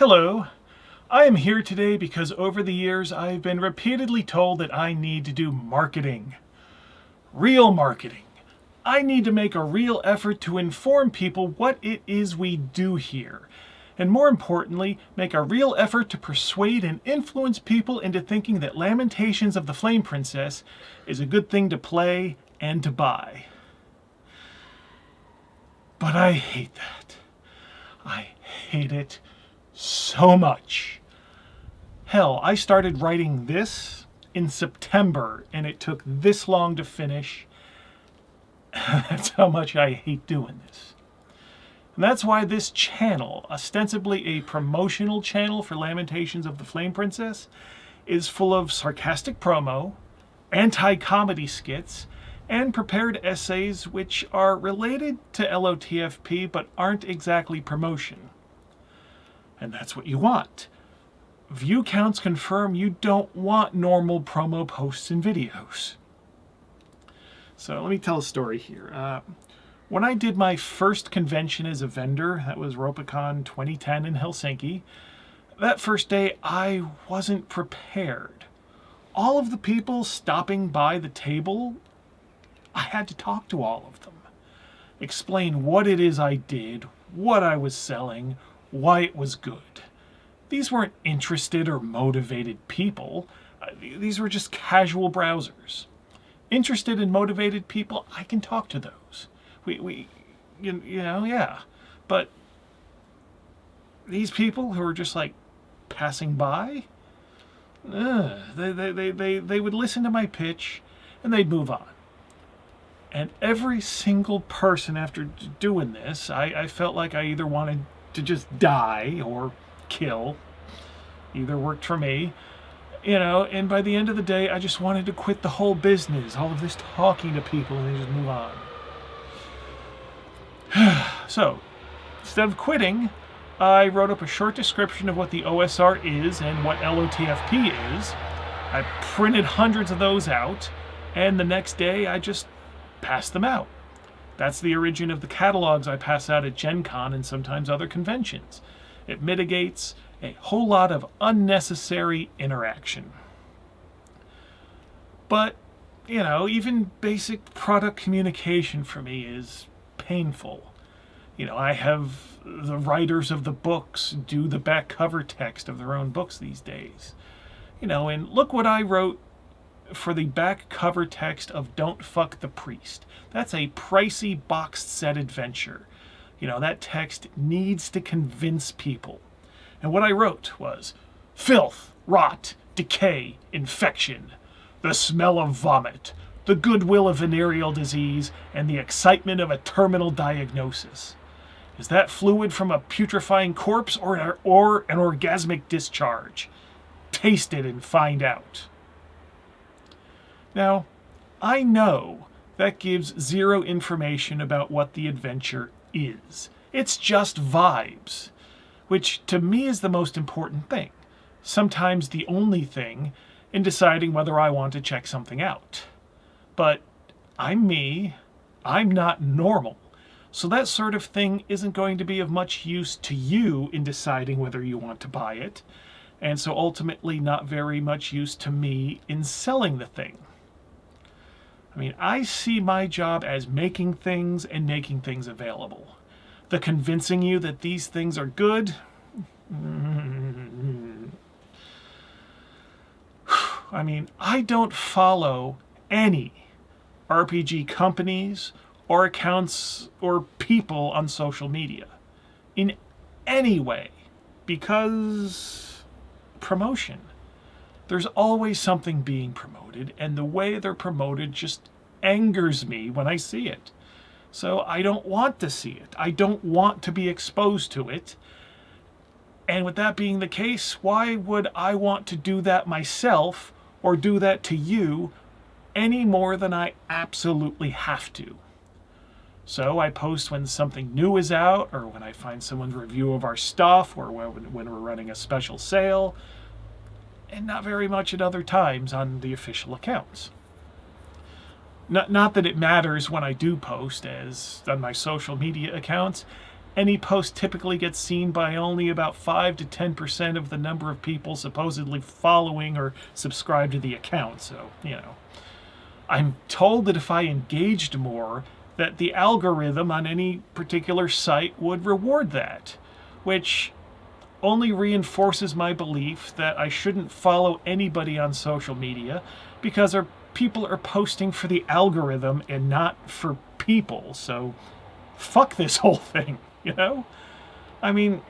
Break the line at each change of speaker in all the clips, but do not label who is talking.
Hello. I am here today because over the years I've been repeatedly told that I need to do marketing. Real marketing. I need to make a real effort to inform people what it is we do here. And more importantly, make a real effort to persuade and influence people into thinking that Lamentations of the Flame Princess is a good thing to play and to buy. But I hate that. I hate it so much. Hell, I started writing this in September and it took this long to finish. That's how much I hate doing this. And that's why this channel, ostensibly a promotional channel for Lamentations of the Flame Princess, is full of sarcastic promo, anti-comedy skits, and prepared essays which are related to LOTFP but aren't exactly promotion. And that's what you want. View counts confirm you don't want normal promo posts and videos. So let me tell a story here. When I did my first convention as a vendor, that was Ropicon 2010 in Helsinki, that first day I wasn't prepared. All of the people stopping by the table, I had to talk to all of them. Explain what it is I did, what I was selling, why it was good. These weren't interested or motivated people. These were just casual browsers. Interested and motivated people, I can talk to those. Yeah. But these people who are just like passing by, they would listen to my pitch and they'd move on. And every single person after doing this, I felt like I either wanted to just die or kill. Either worked for me, and by the end of the day, I just wanted to quit the whole business, all of this talking to people, and then just move on. So, instead of quitting, I wrote up a short description of what the OSR is and what LOTFP is. I printed hundreds of those out, and the next day I just passed them out. That's the origin of the catalogs I pass out at Gen Con and sometimes other conventions. It mitigates a whole lot of unnecessary interaction. But, even basic product communication for me is painful. I have the writers of the books do the back cover text of their own books these days. And look what I wrote for the back cover text of Don't Fuck the Priest. That's a pricey boxed set adventure. That text needs to convince people. And what I wrote was, filth, rot, decay, infection, the smell of vomit, the goodwill of venereal disease, and the excitement of a terminal diagnosis. Is that fluid from a putrefying corpse or an orgasmic discharge? Taste it and find out. Now, I know that gives zero information about what the adventure is. It's just vibes, which to me is the most important thing. Sometimes the only thing in deciding whether I want to check something out. But I'm me. I'm not normal. So that sort of thing isn't going to be of much use to you in deciding whether you want to buy it. And so ultimately not very much use to me in selling the thing. I see my job as making things and making things available. The convincing you that these things are good, I don't follow any RPG companies or accounts or people on social media in any way because promotion. There's always something being promoted, and the way they're promoted just angers me when I see it. So I don't want to see it. I don't want to be exposed to it. And with that being the case, why would I want to do that myself or do that to you any more than I absolutely have to? So I post when something new is out, or when I find someone's review of our stuff, or when we're running a special sale, and not very much at other times on the official accounts. Not that it matters when I do post, as on my social media accounts, any post typically gets seen by only about 5 to 10% of the number of people supposedly following or subscribed to the account. So, I'm told that if I engaged more, that the algorithm on any particular site would reward that, which only reinforces my belief that I shouldn't follow anybody on social media because people are posting for the algorithm and not for people. So fuck this whole thing, I mean,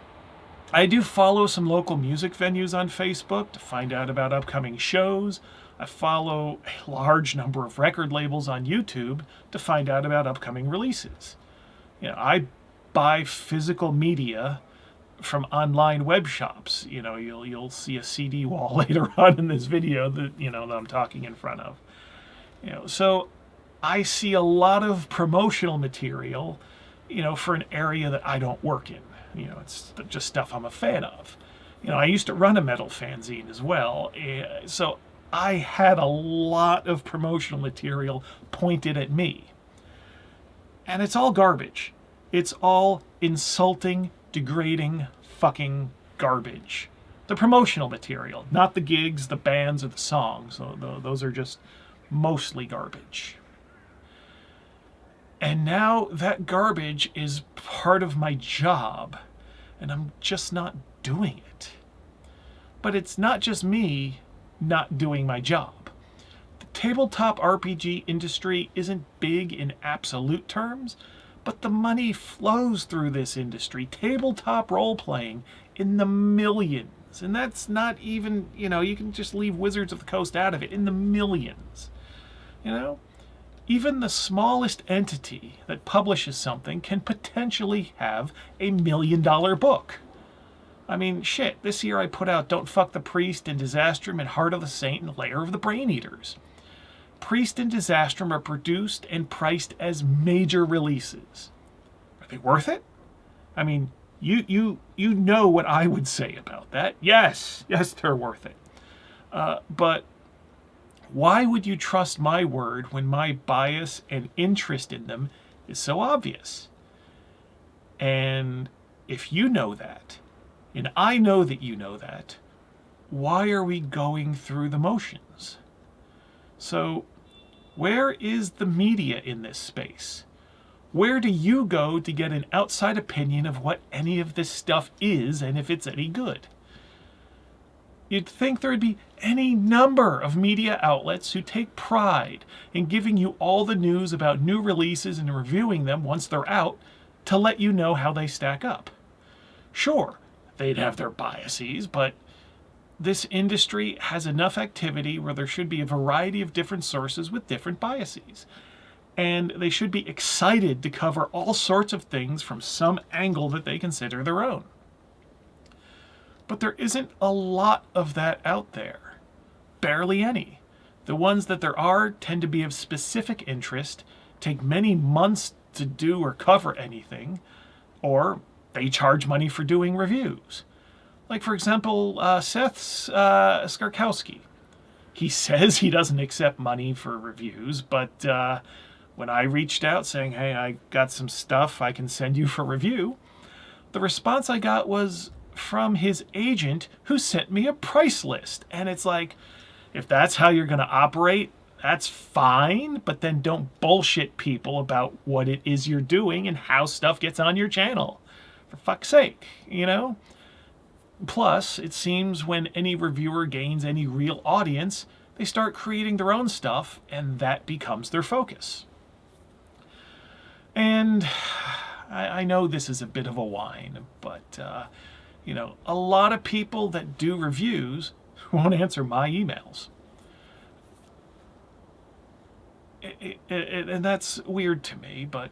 I do follow some local music venues on Facebook to find out about upcoming shows. I follow a large number of record labels on YouTube to find out about upcoming releases. I buy physical media from online web shops. You'll see a CD wall later on in this video that that I'm talking in front of. So I see a lot of promotional material, for an area that I don't work in. It's just stuff I'm a fan of. I used to run a metal fanzine as well, so I had a lot of promotional material pointed at me. And it's all garbage. It's all insulting, degrading, fucking garbage. The promotional material, not the gigs, the bands, or the songs. Those are just mostly garbage. And now that garbage is part of my job, and I'm just not doing it. But it's not just me not doing my job. The tabletop RPG industry isn't big in absolute terms, but the money flows through this industry. Tabletop role-playing in the millions. And that's not even, you can just leave Wizards of the Coast out of it, in the millions. Even the smallest entity that publishes something can potentially have $1 million book. I mean, shit, this year I put out Don't Fuck the Priest and Disastrum and Heart of the Saint and Lair of the Brain Eaters. Priest and Disastrum are produced and priced as major releases. Are they worth it? I mean, you know what I would say about that. Yes, they're worth it. But why would you trust my word when my bias and interest in them is so obvious? And if you know that, and I know that you know that, why are we going through the motions? So, where is the media in this space? Where do you go to get an outside opinion of what any of this stuff is and if it's any good? You'd think there'd be any number of media outlets who take pride in giving you all the news about new releases and reviewing them once they're out to let you know how they stack up. Sure, they'd have their biases, but this industry has enough activity where there should be a variety of different sources with different biases. And they should be excited to cover all sorts of things from some angle that they consider their own. But there isn't a lot of that out there. Barely any. The ones that there are tend to be of specific interest, take many months to do or cover anything, or they charge money for doing reviews. Like, for example, Seth Skarkowski. He says he doesn't accept money for reviews, but when I reached out saying, hey, I got some stuff I can send you for review, the response I got was from his agent who sent me a price list. And it's like, if that's how you're going to operate, that's fine, but then don't bullshit people about what it is you're doing and how stuff gets on your channel. For fuck's sake, Plus, it seems when any reviewer gains any real audience, they start creating their own stuff, and that becomes their focus. And I know this is a bit of a whine, but, a lot of people that do reviews won't answer my emails. And that's weird to me, but,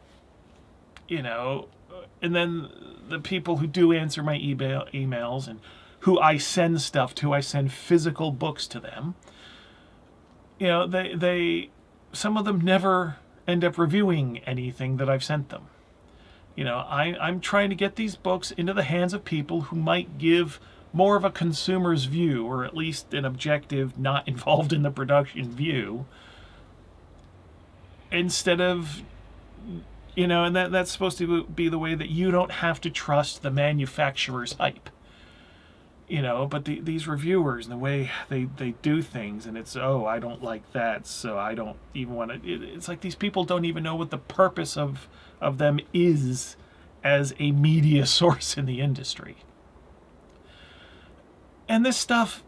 and then the people who do answer my emails and who I send stuff to, I send physical books to them. Some of them never end up reviewing anything that I've sent them. I'm trying to get these books into the hands of people who might give more of a consumer's view, or at least an objective, not involved in the production view, instead of You know, and that's supposed to be the way that you don't have to trust the manufacturer's hype. You know, but these reviewers and the way they do things, and it's, oh, I don't like that, so I don't even want to. It's like these people don't even know what the purpose of them is as a media source in the industry. And this stuff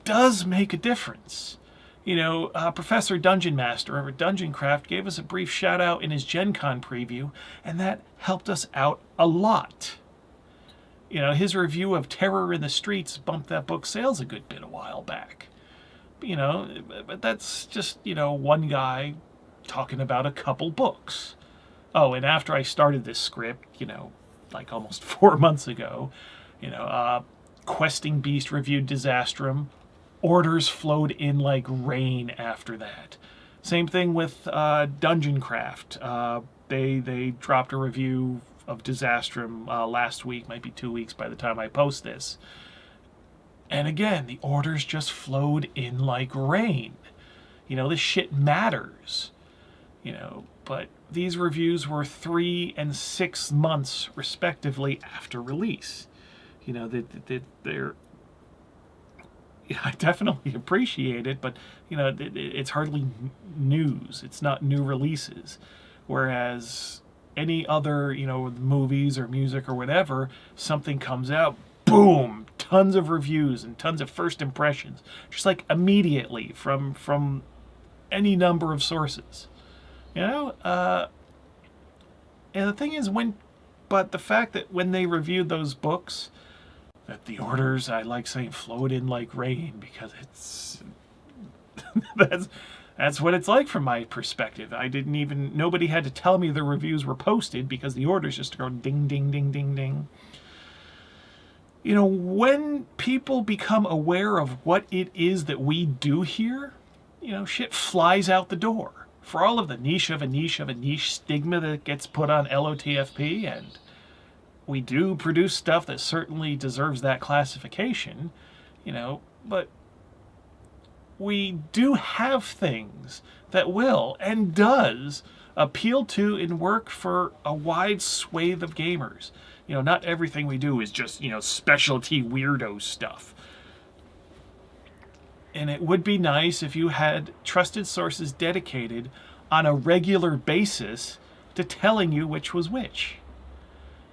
does make a difference. You know, Professor Dungeon Master over at Dungeon Craft gave us a brief shout out in his Gen Con preview, and that helped us out a lot. You know, his review of Terror in the Streets bumped that book's sales a good bit a while back. You know, but that's just, you know, one guy talking about a couple books. Oh, and after I started this script, you know, like almost 4 months ago, you know, Questing Beast reviewed Disastrum. Orders flowed in like rain after that. Same thing with Dungeon Craft. They dropped a review of Disastrum last week, might be 2 weeks by the time I post this. And again, the orders just flowed in like rain. You know, this shit matters. You know, but these reviews were 3 and 6 months, respectively, after release. You know, they're... I definitely appreciate it, but, you know, it's hardly news. It's not new releases. Whereas any other, you know, movies or music or whatever, something comes out, boom, tons of reviews and tons of first impressions, just like immediately from any number of sources, you know. And the thing is, but the fact that when they reviewed those books, that the orders, I like saying, flowed in like rain, because it's that's what it's like from my perspective. Nobody had to tell me the reviews were posted, because the orders just go ding, ding, ding, ding, ding. You know, when people become aware of what it is that we do here, you know, shit flies out the door. For all of the niche of a niche of a niche stigma that gets put on LOTFP, and we do produce stuff that certainly deserves that classification, you know, but we do have things that will and does appeal to and work for a wide swathe of gamers. You know, not everything we do is just, you know, specialty weirdo stuff. And it would be nice if you had trusted sources dedicated on a regular basis to telling you which was which.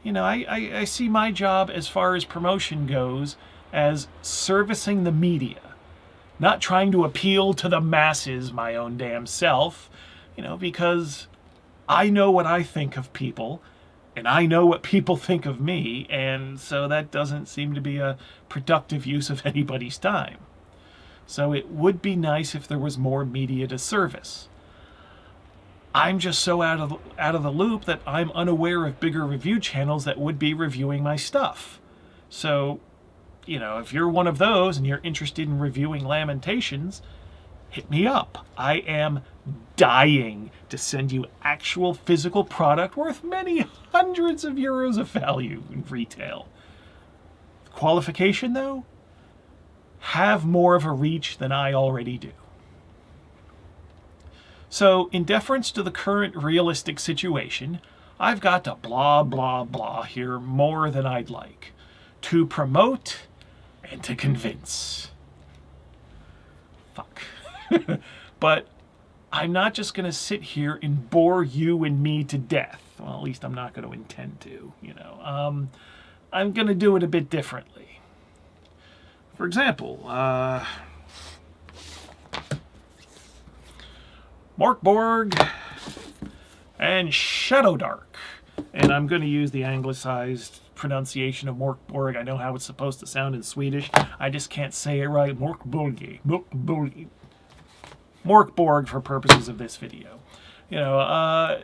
You know, I see my job as far as promotion goes as servicing the media. Not trying to appeal to the masses, my own damn self, you know, because I know what I think of people, and I know what people think of me, and so that doesn't seem to be a productive use of anybody's time. So it would be nice if there was more media to service. I'm just so out of the loop that I'm unaware of bigger review channels that would be reviewing my stuff. So, you know, if you're one of those and you're interested in reviewing Lamentations, hit me up. I am dying to send you actual physical product worth many hundreds of euros of value in retail. Qualification, though? Have more of a reach than I already do. So, in deference to the current realistic situation, I've got to blah, blah, blah here more than I'd like. To promote and to convince. Fuck. But I'm not just going to sit here and bore you and me to death. Well, at least I'm not going to intend to, you know. I'm going to do it a bit differently. For example, Mörk Borg and Shadowdark. And I'm going to use the anglicized pronunciation of Mörk Borg. I know how it's supposed to sound in Swedish. I just can't say it right. Mörk Borg. Mörk Borg for purposes of this video. You know,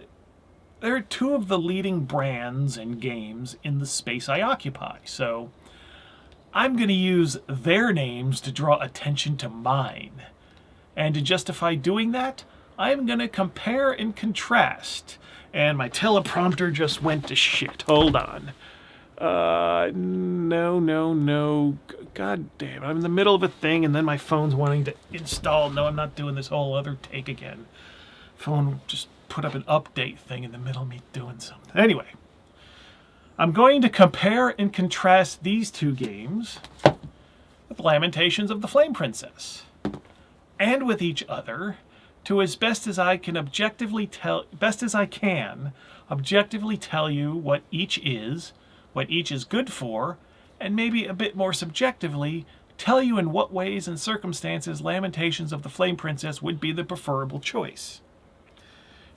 they're two of the leading brands and games in the space I occupy. So I'm going to use their names to draw attention to mine. And to justify doing that, I'm going to compare and contrast. And my teleprompter just went to shit. Hold on. No. God damn. I'm in the middle of a thing and then my phone's wanting to install. No, I'm not doing this whole other take again. Phone just put up an update thing in the middle of me doing something. Anyway, I'm going to compare and contrast these two games with Lamentations of the Flame Princess, and with each other, to as best as I can objectively tell you what each is good for, and maybe a bit more subjectively tell you in what ways and circumstances Lamentations of the Flame Princess would be the preferable choice.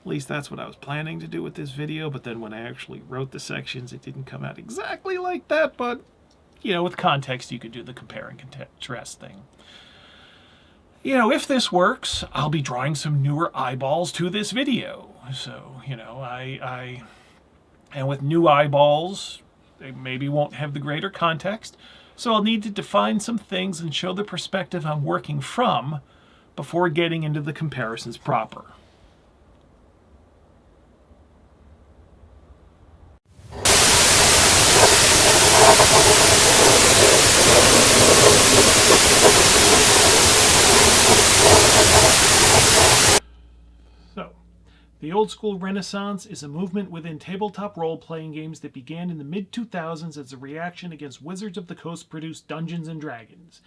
At least that's what I was planning to do with this video, but then when I actually wrote the sections, it didn't come out exactly like that, but, you know, with context, you could do the compare and contrast thing. You know, if this works, I'll be drawing some newer eyeballs to this video. So, you know, and with new eyeballs, they maybe won't have the greater context, so I'll need to define some things and show the perspective I'm working from before getting into the comparisons proper. The old school renaissance is a movement within tabletop role-playing games that began in the mid-2000s as a reaction against Wizards of the Coast produced Dungeons & Dragons,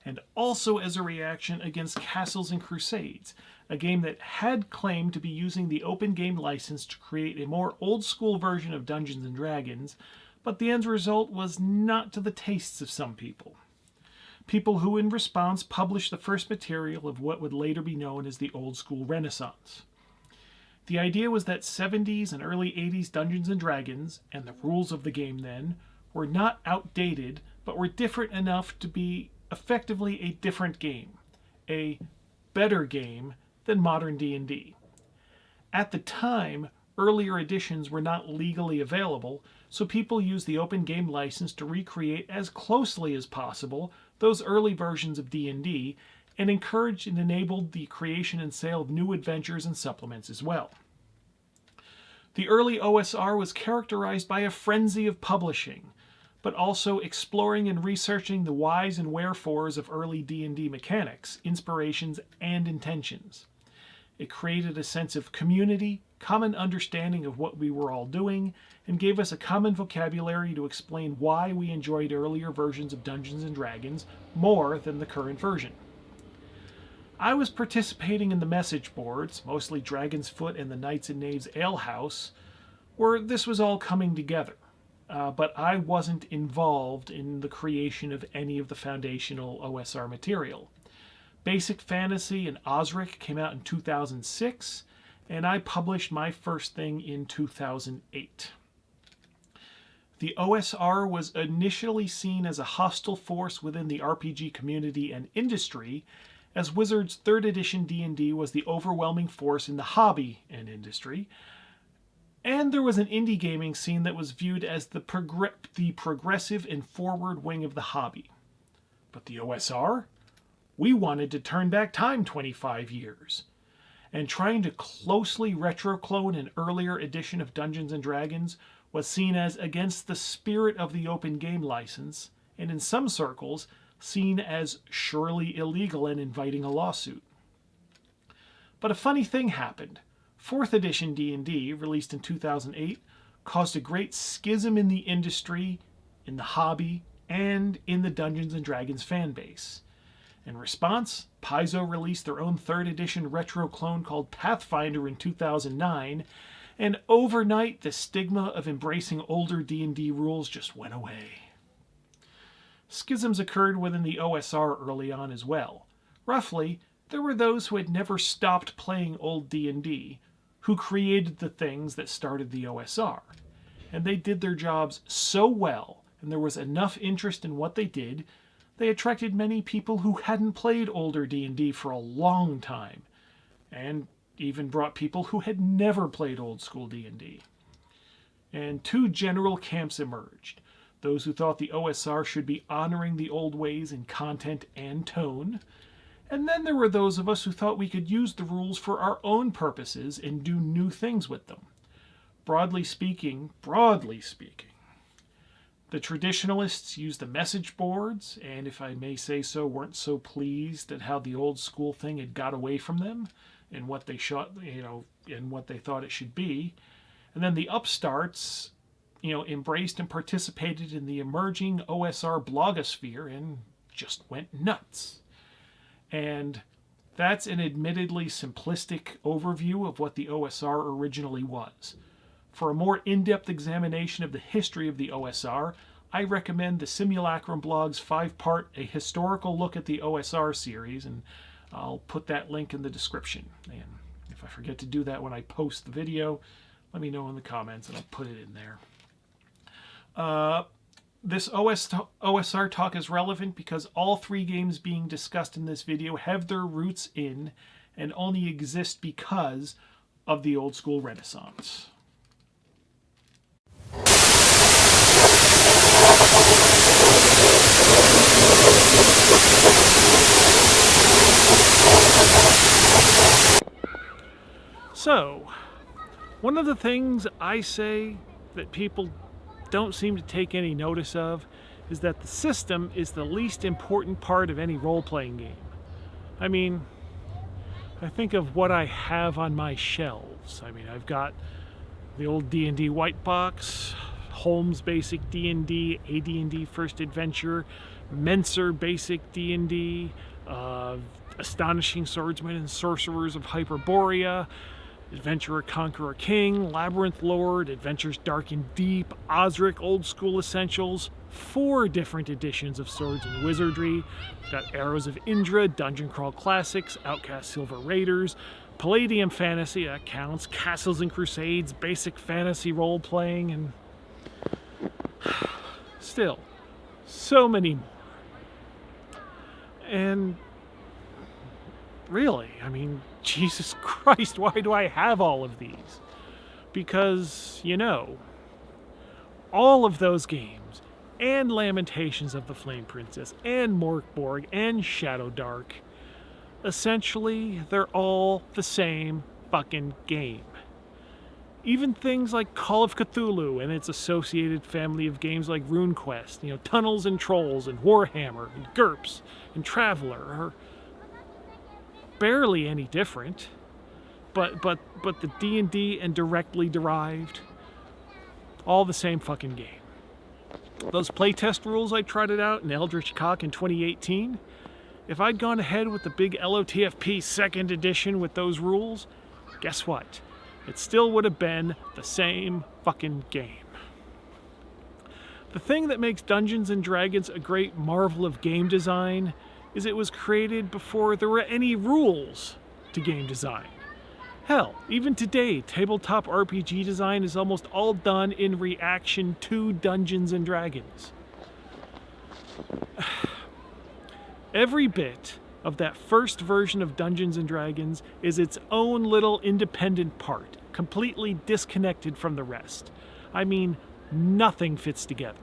and also as a reaction against Castles and Crusades, a game that had claimed to be using the open game license to create a more old school version of Dungeons & Dragons, but the end result was not to the tastes of some people. People who in response published the first material of what would later be known as the old school renaissance. The idea was that 70s and early 80s Dungeons & Dragons, and the rules of the game then, were not outdated, but were different enough to be effectively a different game, a better game than modern D&D. At the time, earlier editions were not legally available, so people used the open game license to recreate as closely as possible those early versions of D&D, and encouraged and enabled the creation and sale of new adventures and supplements as well. The early OSR was characterized by a frenzy of publishing, but also exploring and researching the whys and wherefores of early D&D mechanics, inspirations, and intentions. It created a sense of community, common understanding of what we were all doing, and gave us a common vocabulary to explain why we enjoyed earlier versions of Dungeons & Dragons more than the current version. I was participating in the message boards, mostly Dragon's Foot and the Knights and Knaves Ale House, where this was all coming together. But I wasn't involved in the creation of any of the foundational OSR material. Basic Fantasy and Osric came out in 2006, and I published my first thing in 2008. The OSR was initially seen as a hostile force within the RPG community and industry, as Wizards' 3rd edition D&D was the overwhelming force in the hobby and industry, and there was an indie gaming scene that was viewed as the progressive and forward wing of the hobby. But the OSR? We wanted to turn back time 25 years. And trying to closely retroclone an earlier edition of Dungeons & Dragons was seen as against the spirit of the open game license, and in some circles, seen as surely illegal and inviting a lawsuit. But a funny thing happened. 4th edition D&D, released in 2008, caused a great schism in the industry, in the hobby, and in the Dungeons & Dragons fan base. In response, Paizo released their own 3rd edition retro clone called Pathfinder in 2009, and overnight the stigma of embracing older D&D rules just went away. Schisms occurred within the OSR early on as well. Roughly, there were those who had never stopped playing old D&D, who created the things that started the OSR. And they did their jobs so well, and there was enough interest in what they did, they attracted many people who hadn't played older D&D for a long time, and even brought people who had never played old school D&D. And two general camps emerged. Those who thought the OSR should be honoring the old ways in content and tone, and then there were those of us who thought we could use the rules for our own purposes and do new things with them. Broadly speaking, the traditionalists used the message boards, and if I may say so, weren't so pleased at how the old school thing had got away from them, in what they shot, in what they thought it should be. And then the upstarts, embraced and participated in the emerging OSR blogosphere and just went nuts. And that's an admittedly simplistic overview of what the OSR originally was. For a more in-depth examination of the history of the OSR, I recommend the Simulacrum blog's 5-part A Historical Look at the OSR series, and I'll put that link in the description. And if I forget to do that when I post the video, let me know in the comments and I'll put it in there. This OSR talk is relevant because all 3 games being discussed in this video have their roots in and only exist because of the old school Renaissance. So, one of the things I say that people don't seem to take any notice of is that the system is the least important part of any role-playing game. I mean, I think of what I have on my shelves. I mean, I've got the old D&D white box, Holmes Basic D&D, AD&D First Adventure, Menser Basic D&D, Astonishing Swordsmen and Sorcerers of Hyperborea, Adventurer Conqueror King, Labyrinth Lord, Adventures Dark and Deep, Osric Old School Essentials, 4 different editions of Swords and Wizardry. We've got Arrows of Indra, Dungeon Crawl Classics, Outcast Silver Raiders, Palladium Fantasy, that counts, Castles and Crusades, Basic Fantasy Role-Playing, and still, so many more. And really, I mean, Jesus Christ, why do I have all of these? Because, all of those games, and Lamentations of the Flame Princess, and Mörk Borg, and Shadowdark, essentially, they're all the same fucking game. Even things like Call of Cthulhu and its associated family of games like RuneQuest, Tunnels and Trolls, and Warhammer, and GURPS, and Traveller are barely any different, but the D&D and Directly Derived, all the same fucking game. Those playtest rules I trotted out in Eldritch Cock in 2018, if I'd gone ahead with the big LOTFP 2nd edition with those rules, guess what? It still would have been the same fucking game. The thing that makes Dungeons & Dragons a great marvel of game design is it was created before there were any rules to game design. Hell, even today, tabletop RPG design is almost all done in reaction to Dungeons & Dragons. Every bit of that first version of Dungeons & Dragons is its own little independent part, completely disconnected from the rest. I mean, nothing fits together.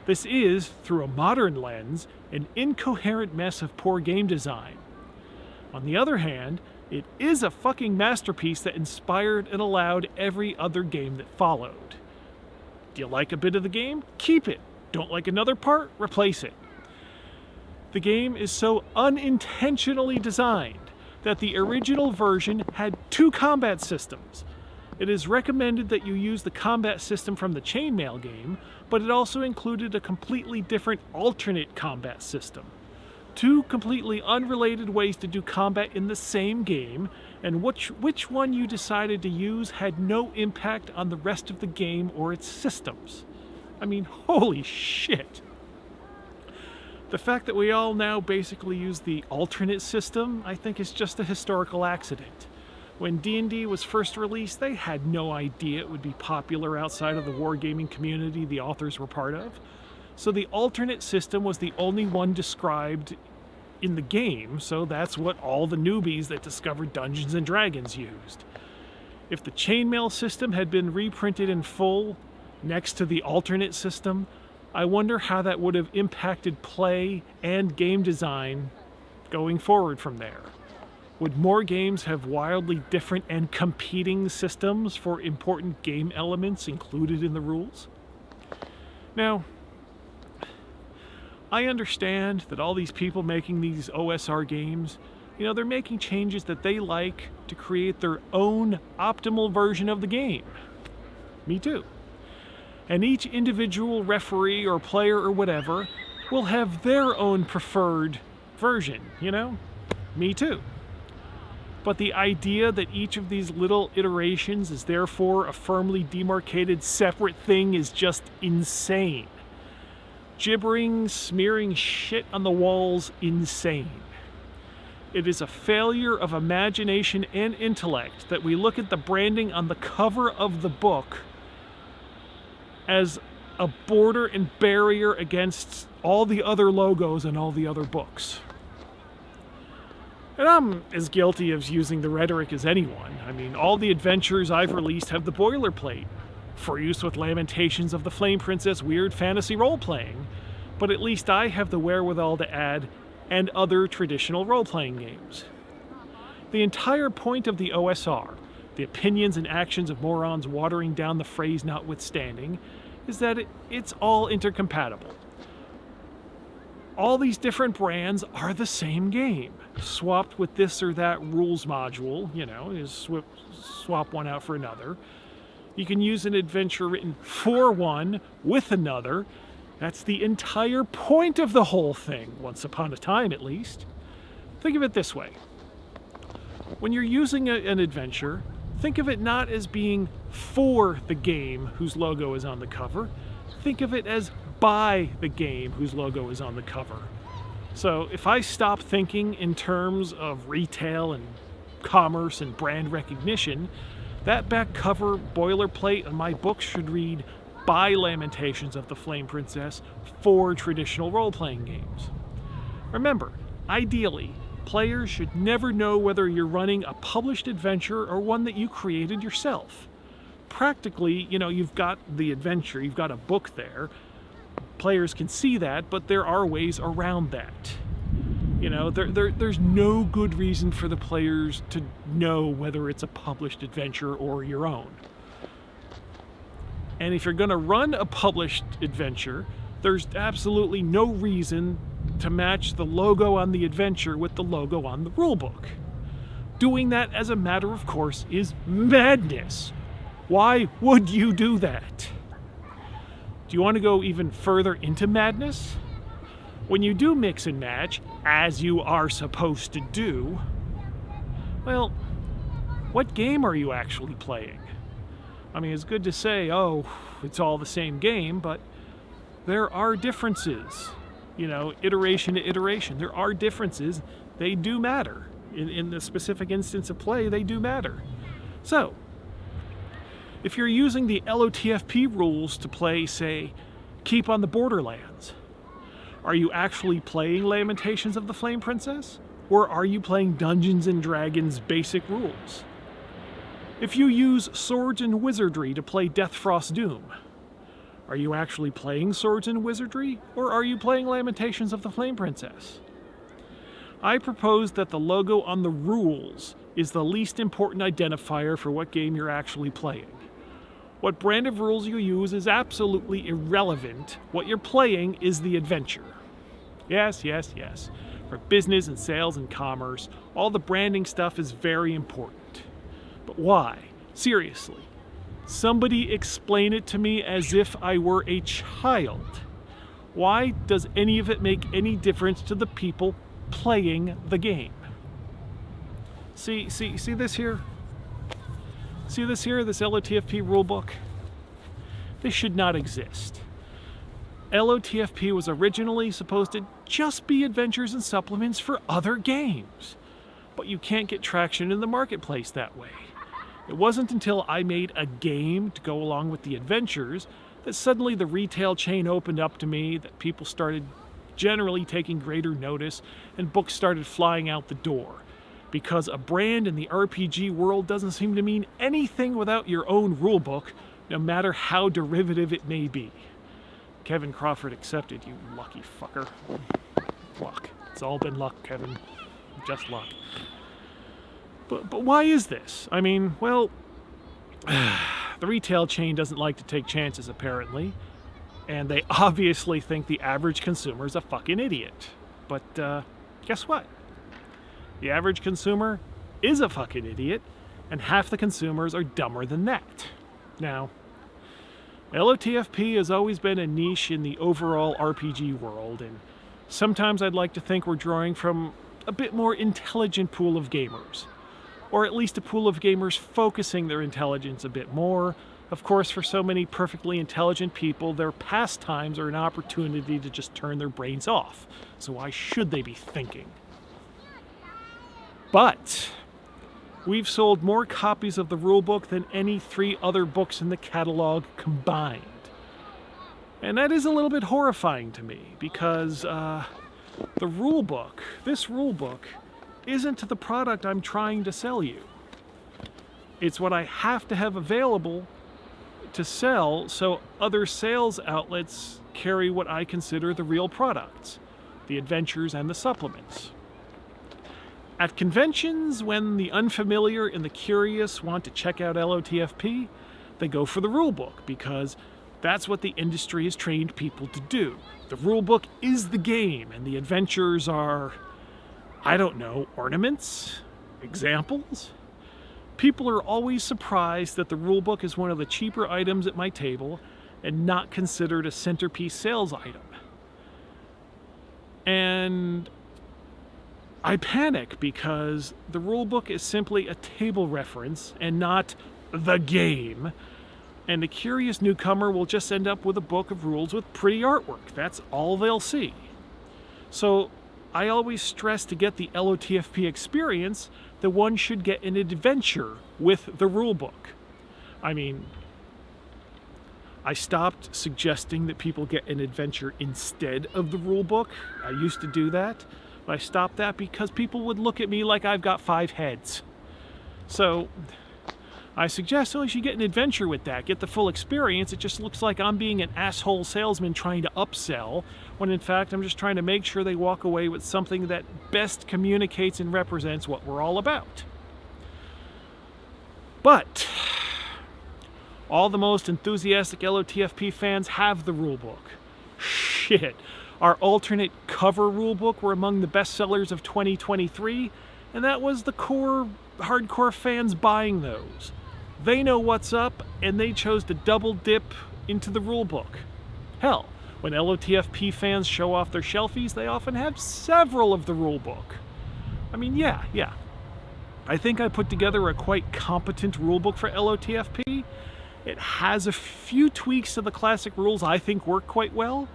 This is, through a modern lens, an incoherent mess of poor game design. On the other hand, it is a fucking masterpiece that inspired and allowed every other game that followed. Do you like a bit of the game? Keep it. Don't like another part? Replace it. The game is so unintentionally designed that the original version had 2 combat systems. It is recommended that you use the combat system from the Chainmail game, but it also included a completely different alternate combat system. 2 completely unrelated ways to do combat in the same game, and which one you decided to use had no impact on the rest of the game or its systems. I mean, holy shit. The fact that we all now basically use the alternate system, I think, is just a historical accident. When D&D was first released, they had no idea it would be popular outside of the wargaming community the authors were part of. So the alternate system was the only one described in the game, so that's what all the newbies that discovered Dungeons & Dragons used. If the Chainmail system had been reprinted in full next to the alternate system, I wonder how that would have impacted play and game design going forward from there. Would more games have wildly different and competing systems for important game elements included in the rules? Now, I understand that all these people making these OSR games You know, they're making changes that they like to create their own optimal version of the game. Me too. And each individual referee or player or whatever will have their own preferred version, you know? Me too. But the idea that each of these little iterations is therefore a firmly demarcated separate thing is just insane. Gibbering, smearing shit on the walls, insane. It is a failure of imagination and intellect that we look at the branding on the cover of the book as a border and barrier against all the other logos and all the other books. And I'm as guilty of using the rhetoric as anyone. I mean, all the adventures I've released have the boilerplate for use with Lamentations of the Flame Princess weird fantasy role-playing, but at least I have the wherewithal to add and other traditional role-playing games. The entire point of the OSR, the opinions and actions of morons watering down the phrase notwithstanding, is that it's all intercompatible. All these different brands are the same game, swapped with this or that rules module, you know, is swap one out for another. You can use an adventure written for one with another. That's the entire point of the whole thing, once upon a time at least. Think of it this way. When you're using an adventure, think of it not as being for the game whose logo is on the cover. Think of it as by the game whose logo is on the cover. So if I stop thinking in terms of retail and commerce and brand recognition, that back cover boilerplate on my book should read, by Lamentations of the Flame Princess for traditional role-playing games. Remember, ideally, players should never know whether you're running a published adventure or one that you created yourself. Practically, you know, you've got the adventure, you've got a book there. Players can see that, but there are ways around that. You know, there's no good reason for the players to know whether it's a published adventure or your own. And if you're going to run a published adventure, there's absolutely no reason to match the logo on the adventure with the logo on the rulebook. Doing that as a matter of course is madness. Why would you do that? Do you want to go even further into madness? When you do mix and match, as you are supposed to do, well, what game are you actually playing? I mean, it's good to say, oh, it's all the same game, but there are differences. You know, iteration to iteration. There are differences. They do matter. In the specific instance of play, they do matter. So, if you're using the LOTFP rules to play, say, Keep on the Borderlands, are you actually playing Lamentations of the Flame Princess? Or are you playing Dungeons & Dragons basic rules? If you use Swords and Wizardry to play Deathfrost Doom, are you actually playing Swords and Wizardry, or are you playing Lamentations of the Flame Princess? I propose that the logo on the rules is the least important identifier for what game you're actually playing. What brand of rules you use is absolutely irrelevant. What you're playing is the adventure. Yes, yes, yes. For business and sales and commerce, all the branding stuff is very important. But why? Seriously. Somebody explain it to me as if I were a child. Why does any of it make any difference to the people playing the game? See this here? See this here, this LOTFP rulebook? This should not exist. LOTFP was originally supposed to just be adventures and supplements for other games. But you can't get traction in the marketplace that way. It wasn't until I made a game to go along with the adventures that suddenly the retail chain opened up to me, that people started generally taking greater notice, and books started flying out the door. Because a brand in the RPG world doesn't seem to mean anything without your own rulebook, no matter how derivative it may be. Kevin Crawford accepted, you lucky fucker. Luck. It's all been luck, Kevin. Just luck. But why is this? I mean, well, the retail chain doesn't like to take chances, apparently. And they obviously think the average consumer is a fucking idiot. But guess what? The average consumer is a fucking idiot, and half the consumers are dumber than that. Now, LOTFP has always been a niche in the overall RPG world, and sometimes I'd like to think we're drawing from a bit more intelligent pool of gamers. Or at least a pool of gamers focusing their intelligence a bit more. Of course, for so many perfectly intelligent people, their pastimes are an opportunity to just turn their brains off. So why should they be thinking? But we've sold more copies of the rulebook than any 3 other books in the catalog combined. And that is a little bit horrifying to me, because the rulebook, this rulebook, isn't the product I'm trying to sell you. It's what I have to have available to sell so other sales outlets carry what I consider the real products, the adventures and the supplements. At conventions, when the unfamiliar and the curious want to check out LOTFP, they go for the rulebook because that's what the industry has trained people to do. The rulebook is the game, and the adventures are, I don't know, ornaments? Examples? People are always surprised that the rulebook is one of the cheaper items at my table and not considered a centerpiece sales item. And I panic because the rulebook is simply a table reference and not the game. And a curious newcomer will just end up with a book of rules with pretty artwork. That's all they'll see. So I always stress to get the LOTFP experience that one should get an adventure with the rulebook. I mean, I stopped suggesting that people get an adventure instead of the rulebook. I used to do that, but I stopped that because people would look at me like I've got 5 heads. So I suggest, you should get an adventure with that, get the full experience. It just looks like I'm being an asshole salesman trying to upsell, when in fact I'm just trying to make sure they walk away with something that best communicates and represents what we're all about. But all the most enthusiastic LOTFP fans have the rulebook. Shit, our alternate cover rulebook were among the best sellers of 2023, and that was the core hardcore fans buying those. They know what's up, and they chose to double dip into the rulebook. Hell, when LOTFP fans show off their shelfies, they often have several of the rulebook. I mean, yeah. I think I put together a quite competent rulebook for LOTFP. It has a few tweaks to the classic rules I think work quite well,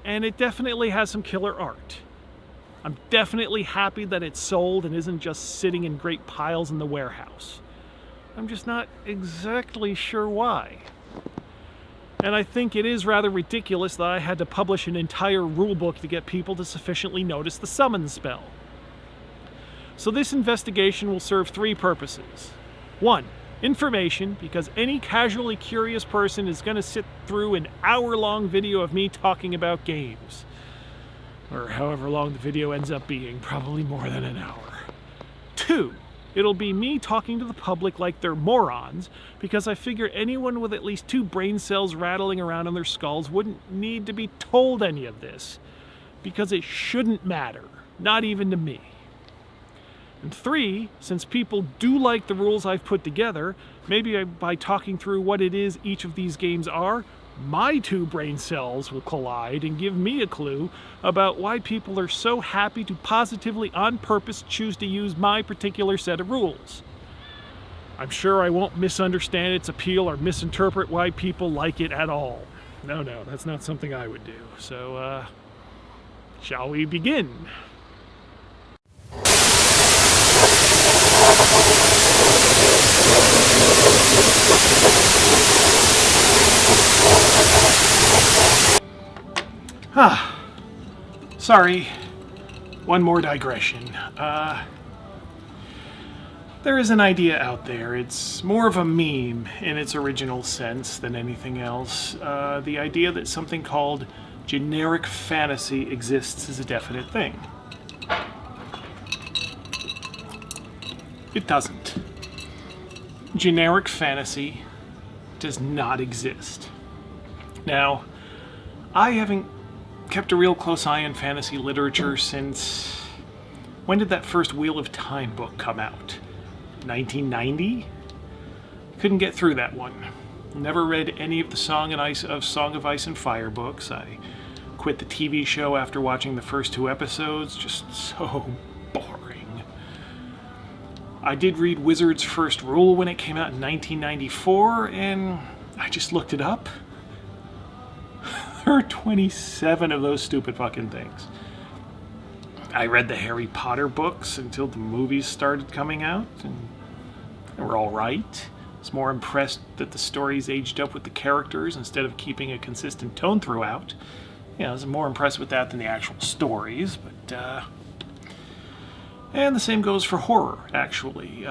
and it definitely has some killer art. I'm definitely happy that it's sold and isn't just sitting in great piles in the warehouse. I'm just not exactly sure why. And I think it is rather ridiculous that I had to publish an entire rulebook to get people to sufficiently notice the summon spell. So this investigation will serve 3 purposes. 1, information, because any casually curious person is going to sit through an hour-long video of me talking about games. Or however long the video ends up being, probably more than an hour. 2, it'll be me talking to the public like they're morons, because I figure anyone with at least 2 brain cells rattling around in their skulls wouldn't need to be told any of this, because it shouldn't matter, not even to me. And 3, since people do like the rules I've put together, maybe by talking through what it is each of these games are, my 2 brain cells will collide and give me a clue about why people are so happy to positively on purpose choose to use my particular set of rules. I'm sure I won't misunderstand its appeal or misinterpret why people like it at all. No, that's not something I would do. So, shall we begin? Sorry, one more digression. There is an idea out there. It's more of a meme in its original sense than anything else. The idea that something called generic fantasy exists is a definite thing. It doesn't. Generic fantasy does not exist. Now, I haven't kept a real close eye on fantasy literature since When did that first Wheel of Time book come out? 1990? Couldn't get through that one. Never read any of the Song of Ice and Fire books. I quit the TV show after watching the first 2 episodes. Just so boring. I did read Wizard's First Rule when it came out in 1994, and I just looked it up. There are 27 of those stupid fucking things. I read the Harry Potter books until the movies started coming out, and they were all right. I was more impressed that the stories aged up with the characters instead of keeping a consistent tone throughout. I was more impressed with that than the actual stories, but, and the same goes for horror, actually.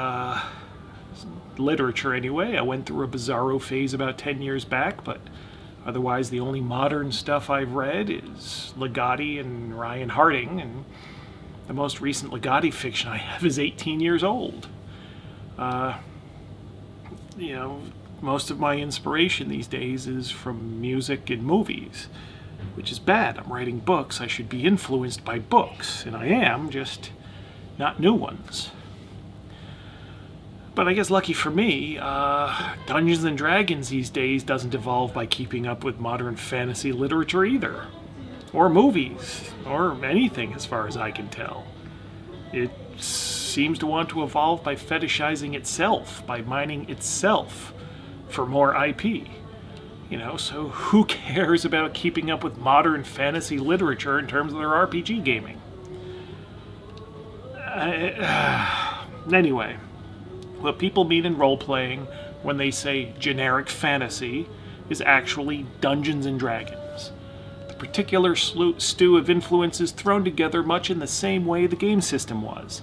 Literature, anyway. I went through a bizarro phase about 10 years back, but otherwise the only modern stuff I've read is Ligotti and Ryan Harding, and the most recent Ligotti fiction I have is 18 years old. Most of my inspiration these days is from music and movies, which is bad. I'm writing books. I should be influenced by books, and I am, just not new ones. But I guess lucky for me, Dungeons & Dragons these days doesn't evolve by keeping up with modern fantasy literature either. Or movies, or anything as far as I can tell. It seems to want to evolve by fetishizing itself, by mining itself for more IP. So who cares about keeping up with modern fantasy literature in terms of their RPG gaming? Anyway, what people mean in role-playing when they say generic fantasy is actually Dungeons & Dragons. The particular stew of influences thrown together much in the same way the game system was.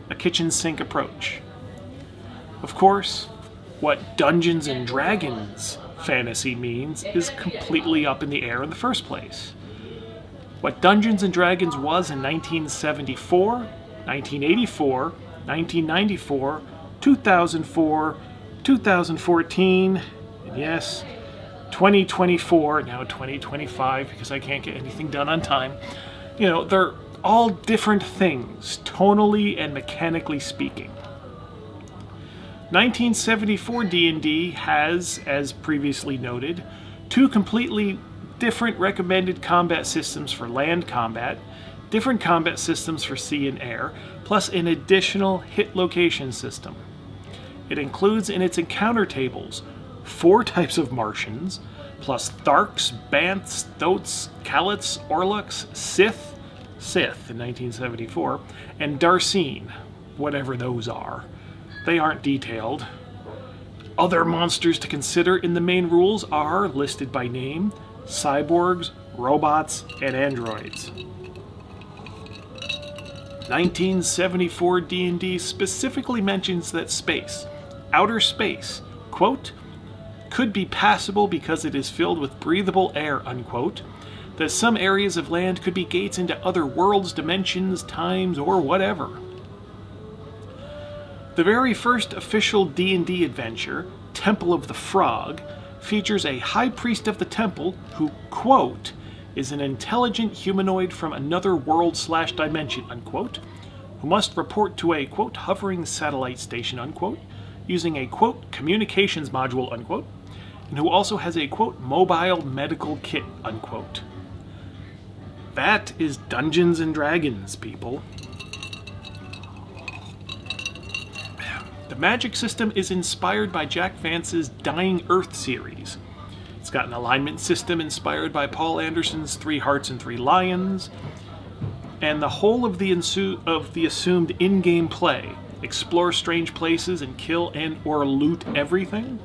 A kitchen sink approach. Of course, what Dungeons & Dragons fantasy means is completely up in the air in the first place. What Dungeons & Dragons was in 1974, 1984, 1994, 2004, 2014, and yes, 2024, now 2025 because I can't get anything done on time. They're all different things, tonally and mechanically speaking. 1974 D&D has, as previously noted, 2 completely different recommended combat systems for land combat, different combat systems for sea and air, plus an additional hit location system. It includes in its encounter tables 4 types of Martians, plus Tharks, Banths, Thoats, Calots, Orlux, Sith in 1974, and Darsine, whatever those are. They aren't detailed. Other monsters to consider in the main rules are, listed by name, cyborgs, robots, and androids. 1974 D&D specifically mentions that space, outer space, quote, could be passable because it is filled with breathable air, unquote, that some areas of land could be gates into other worlds, dimensions, times, or whatever. The very first official D&D adventure, Temple of the Frog, features a high priest of the temple who, quote, is an intelligent humanoid from another world/dimension, unquote, who must report to a, quote, hovering satellite station, unquote, using a, quote, communications module, unquote, and who also has a, quote, mobile medical kit, unquote. That is Dungeons & Dragons, people. The magic system is inspired by Jack Vance's Dying Earth series. It's got an alignment system inspired by Paul Anderson's 3 Hearts and 3 Lions, and the whole of the assumed in-game play, explore strange places and kill and or loot everything,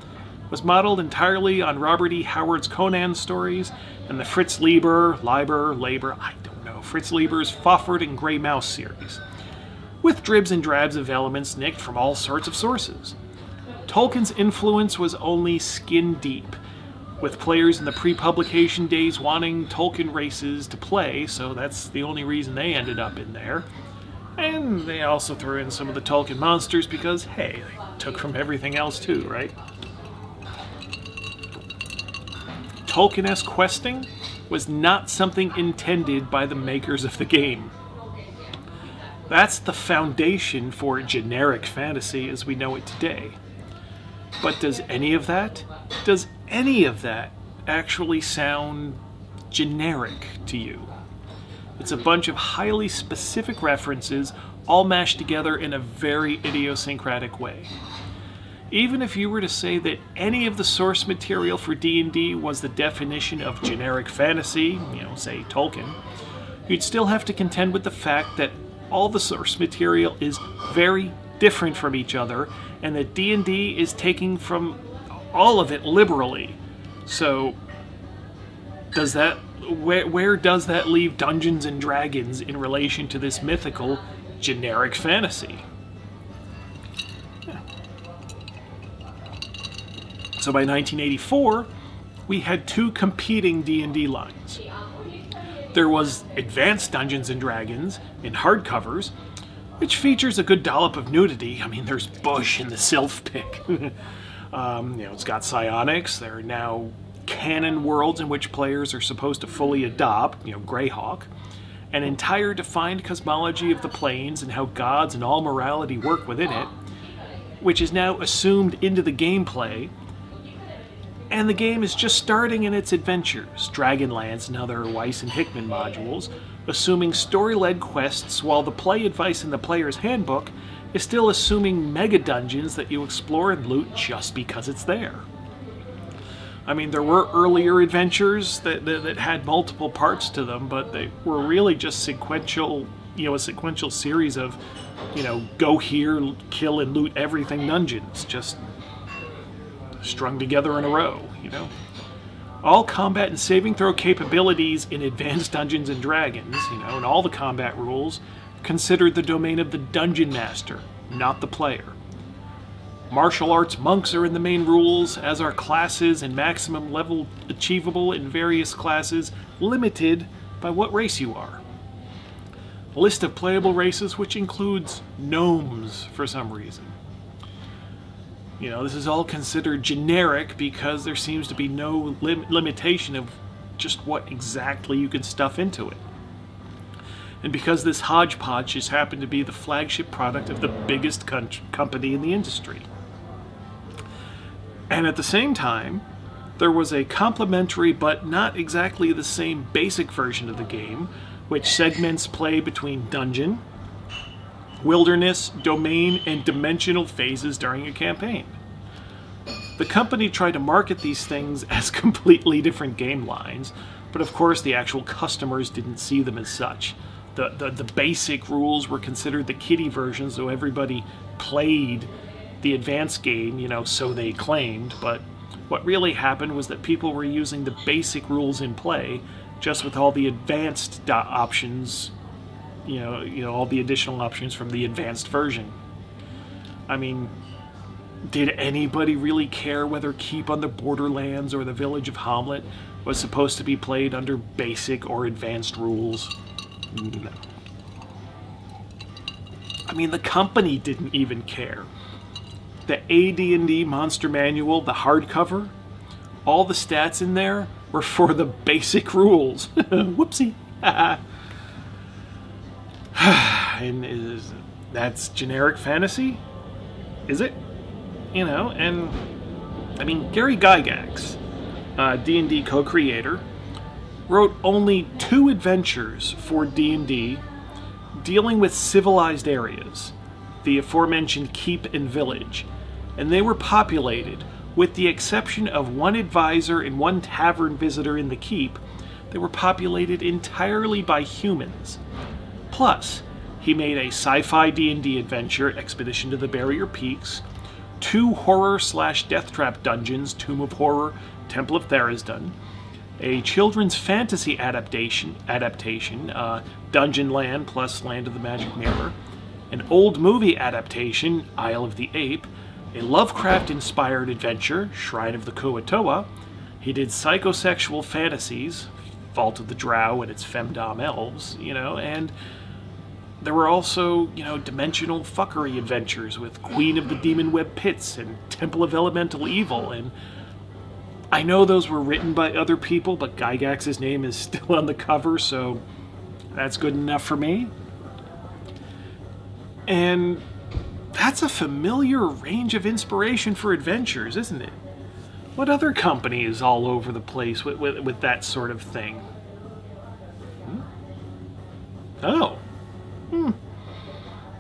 was modeled entirely on Robert E. Howard's Conan stories and the Fritz Lieber's Fafhrd and Grey Mouse series, with dribs and drabs of elements nicked from all sorts of sources. Tolkien's influence was only skin deep, with players in the pre-publication days wanting Tolkien races to play, so that's the only reason they ended up in there. And they also threw in some of the Tolkien monsters because, hey, they took from everything else too, right? Tolkien-esque questing was not something intended by the makers of the game. That's the foundation for generic fantasy as we know it today. But does any of that actually sound generic to you? It's a bunch of highly specific references all mashed together in a very idiosyncratic way. Even if you were to say that any of the source material for D&D was the definition of generic fantasy, say Tolkien, you'd still have to contend with the fact that all the source material is very different from each other, and that D&D is taking from all of it liberally. So, where does that leave Dungeons and Dragons in relation to this mythical generic fantasy? Yeah. So by 1984, we had two competing D&D lines. There was Advanced Dungeons and Dragons in hardcovers, which features a good dollop of nudity. I mean, there's bush in the sylph pick. It's got psionics. There are now canon worlds in which players are supposed to fully adopt, Greyhawk, an entire defined cosmology of the planes and how gods and all morality work within it, which is now assumed into the gameplay. And the game is just starting in its adventures, Dragonlance and other Weiss and Hickman modules, assuming story-led quests, while the play advice in the player's handbook is still assuming mega dungeons that you explore and loot just because it's there. I mean, there were earlier adventures that had multiple parts to them, but they were really just sequential, a sequential series of, go here, kill and loot everything dungeons, just strung together in a row, All combat and saving throw capabilities in Advanced Dungeons and Dragons, and all the combat rules considered the domain of the dungeon master, not the player. Martial arts monks are in the main rules, as are classes and maximum level achievable in various classes, limited by what race you are. A list of playable races which includes gnomes for some reason. This is all considered generic because there seems to be no limitation of just what exactly you can stuff into it. And because this hodgepodge just happened to be the flagship product of the biggest company in the industry. And at the same time, there was a complementary but not exactly the same basic version of the game, which segments play between dungeon, wilderness, domain, and dimensional phases during a campaign. The company tried to market these things as completely different game lines, but of course the actual customers didn't see them as such. The basic rules were considered the kiddie version, so everybody played the advanced game, so they claimed, but what really happened was that people were using the basic rules in play, just with all the advanced options, all the additional options from the advanced version. I mean, did anybody really care whether Keep on the Borderlands or the Village of Hamlet was supposed to be played under basic or advanced rules? No. I mean, the company didn't even care. The AD&D Monster Manual, the hardcover, all the stats in there were for the basic rules. Whoopsie. And that's generic fantasy? Is it? And I mean, Gary Gygax, D&D co-creator, wrote only 2 adventures for D&D dealing with civilized areas, the aforementioned Keep and Village, and they were populated, with the exception of 1 advisor and 1 tavern visitor in the Keep, they were populated entirely by humans. Plus, he made a sci-fi D&D adventure, Expedition to the Barrier Peaks, 2 horror/death trap dungeons, Tomb of Horror, Temple of Therisdun, a children's fantasy adaptation, Dungeon Land plus Land of the Magic Mirror, an old movie adaptation, Isle of the Ape, a Lovecraft-inspired adventure, Shrine of the Kuo-toa. He did psychosexual fantasies, Vault of the Drow and its femdom elves, and there were also, dimensional fuckery adventures with Queen of the Demon Web Pits and Temple of Elemental Evil, and I know those were written by other people, but Gygax's name is still on the cover, so that's good enough for me. And that's a familiar range of inspiration for adventures, isn't it? What other company is all over the place with that sort of thing? Oh.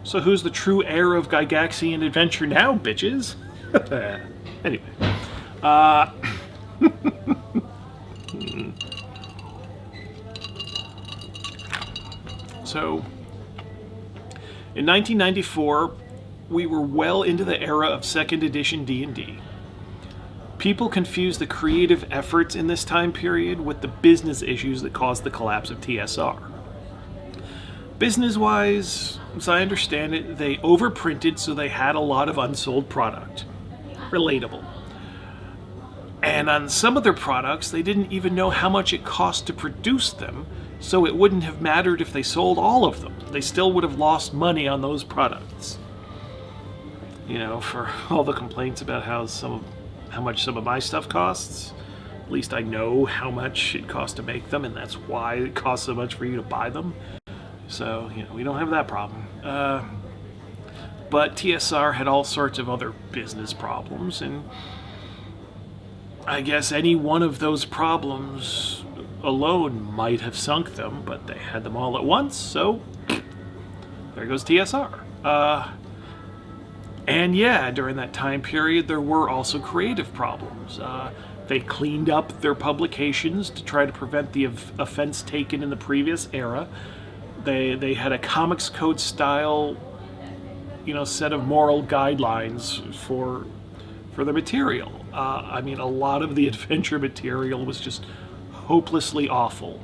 So who's the true heir of Gygaxian adventure now, bitches? Anyway. So, in 1994, we were well into the era of 2nd edition D&D. People confuse the creative efforts in this time period with the business issues that caused the collapse of TSR. Business-wise, as I understand it, they overprinted, so they had a lot of unsold product. Relatable. And on some of their products, they didn't even know how much it cost to produce them, so it wouldn't have mattered if they sold all of them. They still would have lost money on those products. You know, for all the complaints about how much some of my stuff costs, at least I know how much it costs to make them, and that's why it costs so much for you to buy them. So, you know, we don't have that problem. But TSR had all sorts of other business problems, and I guess any one of those problems alone might have sunk them, but they had them all at once, so there goes TSR. And yeah, during that time period, there were also creative problems. They cleaned up their publications to try to prevent the offense taken in the previous era. They had a Comics Code style, you know, set of moral guidelines for the material. I mean, a lot of the adventure material was just hopelessly awful.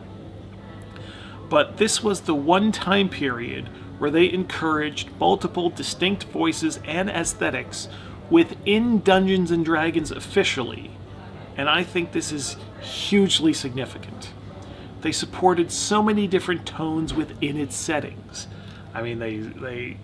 But this was the one time period where they encouraged multiple distinct voices and aesthetics within Dungeons & Dragons officially, and I think this is hugely significant. They supported so many different tones within its settings. I mean, they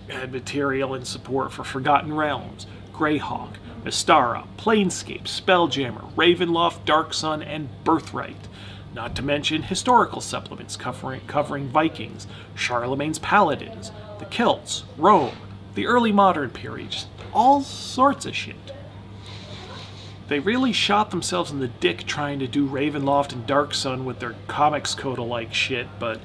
had material and support for Forgotten Realms, Greyhawk, Mystara, Planescape, Spelljammer, Ravenloft, Dark Sun, and Birthright. Not to mention historical supplements covering Vikings, Charlemagne's Paladins, the Celts, Rome, the early modern period, just all sorts of shit. They really shot themselves in the dick trying to do Ravenloft and Dark Sun with their Comics Code-alike shit, but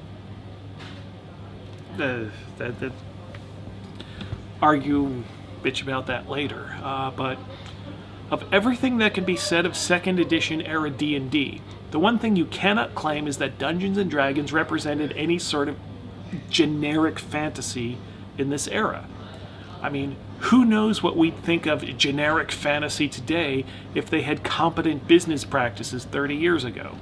argue bitch about that later. But of everything that can be said of 2nd edition era D&D, the one thing you cannot claim is that Dungeons & Dragons represented any sort of generic fantasy in this era. I mean, who knows what we'd think of generic fantasy today if they had competent business practices 30 years ago.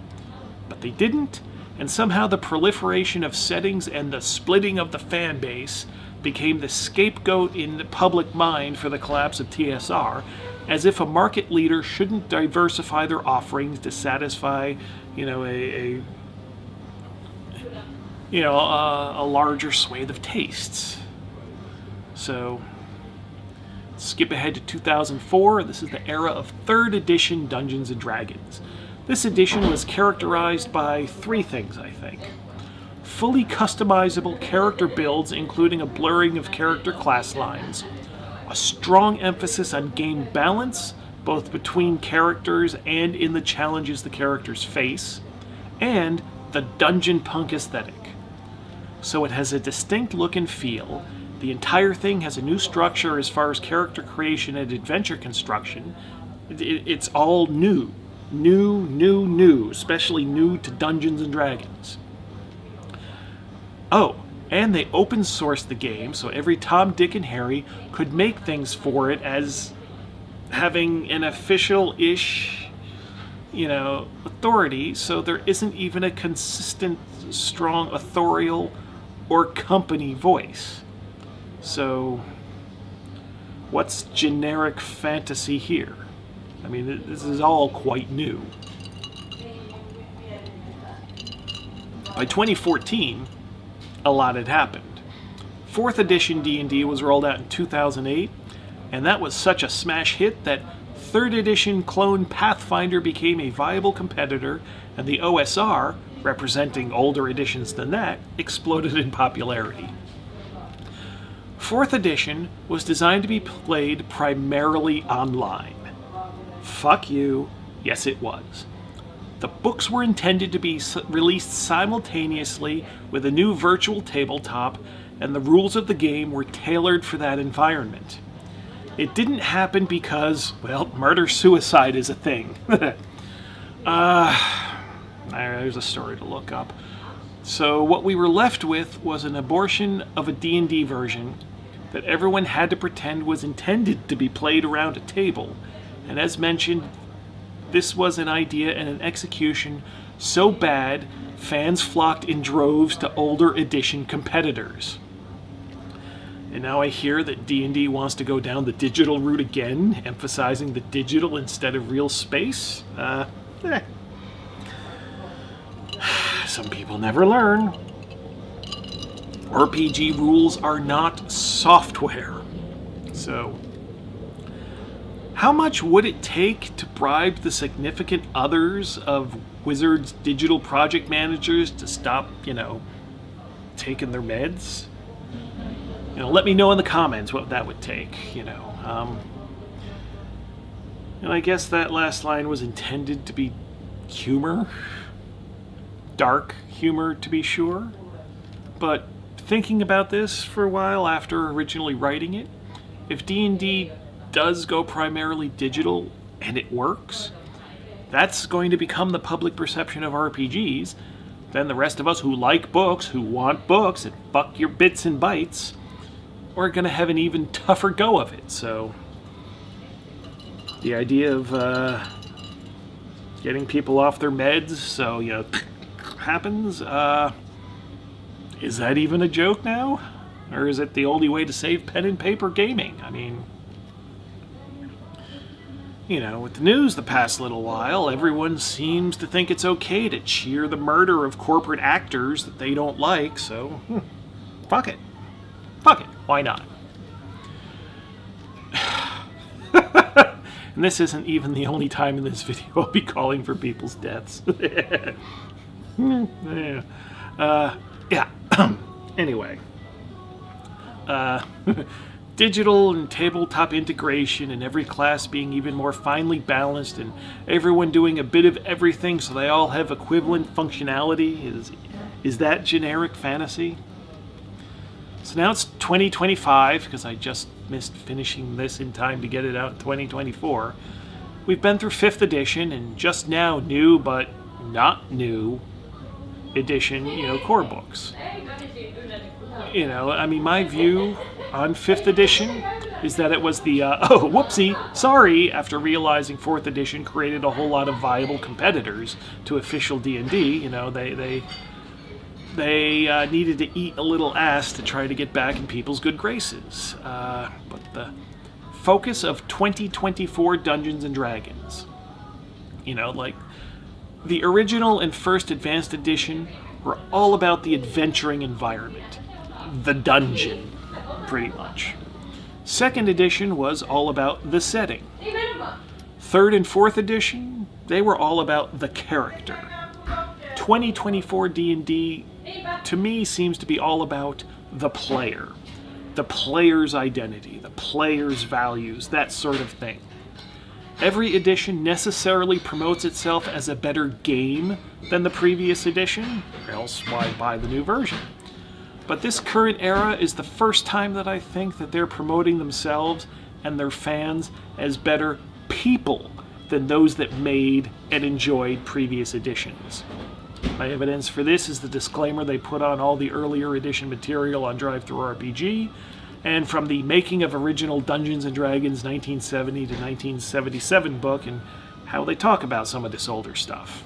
But they didn't, and somehow the proliferation of settings and the splitting of the fan base became the scapegoat in the public mind for the collapse of TSR, as if a market leader shouldn't diversify their offerings to satisfy, you know, a larger swathe of tastes. So, skip ahead to 2004. This is the era of 3rd edition Dungeons & Dragons. This edition was characterized by 3 things, I think. Fully customizable character builds, including a blurring of character class lines, a strong emphasis on game balance, both between characters and in the challenges the characters face, and the dungeon punk aesthetic. So it has a distinct look and feel. The entire thing has a new structure as far as character creation and adventure construction. It's all new, especially new to Dungeons & Dragons. Oh, and they open sourced the game, so every Tom, Dick, and Harry could make things for it as having an official-ish, authority, so there isn't even a consistent, strong, authorial, or company voice. So, what's generic fantasy here? I mean, this is all quite new. By 2014, a lot had happened. 4th edition D&D was rolled out in 2008, and that was such a smash hit that 3rd edition clone Pathfinder became a viable competitor, and the OSR, representing older editions than that, exploded in popularity. 4th edition was designed to be played primarily online. Fuck you. Yes, it was. The books were intended to be released simultaneously with a new virtual tabletop, and the rules of the game were tailored for that environment. It didn't happen because, well, murder-suicide is a thing. There's a story to look up. So what we were left with was an abortion of a D&D version that everyone had to pretend was intended to be played around a table. And as mentioned, this was an idea and an execution so bad, fans flocked in droves to older edition competitors. And now I hear that D&D wants to go down the digital route again, emphasizing the digital instead of real space. Some people never learn. RPG rules are not software. So, how much would it take to bribe the significant others of Wizards' digital project managers to stop, taking their meds? Let me know in the comments what that would take, And I guess that last line was intended to be humor. Dark humor, to be sure. But thinking about this for a while after originally writing it, if D&D does go primarily digital and it works, that's going to become the public perception of RPGs. Then the rest of us who like books, who want books, and fuck your bits and bytes, we're going to have an even tougher go of it. So the idea of getting people off their meds, so, happens, is that even a joke now? Or is it the only way to save pen and paper gaming? I mean, with the news the past little while, everyone seems to think it's okay to cheer the murder of corporate actors that they don't like, so fuck it. Fuck it. Why not? And this isn't even the only time in this video I'll be calling for people's deaths. Anyway. Digital and tabletop integration and every class being even more finely balanced and everyone doing a bit of everything so they all have equivalent functionality. Is that generic fantasy? So now it's 2025, because I just missed finishing this in time to get it out in 2024. We've been through 5th edition and just now new but not new edition, core books. My view on 5th edition is that it was the, sorry, after realizing 4th edition created a whole lot of viable competitors to official D&D, they needed to eat a little ass to try to get back in people's good graces. But the focus of 2024 Dungeons & Dragons, the original and first advanced edition were all about the adventuring environment. The dungeon, pretty much. 2nd edition was all about the setting. 3rd and 4th edition, they were all about the character. 2024 D&D, to me, seems to be all about the player. The player's identity, the player's values, that sort of thing. Every edition necessarily promotes itself as a better game than the previous edition, or else why buy the new version? But this current era is the first time that I think that they're promoting themselves and their fans as better people than those that made and enjoyed previous editions. My evidence for this is the disclaimer they put on all the earlier edition material on DriveThruRPG, and from the Making of Original Dungeons & Dragons 1970 to 1977 book, and how they talk about some of this older stuff.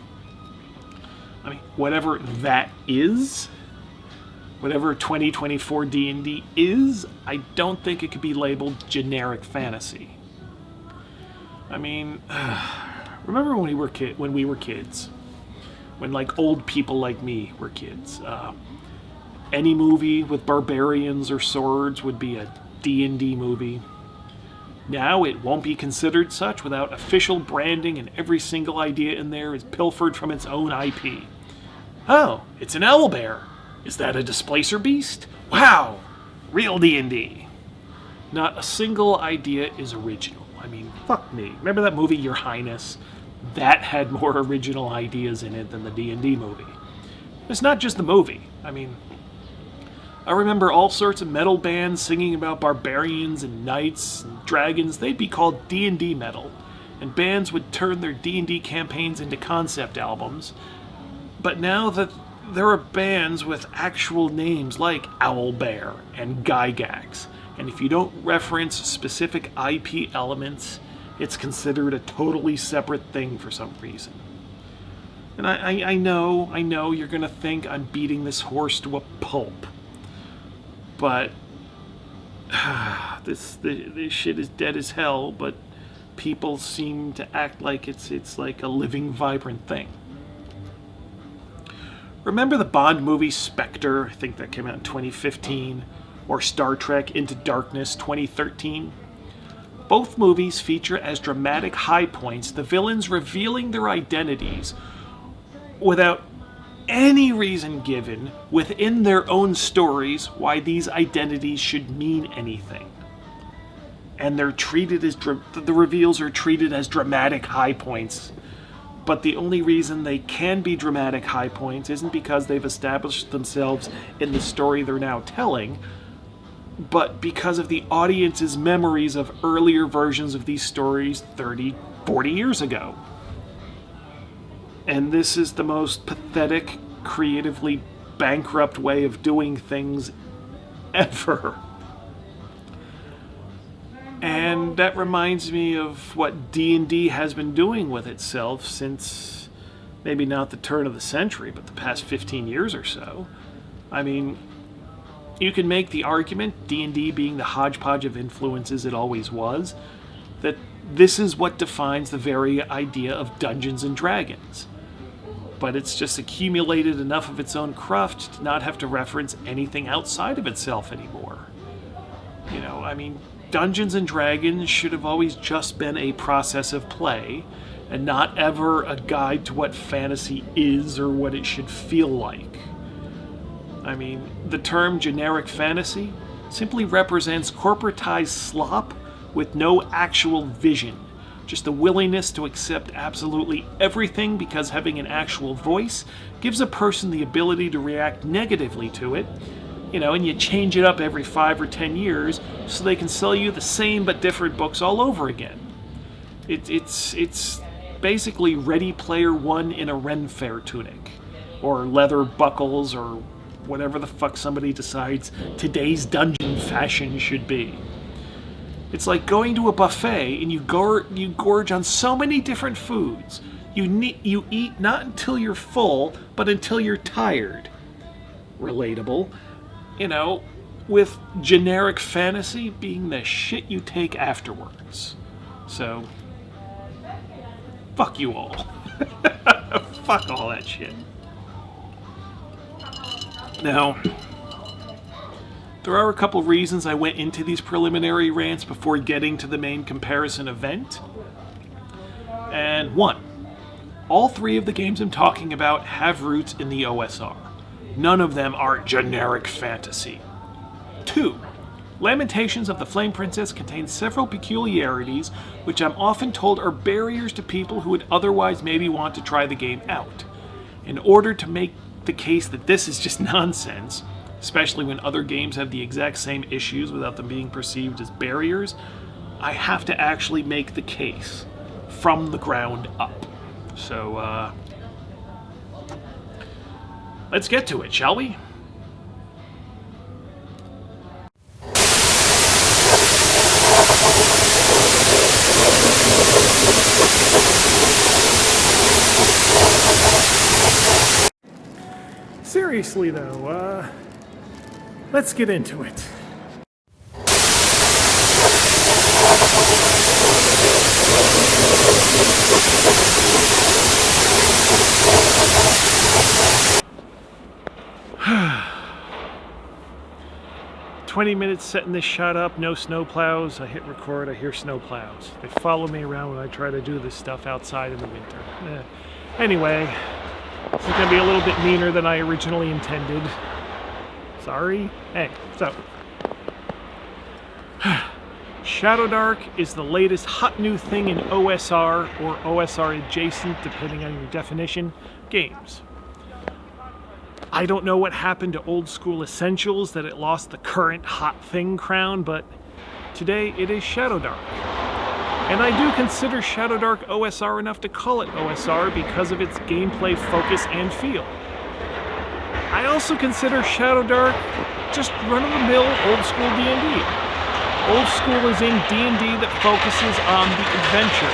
I mean, whatever that is, whatever 2024 D&D is, I don't think it could be labeled generic fantasy. I mean, remember when we were kids? When old people like me were kids. Any movie with barbarians or swords would be a D&D movie. Now it won't be considered such without official branding, and every single idea in there is pilfered from its own IP. Oh, it's an owlbear. Is that a displacer beast? Wow, real D&D. Not a single idea is original. I mean, fuck me. Remember that movie, Your Highness? That had more original ideas in it than the D&D movie. It's not just the movie. I mean, I remember all sorts of metal bands singing about barbarians and knights and dragons. They'd be called D&D metal. And bands would turn their D&D campaigns into concept albums. But now that there are bands with actual names like Owlbear and Gygax, and if you don't reference specific IP elements, it's considered a totally separate thing for some reason. And I know you're gonna think I'm beating this horse to a pulp. But this shit is dead as hell, but people seem to act like it's like a living, vibrant thing. Remember the Bond movie Spectre? I think that came out in 2015. Or Star Trek Into Darkness 2013. Both movies feature as dramatic high points the villains revealing their identities without any reason given within their own stories why these identities should mean anything. And they're treated as the reveals are treated as dramatic high points. But the only reason they can be dramatic high points isn't because they've established themselves in the story they're now telling, but because of the audience's memories of earlier versions of these stories 30, 40 years ago. And this is the most pathetic, creatively bankrupt way of doing things ever. And that reminds me of what D&D has been doing with itself since maybe not the turn of the century, but the past 15 years or so. I mean, you can make the argument, D&D being the hodgepodge of influences it always was, that this is what defines the very idea of Dungeons and Dragons. But it's just accumulated enough of its own cruft to not have to reference anything outside of itself anymore. You know, I mean, Dungeons and Dragons should have always just been a process of play, and not ever a guide to what fantasy is or what it should feel like. I mean, the term generic fantasy simply represents corporatized slop with no actual vision. Just a willingness to accept absolutely everything because having an actual voice gives a person the ability to react negatively to it, you know, and you change it up every 5 or 10 years so they can sell you the same but different books all over again. It's basically Ready Player One in a Ren Fair tunic, or leather buckles, or whatever the fuck somebody decides today's dungeon fashion should be. It's like going to a buffet and you gorge on so many different foods. You eat not until you're full, but until you're tired. Relatable. You know, with generic fantasy being the shit you take afterwards. So, fuck you all. Fuck all that shit. Now, there are a couple reasons I went into these preliminary rants before getting to the main comparison event. And one, all 3 of the games I'm talking about have roots in the OSR. None of them are generic fantasy. 2, Lamentations of the Flame Princess contains several peculiarities which I'm often told are barriers to people who would otherwise maybe want to try the game out. In order to make the case that this is just nonsense, especially when other games have the exact same issues without them being perceived as barriers, I have to actually make the case from the ground up. So, let's get to it, shall we? Seriously though, let's get into it. "20 minutes setting this shot up, no snowplows. I hit record, I hear snowplows. They follow me around when I try to do this stuff outside in the winter. Anyway, this is going to be a little bit meaner than I originally intended. Sorry. Hey, so Shadowdark is the latest hot new thing in OSR, or OSR adjacent, depending on your definition, games. I don't know what happened to Old School Essentials, that it lost the current hot thing crown, but today it is Shadowdark. And I do consider Shadowdark OSR enough to call it OSR because of its gameplay focus and feel. I also consider Shadowdark just run-of-the-mill old school D&D. Old school is in D&D that focuses on the adventure,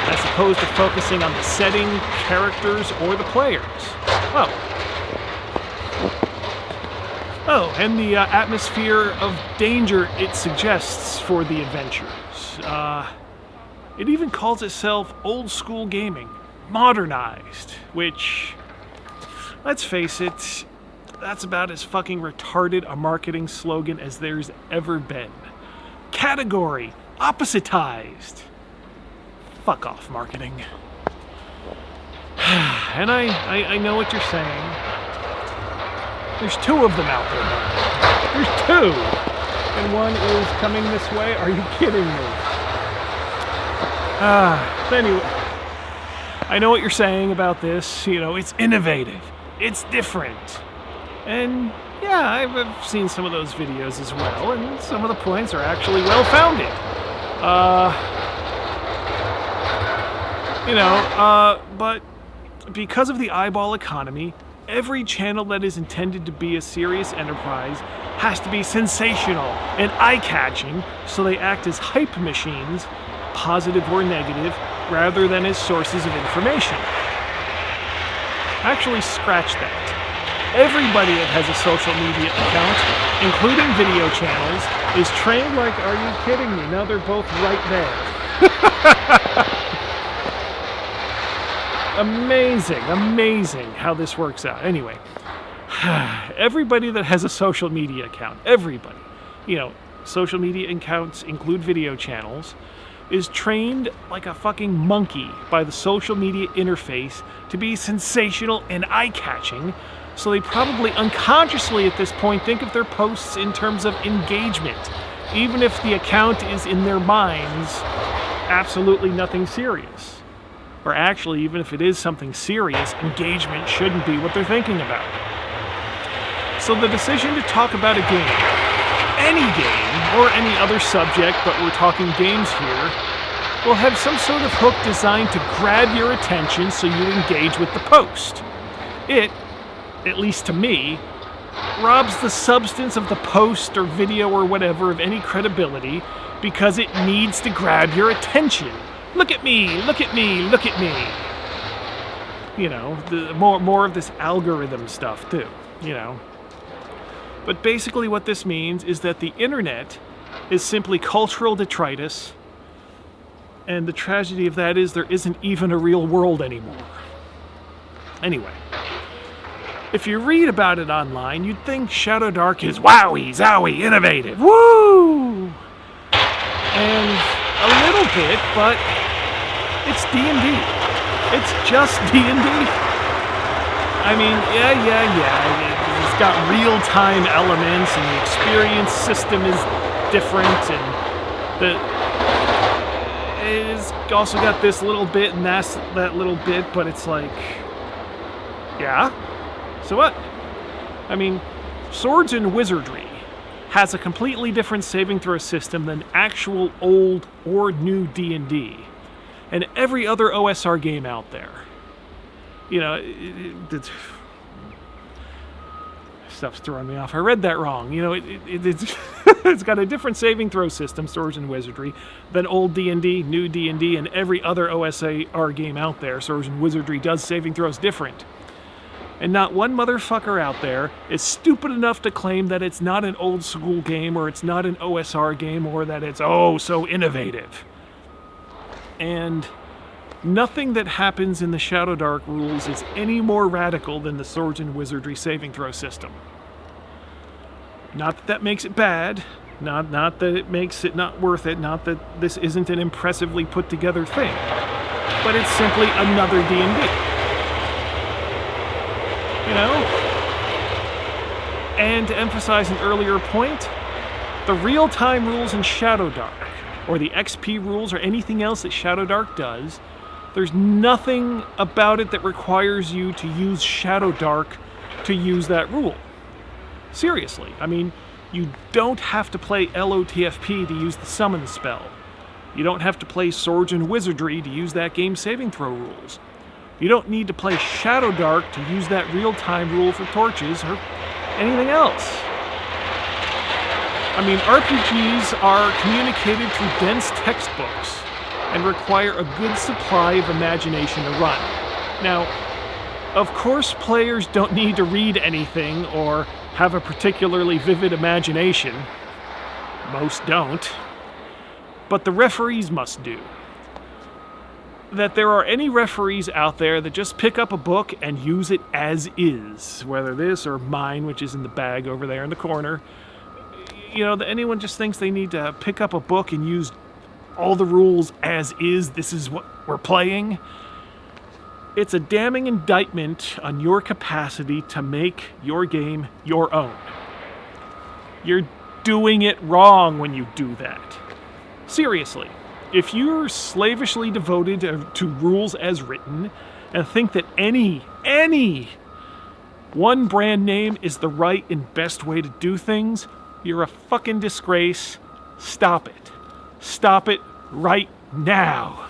as opposed to focusing on the setting, characters, or the players. Oh, and the atmosphere of danger it suggests for the adventures. It even calls itself old school gaming, modernized, which, let's face it, that's about as fucking retarded a marketing slogan as there's ever been. Category, oppositized. Fuck off, marketing. And I know what you're saying. There's two of them out there. There's two! And one is coming this way? Are you kidding me? So anyway, I know what you're saying about this. You know, it's innovative. It's different. And yeah, I've seen some of those videos as well, and some of the points are actually well-founded. But because of the eyeball economy, every channel that is intended to be a serious enterprise has to be sensational and eye-catching, so they act as hype machines, positive or negative, rather than as sources of information. Actually, scratch that. Everybody that has a social media account, including video channels, is trained like, are you kidding me? Now they're both right there. Amazing how this works out. Anyway, everybody that has a social media account, everybody, social media accounts include video channels, is trained like a fucking monkey by the social media interface to be sensational and eye-catching, so they probably unconsciously at this point think of their posts in terms of engagement, even if the account is in their minds absolutely nothing serious. Or actually, even if it is something serious, engagement shouldn't be what they're thinking about. So the decision to talk about a game, any game, or any other subject, but we're talking games here, will have some sort of hook designed to grab your attention so you engage with the post. It, at least to me, robs the substance of the post or video or whatever of any credibility because it needs to grab your attention. Look at me, look at me, look at me. The more of this algorithm stuff too, But basically what this means is that the internet is simply cultural detritus, and the tragedy of that is there isn't even a real world anymore. Anyway, if you read about it online, you'd think Shadowdark is wowie, zowie, innovative, woo! And a little bit, but it's D&D. It's just D&D. I mean, yeah. It's got real-time elements, and the experience system is different, and it's also got this little bit and that little bit, but it's like, yeah, so what? I mean, Swords and Wizardry has a completely different saving throw system than actual old or new D&D, and every other OSR game out there. Stuff's throwing me off. I read that wrong. It's got a different saving throw system, Swords and Wizardry, than old D&D, new D&D, and every other OSR game out there. Swords and Wizardry does saving throws different. And not one motherfucker out there is stupid enough to claim that it's not an old school game, or it's not an OSR game, or that it's, so innovative. And nothing that happens in the Shadowdark rules is any more radical than the Swords and Wizardry saving throw system. Not that that makes it bad, not that it makes it not worth it, not that this isn't an impressively put together thing, but it's simply another D&D. And to emphasize an earlier point, The real-time rules in Shadowdark, or the XP rules, or anything else that Shadowdark does, there's nothing about it that requires you to use Shadowdark to use that rule. Seriously, I mean, you don't have to play LOTFP to use the summon spell. You don't have to play Swords and Wizardry to use that game saving throw rules. You don't need to play Shadowdark to use that real-time rule for torches or anything else. I mean, RPGs are communicated through dense textbooks and require a good supply of imagination to run. Now, of course, players don't need to read anything or have a particularly vivid imagination. Most don't. But the referees must do. That there are any referees out there that just pick up a book and use it as is, whether this or mine, which is in the bag over there in the corner. You know, that anyone just thinks they need to pick up a book and use all the rules as is, this is what we're playing. It's a damning indictment on your capacity to make your game your own. You're doing it wrong when you do that. Seriously, if you're slavishly devoted to rules as written and think that any one brand name is the right and best way to do things, you're a fucking disgrace. Stop it. Stop it right now.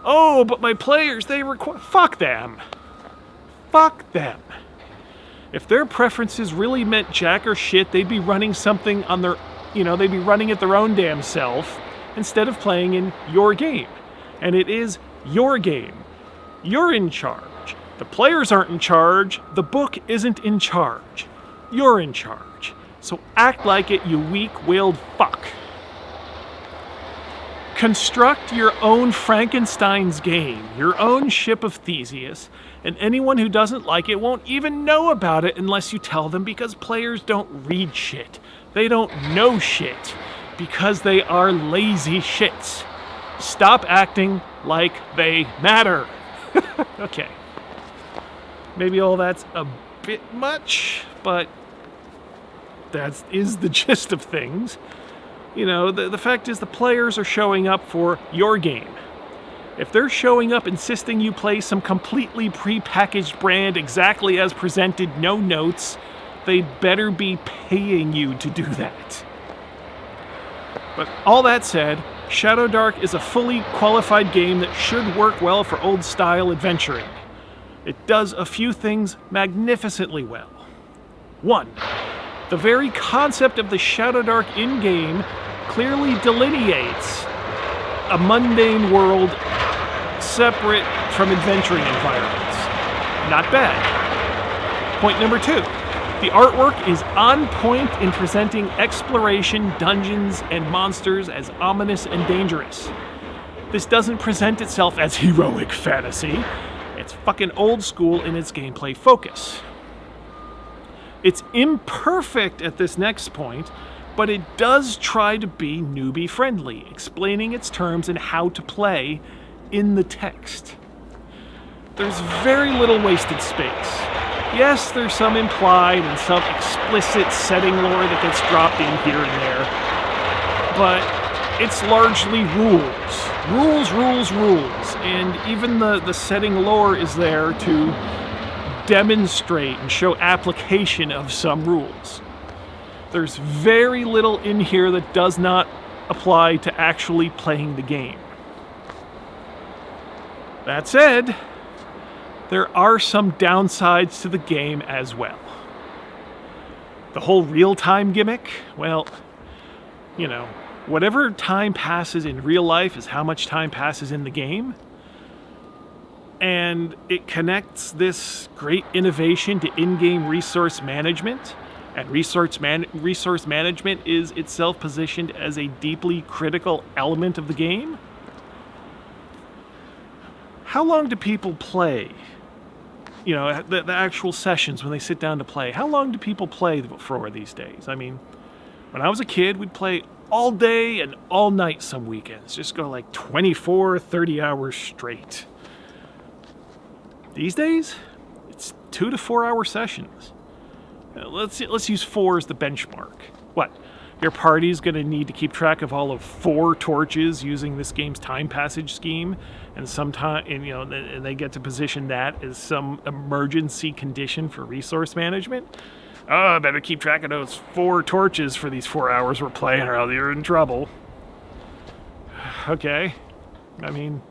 Oh, but my players, they require... Fuck them. Fuck them. If their preferences really meant jack or shit, they'd be running something on their... they'd be running it their own damn self instead of playing in your game. And it is your game. You're in charge. The players aren't in charge. The book isn't in charge. You're in charge. So act like it, you weak-willed fuck. Construct your own Frankenstein's game, your own ship of Theseus, and anyone who doesn't like it won't even know about it unless you tell them, because players don't read shit. They don't know shit, because they are lazy shits. Stop acting like they matter. Okay. Maybe all that's a bit much, but that is the gist of things. The fact is the players are showing up for your game. If they're showing up insisting you play some completely pre-packaged brand exactly as presented, no notes, they'd better be paying you to do that. But all that said, Shadowdark is a fully qualified game that should work well for old-style adventuring. It does a few things magnificently well. 1. The very concept of the Shadowdark in-game clearly delineates a mundane world separate from adventuring environments. Not bad. Point number 2. The artwork is on point in presenting exploration, dungeons, and monsters as ominous and dangerous. This doesn't present itself as heroic fantasy. It's fucking old school in its gameplay focus. It's imperfect at this next point, but it does try to be newbie-friendly, explaining its terms and how to play in the text. There's very little wasted space. Yes, there's some implied and some explicit setting lore that gets dropped in here and there, but it's largely rules. Rules, rules, rules, and even the setting lore is there to demonstrate and show application of some rules. There's very little in here that does not apply to actually playing the game. That said, there are some downsides to the game as well. The whole real-time gimmick, well, whatever time passes in real life is how much time passes in the game. And it connects this great innovation to in-game resource management. And resource management is itself positioned as a deeply critical element of the game. How long do people play? The actual sessions when they sit down to play. How long do people play for these days? I mean, when I was a kid, we'd play all day and all night some weekends. Just go like 24, 30 hours straight. These days, it's 2 to 4 hour sessions. Let's use 4 as the benchmark. What? Your party's going to need to keep track of all of 4 torches using this game's time passage scheme, and and they get to position that as some emergency condition for resource management. Oh, I better keep track of those 4 torches for these 4 hours we're playing, or else you're in trouble. Okay. I mean,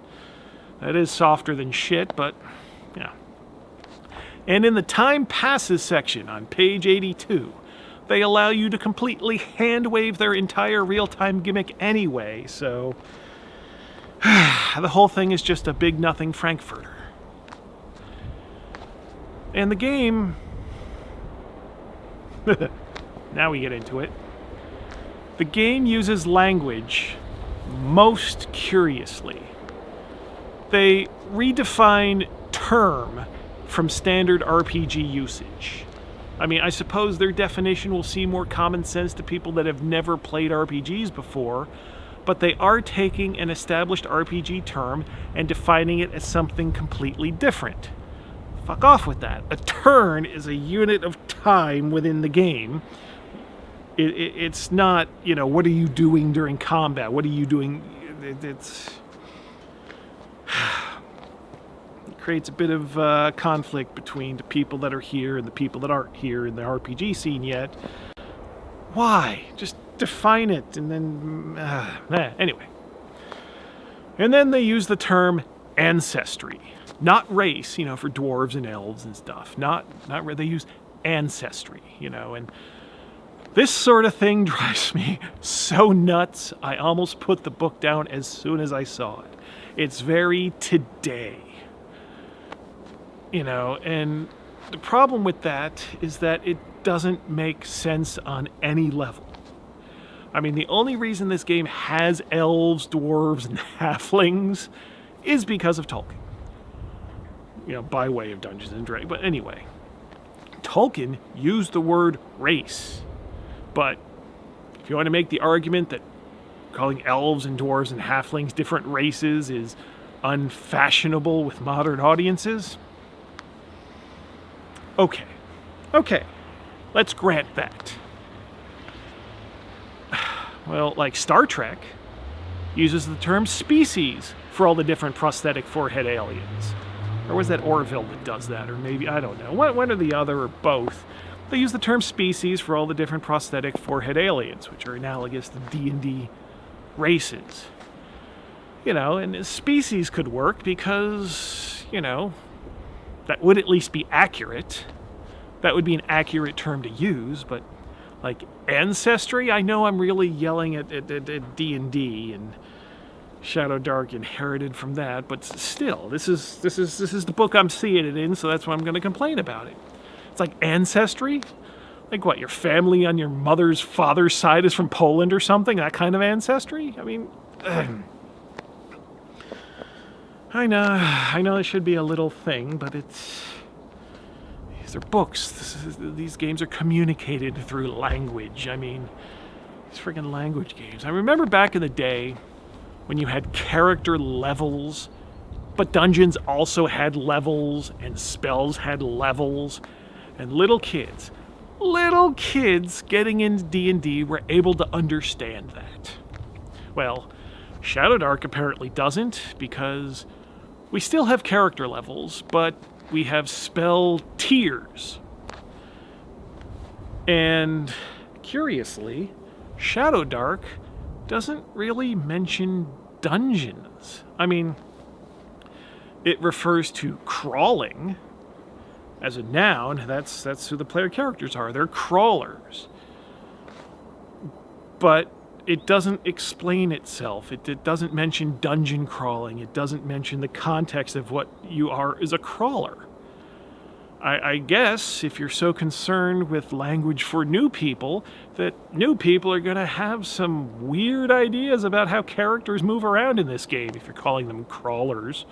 that is softer than shit, but yeah. And in the time passes section on page 82, they allow you to completely hand-wave their entire real-time gimmick anyway, so the whole thing is just a big nothing Frankfurter. And the game... now we get into it. The game uses language most curiously. They redefine term from standard RPG usage. I mean, I suppose their definition will seem more common sense to people that have never played RPGs before, but they are taking an established RPG term and defining it as something completely different. Fuck off with that. A turn is a unit of time within the game. It's not, what are you doing during combat? What are you doing? It creates a bit of conflict between the people that are here and the people that aren't here in the RPG scene yet. Why? Just define it and then... Anyway. And then they use the term ancestry. Not race, for dwarves and elves and stuff. They use ancestry, and this sort of thing drives me so nuts, I almost put the book down as soon as I saw it. It's very today. And the problem with that is that it doesn't make sense on any level. I mean, the only reason this game has elves, dwarves, and halflings is because of Tolkien. By way of Dungeons and Dragons. But anyway, Tolkien used the word race. But if you want to make the argument that calling elves and dwarves and halflings different races is unfashionable with modern audiences, okay, let's grant that. Well, like Star Trek uses the term species for all the different prosthetic forehead aliens. Or was that Orville that does that? Or maybe, I don't know. One or the other, or both. They use the term species for all the different prosthetic forehead aliens, which are analogous to D&D races. And species could work because, that would at least be accurate. That would be an accurate term to use, but like ancestry, I know I'm really yelling at D&D and Shadowdark inherited from that, but still, this is the book I'm seeing it in, so that's why I'm going to complain about it. It's like ancestry? Like what, your family on your mother's father's side is from Poland or something? That kind of ancestry? I mean, I know it should be a little thing, but these are books. These games are communicated through language. I mean, these friggin' language games. I remember back in the day when you had character levels, but dungeons also had levels, and spells had levels, and little kids getting into D&D were able to understand that. Well, Shadowdark apparently doesn't, because we still have character levels, but we have spell tiers. And curiously, Shadowdark doesn't really mention dungeons. I mean, it refers to crawling as a noun. That's who the player characters are. They're crawlers. But it doesn't explain itself. It doesn't mention dungeon crawling. It doesn't mention the context of what you are as a crawler. I guess if you're so concerned with language for new people, that new people are going to have some weird ideas about how characters move around in this game, if you're calling them crawlers.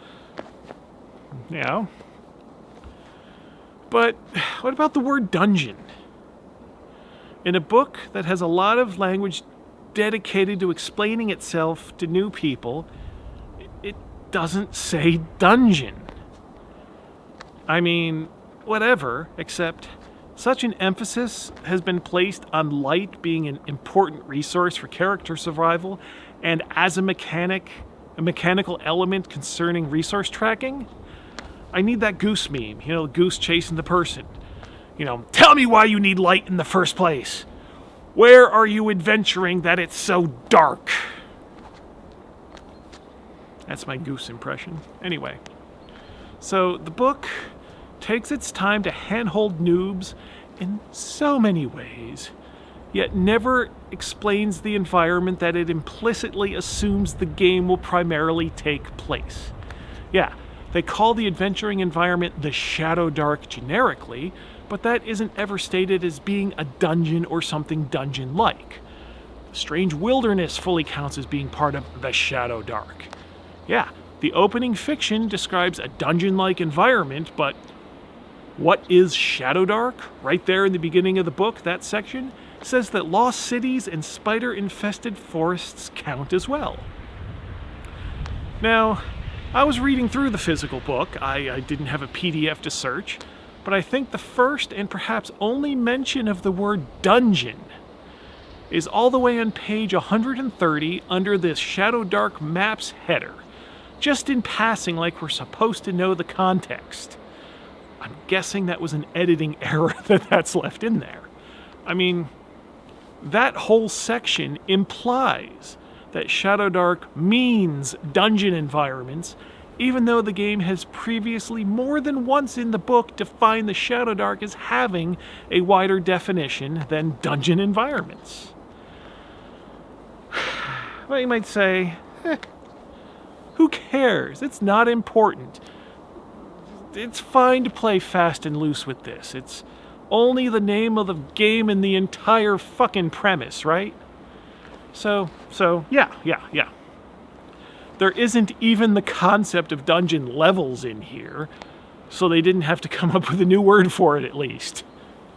But what about the word dungeon? In a book that has a lot of language dedicated to explaining itself to new people, it doesn't say dungeon. I mean, whatever, except Such an emphasis has been placed on light being an important resource for character survival and as a mechanical element concerning resource tracking. I need that goose meme, goose chasing the person. Tell me why you need light in the first place. Where are you adventuring that it's so dark? That's my goose impression. Anyway, so the book takes its time to handhold noobs in so many ways, yet never explains the environment that it implicitly assumes the game will primarily take place. Yeah, they call the adventuring environment the Shadowdark generically, but that isn't ever stated as being a dungeon or something dungeon-like. The strange wilderness fully counts as being part of the Shadowdark. Yeah, the opening fiction describes a dungeon-like environment, but what is Shadowdark? Right there in the beginning of the book, that section says that lost cities and spider-infested forests count as well. Now, I was reading through the physical book. I didn't have a PDF to search, but I think the first and perhaps only mention of the word dungeon is all the way on page 130 under this Shadowdark Maps header, just in passing like we're supposed to know the context. I'm guessing that was an editing error that's left in there. I mean, that whole section implies that Shadowdark means dungeon environments, even though the game has previously more than once in the book defined the Shadowdark as having a wider definition than dungeon environments. Well, you might say, who cares? It's not important. It's fine to play fast and loose with this. It's only the name of the game and the entire fucking premise, right? So, yeah. There isn't even the concept of dungeon levels in here, so they didn't have to come up with a new word for it at least.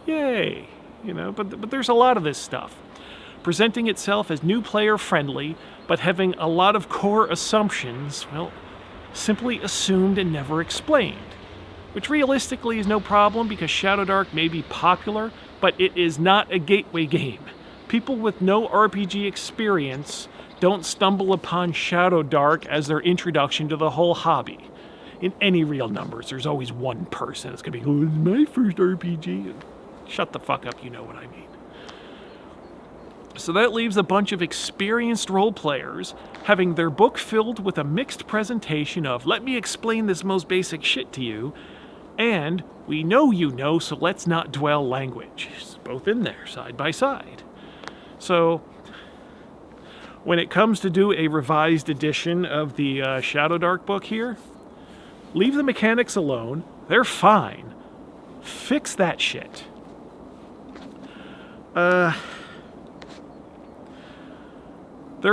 Yay! But there's a lot of this stuff. Presenting itself as new player friendly, but having a lot of core assumptions, simply assumed and never explained. Which realistically is no problem because Shadowdark may be popular, but it is not a gateway game. People with no RPG experience don't stumble upon Shadowdark as their introduction to the whole hobby. In any real numbers, there's always one person that's going to be, oh, it's my first RPG. Shut the fuck up, you know what I mean. So that leaves a bunch of experienced role players having their book filled with a mixed presentation of, let me explain this most basic shit to you, and we know you know, so let's not dwell language. It's both in there, side by side. So, when it comes to do a revised edition of the Shadowdark book here, leave the mechanics alone. They're fine. Fix that shit. There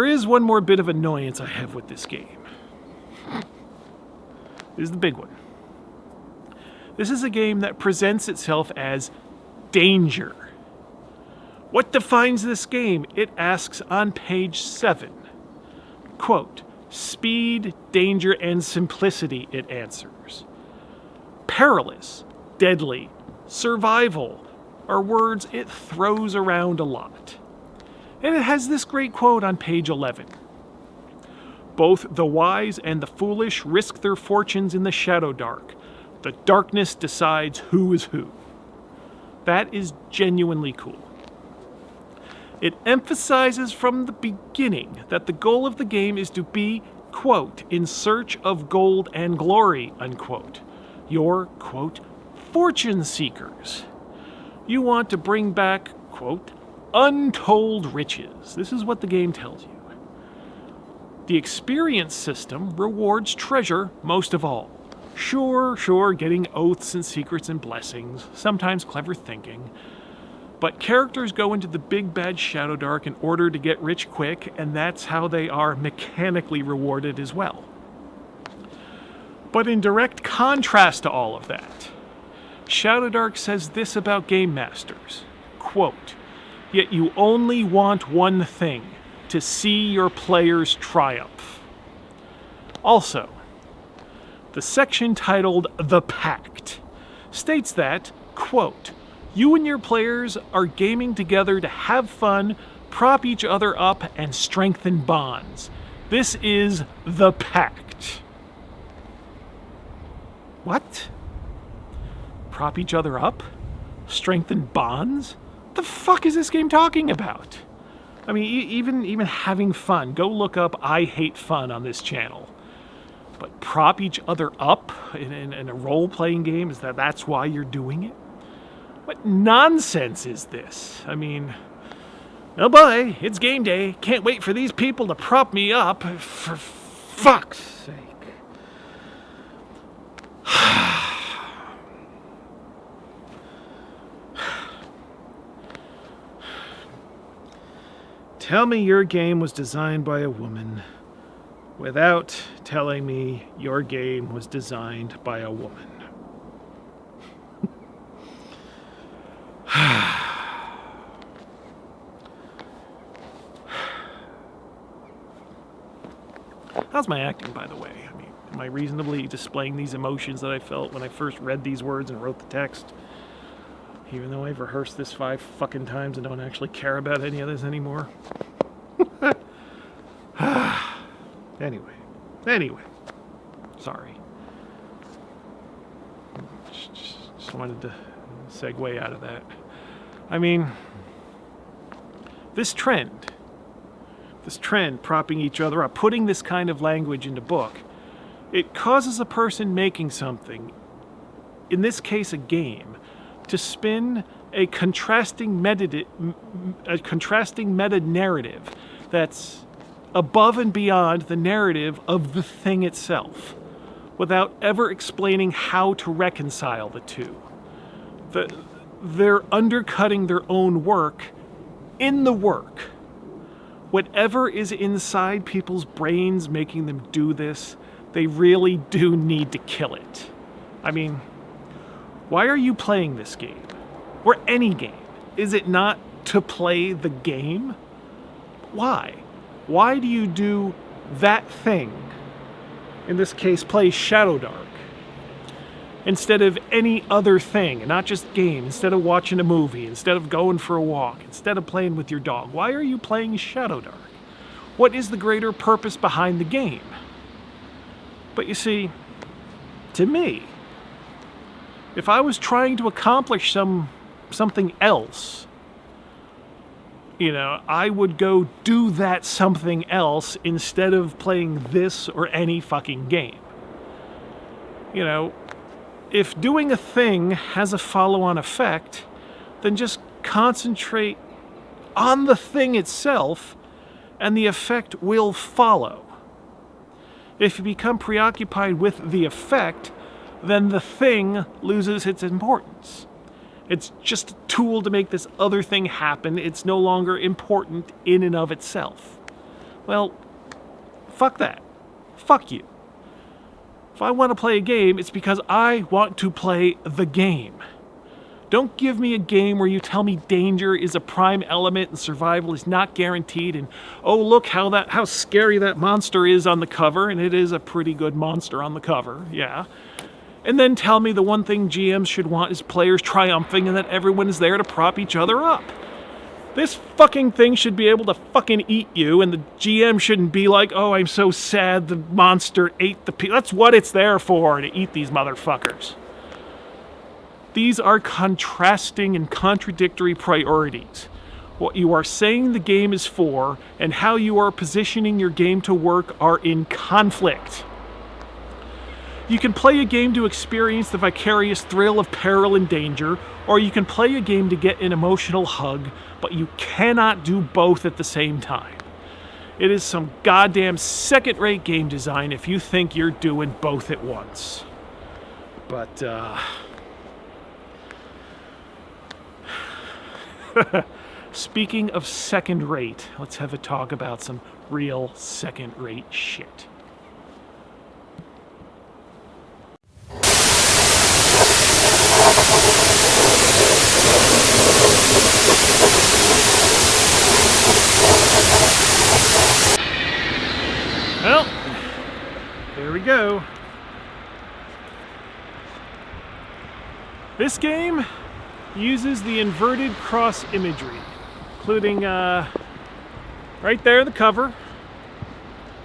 is one more bit of annoyance I have with this game. This is the big one. This is a game that presents itself as danger. What defines this game? It asks on page 7. Quote, speed, danger, and simplicity, it answers. Perilous, deadly, survival are words it throws around a lot. And it has this great quote on page 11. Both the wise and the foolish risk their fortunes in the Shadowdark. The darkness decides who is who. That is genuinely cool. It emphasizes from the beginning that the goal of the game is to be, quote, in search of gold and glory, unquote. Your, quote, fortune seekers. You want to bring back, quote, untold riches. This is what the game tells you. The experience system rewards treasure most of all. Sure, getting oaths and secrets and blessings, sometimes clever thinking. But characters go into the big bad Shadowdark in order to get rich quick, and that's how they are mechanically rewarded as well. But in direct contrast to all of that, Shadowdark says this about game masters, quote, yet you only want one thing, to see your players triumph. Also, the section titled The Pact states that, quote, You and your players are gaming together to have fun, prop each other up, and strengthen bonds. This is the Pact. What? Prop each other up? Strengthen bonds? The fuck is this game talking about? I mean, even having fun. Go look up I Hate Fun on this channel. But prop each other up in a role-playing game? That's why you're doing it? What nonsense is this? I mean, oh boy, it's game day. Can't wait for these people to prop me up. For fuck's sake. Tell me your game was designed by a woman without telling me your game was designed by a woman. How's my acting, by the way? I mean, am I reasonably displaying these emotions that I felt when I first read these words and wrote the text? Even though I've rehearsed this 5 fucking times and don't actually care about any of this anymore. Anyway. Sorry. Just wanted to segue out of that. I mean, this trend, propping each other up, putting this kind of language into book, it causes a person making something, in this case a game, to spin a contrasting meta-narrative that's above and beyond the narrative of the thing itself, without ever explaining how to reconcile the two. They're undercutting their own work in the work. Whatever is inside people's brains making them do this, they really do need to kill it. I mean, why are you playing this game? Or any game? Is it not to play the game? Why? Why do you do that thing? In this case, play Shadowdark. Instead of any other thing, and not just game, instead of watching a movie, instead of going for a walk, instead of playing with your dog. Why are you playing Shadowdark? What is the greater purpose behind the game? But you see, to me, if I was trying to accomplish something else, I would go do that something else instead of playing this or any fucking game. If doing a thing has a follow-on effect, then just concentrate on the thing itself and the effect will follow. If you become preoccupied with the effect, then the thing loses its importance. It's just a tool to make this other thing happen. It's no longer important in and of itself. Well, fuck that. Fuck you. If I want to play a game, it's because I want to play the game. Don't give me a game where you tell me danger is a prime element and survival is not guaranteed, and oh, look how scary that monster is on the cover, and it is a pretty good monster on the cover, yeah. And then tell me the one thing GMs should want is players triumphing and that everyone is there to prop each other up. This fucking thing should be able to fucking eat you, and the GM shouldn't be like, oh, I'm so sad the monster ate the people. That's what it's there for, to eat these motherfuckers. These are contrasting and contradictory priorities. What you are saying the game is for and how you are positioning your game to work are in conflict. You can play a game to experience the vicarious thrill of peril and danger, or you can play a game to get an emotional hug, but you cannot do both at the same time. It is some goddamn second-rate game design if you think you're doing both at once. But, speaking of second-rate, let's have a talk about some real second-rate shit. Well, there we go. This game uses the inverted cross imagery, including right there in the cover,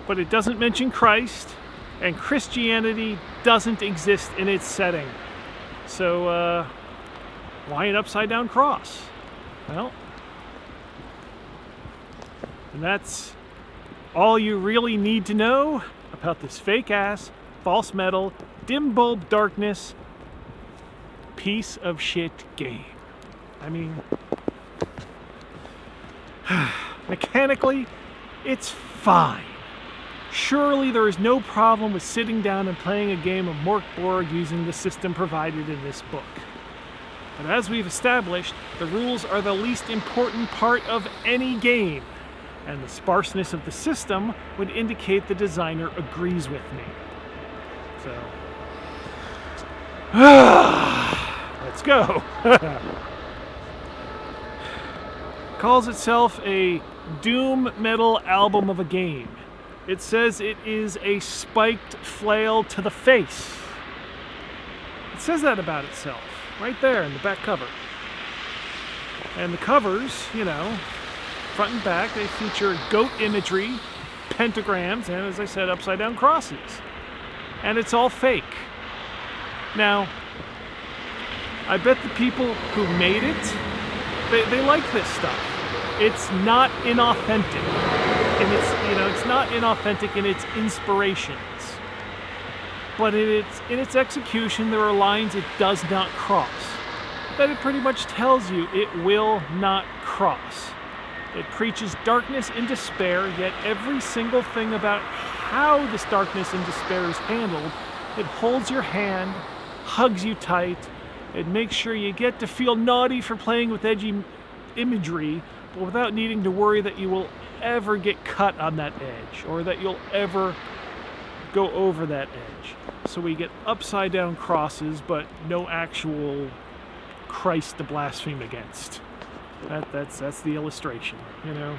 but it doesn't mention Christ, and Christianity doesn't exist in its setting. So why an upside down cross? Well, and that's all you really need to know about this fake ass, false metal, dim bulb darkness, piece of shit game. I mean, mechanically, it's fine. Surely there is no problem with sitting down and playing a game of Mörk Borg using the system provided in this book. But as we've established, the rules are the least important part of any game, and the sparseness of the system would indicate the designer agrees with me. So, let's go. Calls itself a doom metal album of a game. It says it is a spiked flail to the face. It says that about itself, right there in the back cover. And the covers, you know, front and back, they feature goat imagery, pentagrams, and as I said, upside down crosses. And it's all fake. Now, I bet the people who made it, they like this stuff. It's not inauthentic. And it's not inauthentic in its inspirations. But in its execution, there are lines it does not cross. That it pretty much tells you it will not cross. It preaches darkness and despair, yet every single thing about how this darkness and despair is handled, it holds your hand, hugs you tight, it makes sure you get to feel naughty for playing with edgy imagery, but without needing to worry that you will ever get cut on that edge, or that you'll ever go over that edge. So we get upside down crosses, but no actual Christ to blaspheme against. That's the illustration, you know.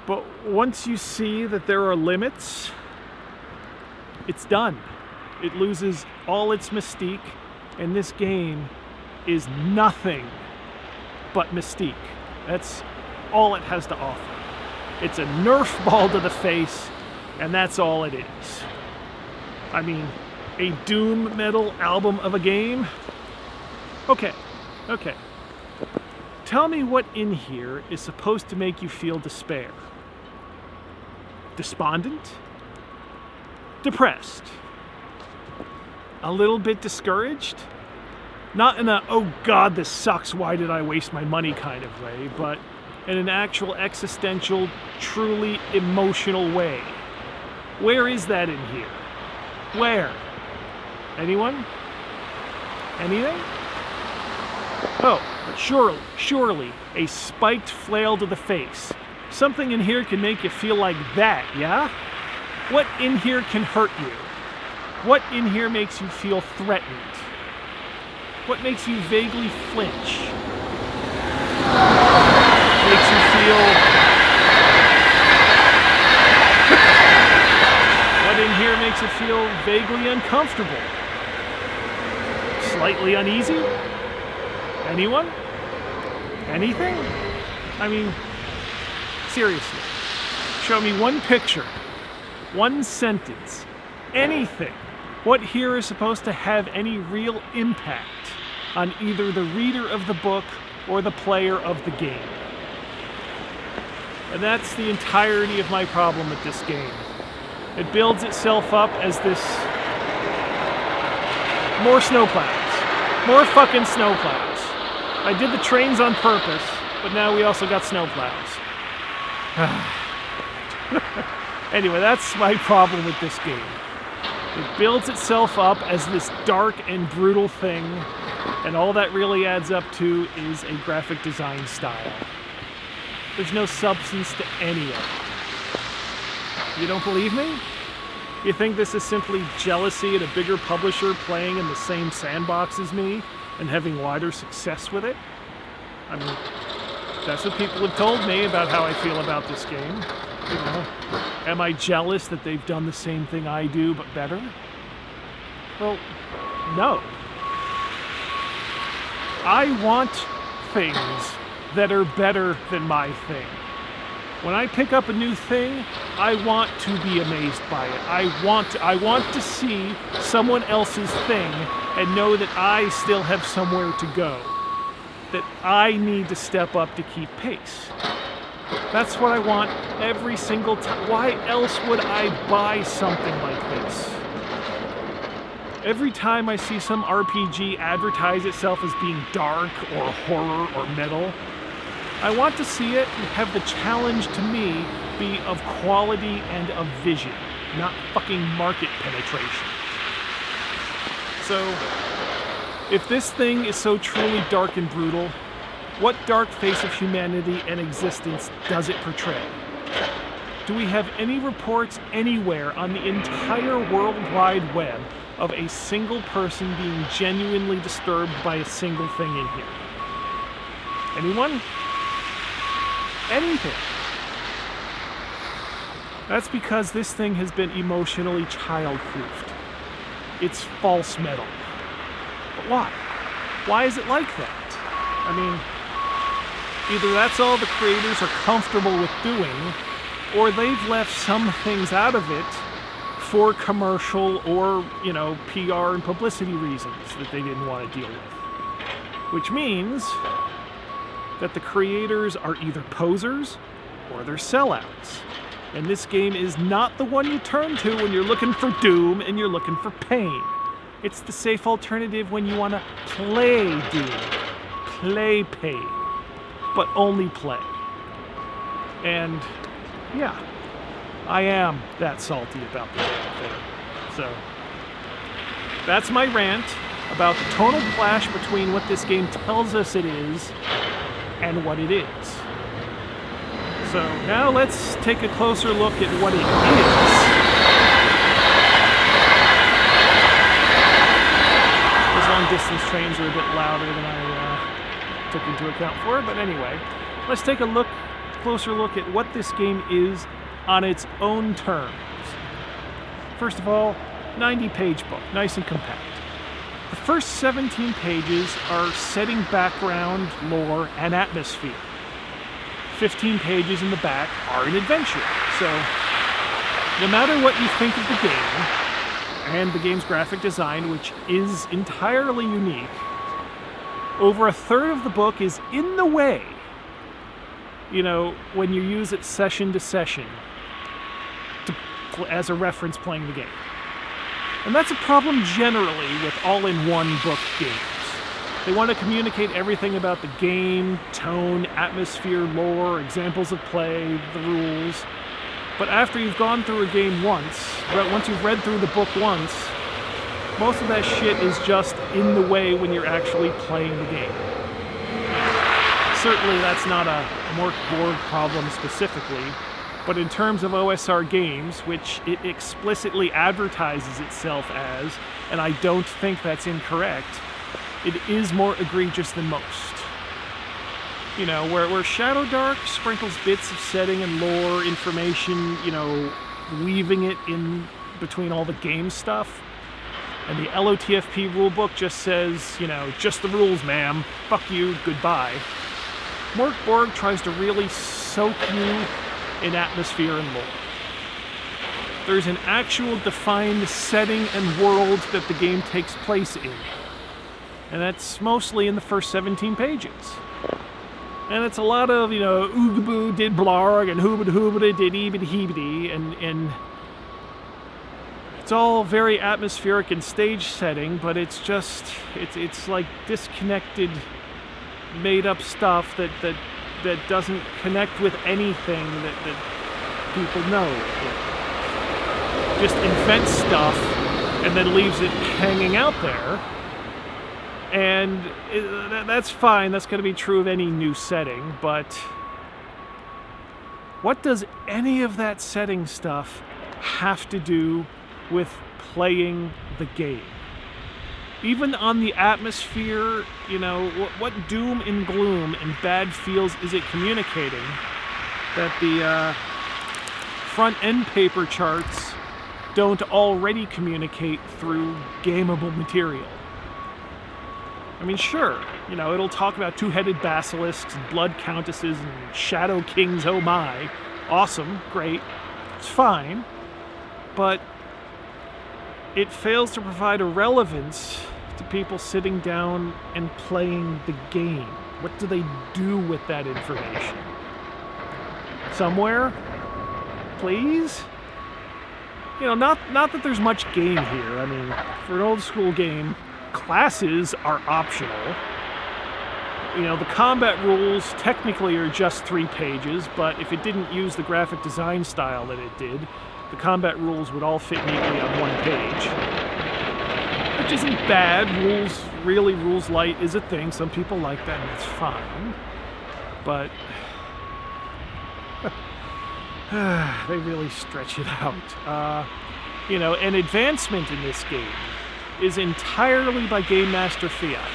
But once you see that there are limits, it's done. It loses all its mystique, and this game is nothing but mystique. That's all it has to offer. It's a Nerf ball to the face, and that's all it is. I mean, a doom metal album of a game? Okay. Tell me what in here is supposed to make you feel despair. Despondent? Depressed? A little bit discouraged? Not in a, oh God, this sucks, why did I waste my money kind of way, but in an actual existential, truly emotional way. Where is that in here? Where? Anyone? Anything? Oh, but surely, a spiked flail to the face. Something in here can make you feel like that, yeah? What in here can hurt you? What in here makes you feel threatened? What makes you vaguely flinch? Makes you feel... What in here makes you feel vaguely uncomfortable? Slightly uneasy? Anyone? Anything? I mean, seriously. Show me one picture, one sentence, anything. What here is supposed to have any real impact on either the reader of the book or the player of the game. And that's the entirety of my problem with this game. It builds itself up as this... more snowplows. More fucking snowplows. I did the trains on purpose, but now we also got snowplows. Anyway, that's my problem with this game. It builds itself up as this dark and brutal thing, and all that really adds up to is a graphic design style. There's no substance to any of it. You don't believe me? You think this is simply jealousy at a bigger publisher playing in the same sandbox as me and having wider success with it? I mean, that's what people have told me about how I feel about this game. You know, am I jealous that they've done the same thing I do, but better? Well, no. I want things that are better than my thing. When I pick up a new thing, I want to be amazed by it. I want to see someone else's thing and know that I still have somewhere to go. That I need to step up to keep pace. That's what I want every single time. Why else would I buy something like this? Every time I see some RPG advertise itself as being dark or horror or metal, I want to see it and have the challenge to me be of quality and of vision, not fucking market penetration. So, if this thing is so truly dark and brutal, what dark face of humanity and existence does it portray? Do we have any reports anywhere on the entire World Wide Web of a single person being genuinely disturbed by a single thing in here? Anyone? Anything. That's because this thing has been emotionally child-proofed. It's false metal. But why? Why is it like that? I mean, either that's all the creators are comfortable with doing, or they've left some things out of it for commercial or, PR and publicity reasons that they didn't want to deal with. Which means that the creators are either posers or they're sellouts. And this game is not the one you turn to when you're looking for doom and you're looking for pain. It's the safe alternative when you want to play doom, play pain, but only play. And yeah, I am that salty about the damn thing. So that's my rant about the tonal clash between what this game tells us it is and what it is. So now let's take a closer look at what it is. Those long-distance trains are a bit louder than I took into account for, but anyway, let's take a closer look at what this game is on its own terms. First of all, 90-page book, nice and compact. The first 17 pages are setting background, lore, and atmosphere. 15 pages in the back are an adventure. So, no matter what you think of the game, and the game's graphic design, which is entirely unique, over a third of the book is in the way, when you use it session to session as a reference playing the game. And that's a problem generally with all-in-one book games. They want to communicate everything about the game, tone, atmosphere, lore, examples of play, the rules. But after you've gone through a game once you've read through the book once, most of that shit is just in the way when you're actually playing the game. Certainly that's not a Mörk Borg problem specifically, but in terms of OSR games, which it explicitly advertises itself as, and I don't think that's incorrect, it is more egregious than most. Where Shadowdark sprinkles bits of setting and lore information, weaving it in between all the game stuff, and the LOTFP rulebook just says, just the rules, ma'am, fuck you, goodbye. Mörk Borg tries to really soak you in atmosphere and lore. There's an actual defined setting and world that the game takes place in. And that's mostly in the first 17 pages. And it's a lot of, oogaboo did blarg and hoobada hoobada did eebity heebity, and it's all very atmospheric and stage setting, but it's just, it's like disconnected, made up stuff that doesn't connect with anything that people know. It just invents stuff and then leaves it hanging out there. And that's fine, that's going to be true of any new setting, but what does any of that setting stuff have to do with playing the game? Even on the atmosphere, what doom and gloom and bad feels is it communicating that the front-end paper charts don't already communicate through gameable material? I mean, sure, you know, it'll talk about two-headed basilisks and blood countesses and shadow kings, oh my. Awesome, great, it's fine. But it fails to provide a relevance to people sitting down and playing the game. What do they do with that information? Somewhere? Please? You know, not that there's much game here. I mean, for an old school game, classes are optional. You know, the combat rules technically are just 3 pages, but if it didn't use the graphic design style that it did, the combat rules would all fit neatly on 1 page. Which isn't bad. Rules light is a thing. Some people like that, and that's fine. But they really stretch it out. You know, an advancement in this game is entirely by Game Master fiat.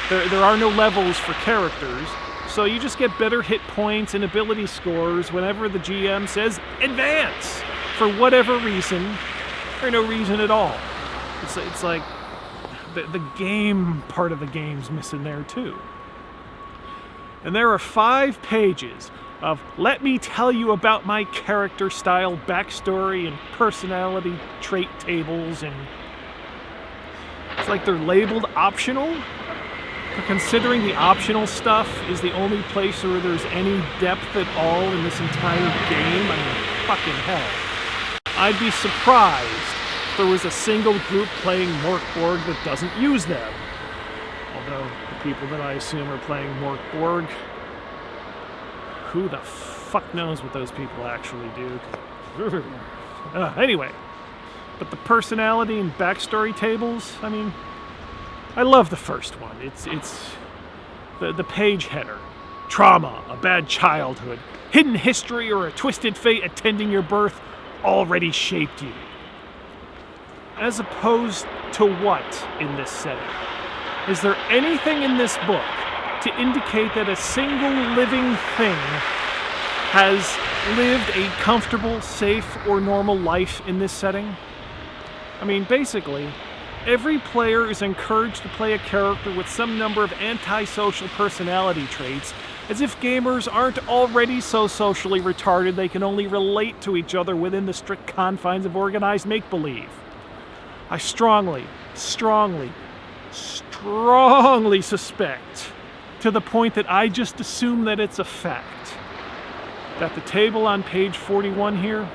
There are no levels for characters, so you just get better hit points and ability scores whenever the GM says, advance! For whatever reason, or no reason at all. It's like the game part of the game's missing there too. And there are 5 pages of let me tell you about my character style, backstory, and personality trait tables, and it's like they're labeled optional. But considering the optional stuff is the only place where there's any depth at all in this entire game, I mean, fucking hell. I'd be surprised if there was a single group playing Mörk Borg that doesn't use them. Although, the people that I assume are playing Mörk Borg, who the fuck knows what those people actually do. Anyway, but the personality and backstory tables, I mean, I love the first one. It's the page header. Trauma, a bad childhood, hidden history, or a twisted fate attending your birth already shaped you. As opposed to what in this setting? Is there anything in this book to indicate that a single living thing has lived a comfortable, safe, or normal life in this setting? I mean, basically, every player is encouraged to play a character with some number of antisocial personality traits, as if gamers aren't already so socially retarded they can only relate to each other within the strict confines of organized make-believe. I strongly suspect, to the point that I just assume that it's a fact, that the table on page 41 here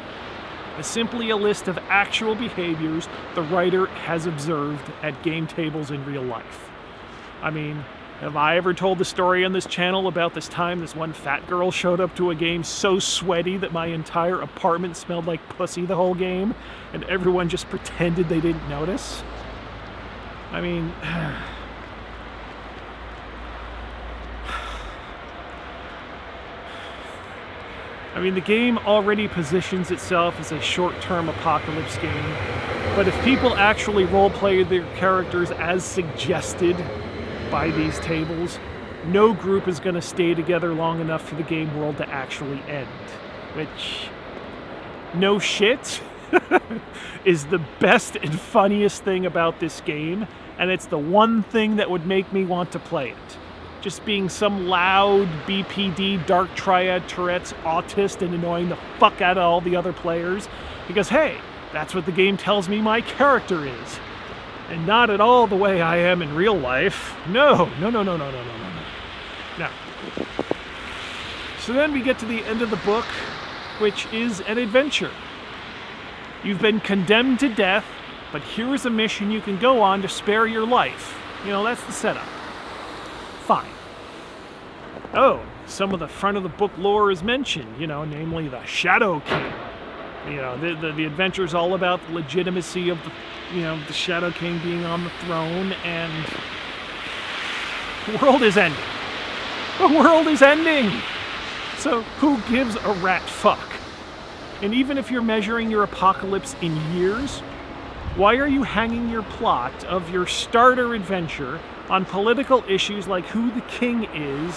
is simply a list of actual behaviors the writer has observed at game tables in real life. I mean, have I ever told the story on this channel about this time this one fat girl showed up to a game so sweaty that my entire apartment smelled like pussy the whole game, and everyone just pretended they didn't notice? I mean, the game already positions itself as a short-term apocalypse game, but if people actually roleplay their characters as suggested by these tables, no group is going to stay together long enough for the game world to actually end. Which, no shit, is the best and funniest thing about this game, and it's the one thing that would make me want to play it. Just being some loud BPD, Dark Triad, Tourette's, autist, and annoying the fuck out of all the other players. Because, hey, that's what the game tells me my character is. And not at all the way I am in real life. No. So then we get to the end of the book, which is an adventure. You've been condemned to death, but here is a mission you can go on to spare your life. You know, that's the setup. Fine. Oh, some of the front of the book lore is mentioned, you know, namely the Shadow King. You know, the adventure's all about the legitimacy of the Shadow King being on the throne, and the world is ending. The world is ending! So who gives a rat fuck? And even if you're measuring your apocalypse in years, why are you hanging your plot of your starter adventure on political issues like who the king is,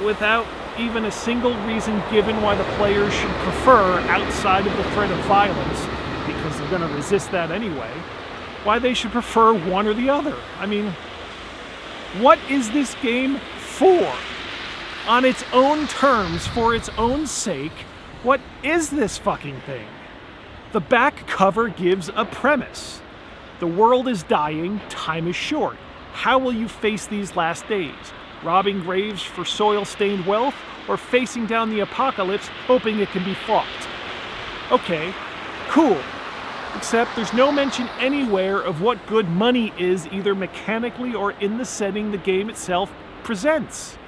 without even a single reason given why the players should prefer, outside of the threat of violence, because they're going to resist that anyway, why they should prefer one or the other? I mean, What is this game for? On its own terms, for its own sake, what is this fucking thing? The back cover gives a premise. The world is dying, time is short. How will you face these last days? Robbing graves for soil-stained wealth, or facing down the apocalypse hoping it can be fought? Okay, cool. Except there's no mention anywhere of what good money is, either mechanically or in the setting the game itself presents.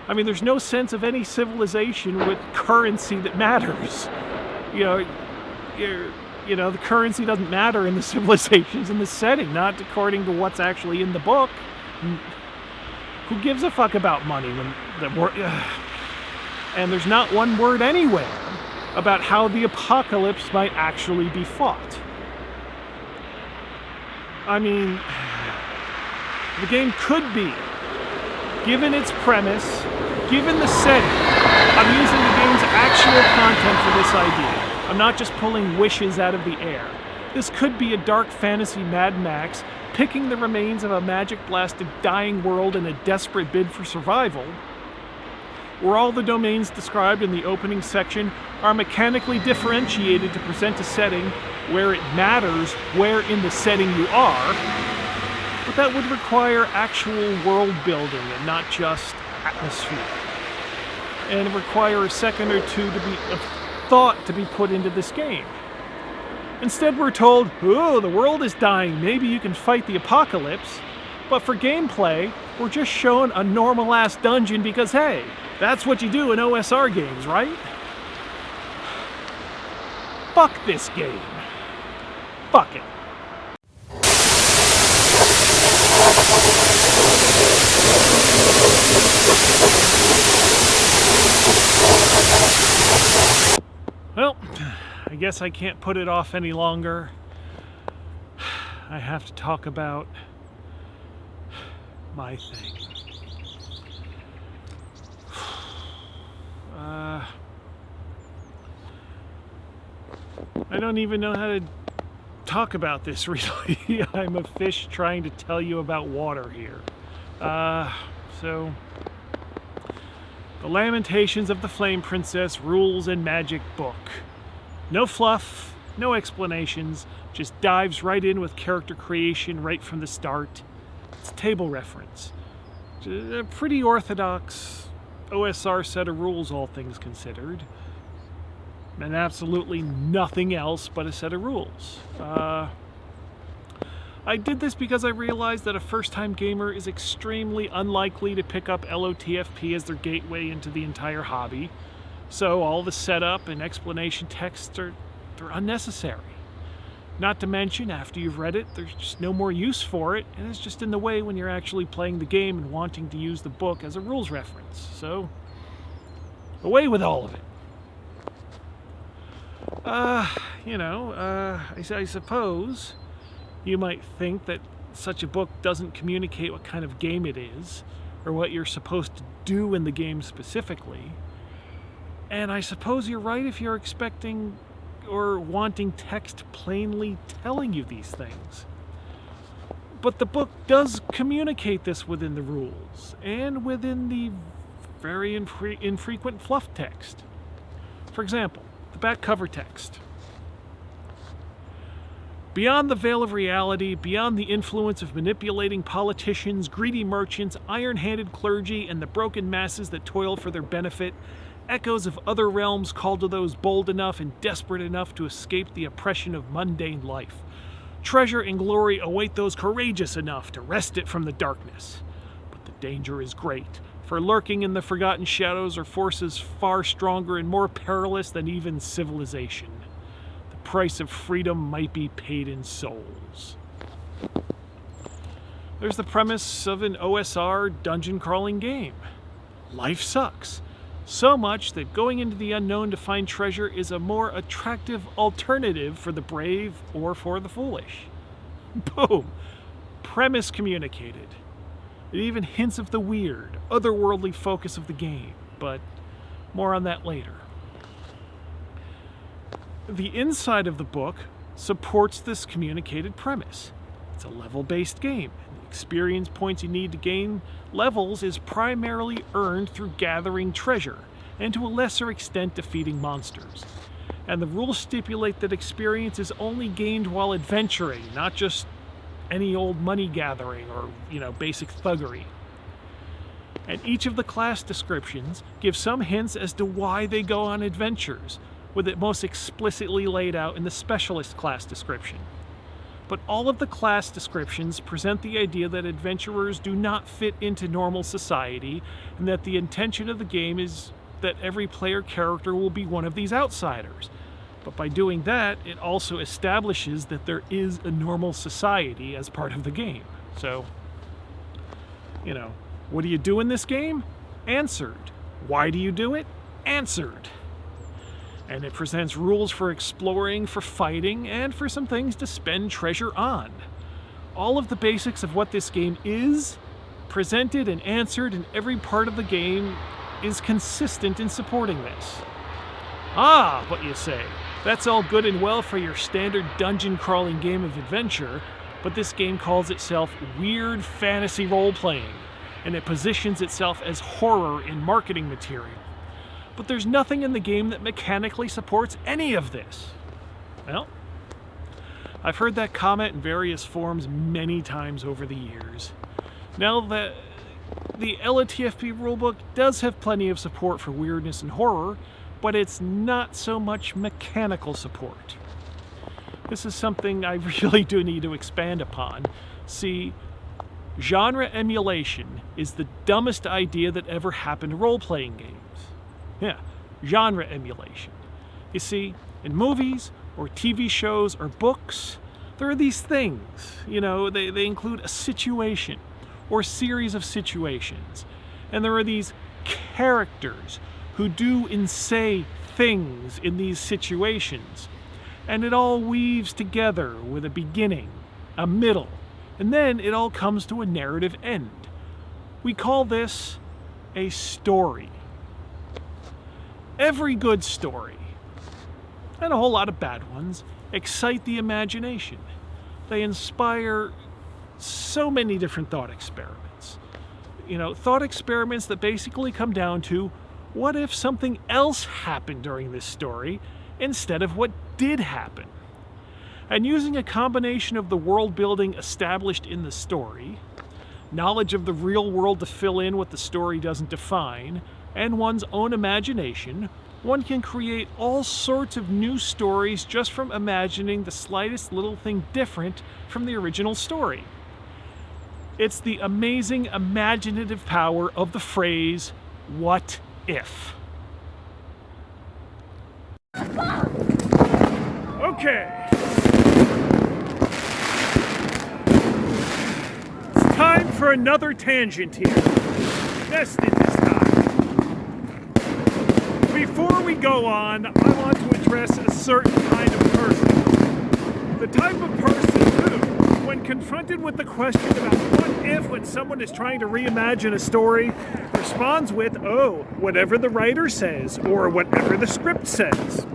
I mean, there's no sense of any civilization with currency that matters. The currency doesn't matter in the civilizations in the setting, not according to what's actually in the book. Who gives a fuck about money when and there's not one word anywhere about how the apocalypse might actually be fought. I mean, the game could be, given its premise, given the setting. I'm using the game's actual content for this idea. I'm not just pulling wishes out of the air. This could be a dark fantasy Mad Max, picking the remains of a magic-blasted dying world in a desperate bid for survival, where all the domains described in the opening section are mechanically differentiated to present a setting where it matters where in the setting you are, but that would require actual world building and not just atmosphere. And it require a second or two of thought to be put into this game. Instead, we're told, oh, the world is dying, maybe you can fight the apocalypse. But for gameplay, we're just shown a normal-ass dungeon because, hey, that's what you do in OSR games, right? Fuck this game. Fuck it. Well, I guess I can't put it off any longer. I have to talk about my thing. I don't even know how to talk about this, really. I'm a fish trying to tell you about water here. So, the Lamentations of the Flame Princess Rules and Magic book. No fluff, no explanations, just dives right in with character creation right from the start. It's a table reference. A pretty orthodox OSR set of rules, all things considered. And absolutely nothing else but a set of rules. I did this because I realized that a first-time gamer is extremely unlikely to pick up LOTFP as their gateway into the entire hobby. So all the setup and explanation texts they're unnecessary. Not to mention, after you've read it, there's just no more use for it, and it's just in the way when you're actually playing the game and wanting to use the book as a rules reference. So, away with all of it. I suppose you might think that such a book doesn't communicate what kind of game it is, or what you're supposed to do in the game specifically. And I suppose you're right if you're expecting or wanting text plainly telling you these things. But the book does communicate this within the rules, and within the very infrequent fluff text. For example, the back cover text. Beyond the veil of reality, beyond the influence of manipulating politicians, greedy merchants, iron-handed clergy, and the broken masses that toil for their benefit, echoes of other realms call to those bold enough and desperate enough to escape the oppression of mundane life. Treasure and glory await those courageous enough to wrest it from the darkness. But the danger is great, for lurking in the forgotten shadows are forces far stronger and more perilous than even civilization. The price of freedom might be paid in souls. There's the premise of an OSR dungeon crawling game. Life sucks. So much that going into the unknown to find treasure is a more attractive alternative for the brave or for the foolish. Boom! Premise communicated. It even hints of the weird, otherworldly focus of the game, but more on that later. The inside of the book supports this communicated premise. It's a level-based game, experience points you need to gain levels is primarily earned through gathering treasure, and to a lesser extent defeating monsters. And the rules stipulate that experience is only gained while adventuring, not just any old money gathering or, basic thuggery. And each of the class descriptions gives some hints as to why they go on adventures, with it most explicitly laid out in the specialist class description. But all of the class descriptions present the idea that adventurers do not fit into normal society, and that the intention of the game is that every player character will be one of these outsiders. But by doing that, it also establishes that there is a normal society as part of the game. So, what do you do in this game? Answered. Why do you do it? Answered. And it presents rules for exploring, for fighting, and for some things to spend treasure on. All of the basics of what this game is, presented and answered in every part of the game, is consistent in supporting this. Ah, but you say, that's all good and well for your standard dungeon crawling game of adventure, but this game calls itself weird fantasy role-playing, and it positions itself as horror in marketing material. But there's nothing in the game that mechanically supports any of this. Well, I've heard that comment in various forms many times over the years. Now that the LATFP rulebook does have plenty of support for weirdness and horror, but it's not so much mechanical support. This is something I really do need to expand upon. See, genre emulation is the dumbest idea that ever happened to role-playing games. Yeah, genre emulation. You see, in movies or TV shows or books, there are these things. They include a situation or series of situations. And there are these characters who do and say things in these situations. And it all weaves together with a beginning, a middle, and then it all comes to a narrative end. We call this a story. Every good story, and a whole lot of bad ones, excite the imagination. They inspire so many different thought experiments. Thought experiments that basically come down to, what if something else happened during this story instead of what did happen? And using a combination of the world building established in the story, knowledge of the real world to fill in what the story doesn't define, and one's own imagination, one can create all sorts of new stories just from imagining the slightest little thing different from the original story. It's the amazing imaginative power of the phrase, what if? Okay. It's time for another tangent here. Nested this time. Before we go on, I want to address a certain kind of person. The type of person who, when confronted with the question about what if when someone is trying to reimagine a story, responds with, oh, whatever the writer says, or whatever the script says.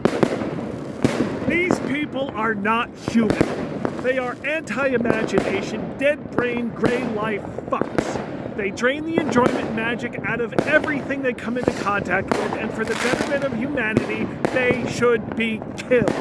These people are not human. They are anti-imagination, dead-brain, gray-life fucks. They drain the enjoyment magic out of everything they come into contact with, and for the betterment of humanity, they should be killed.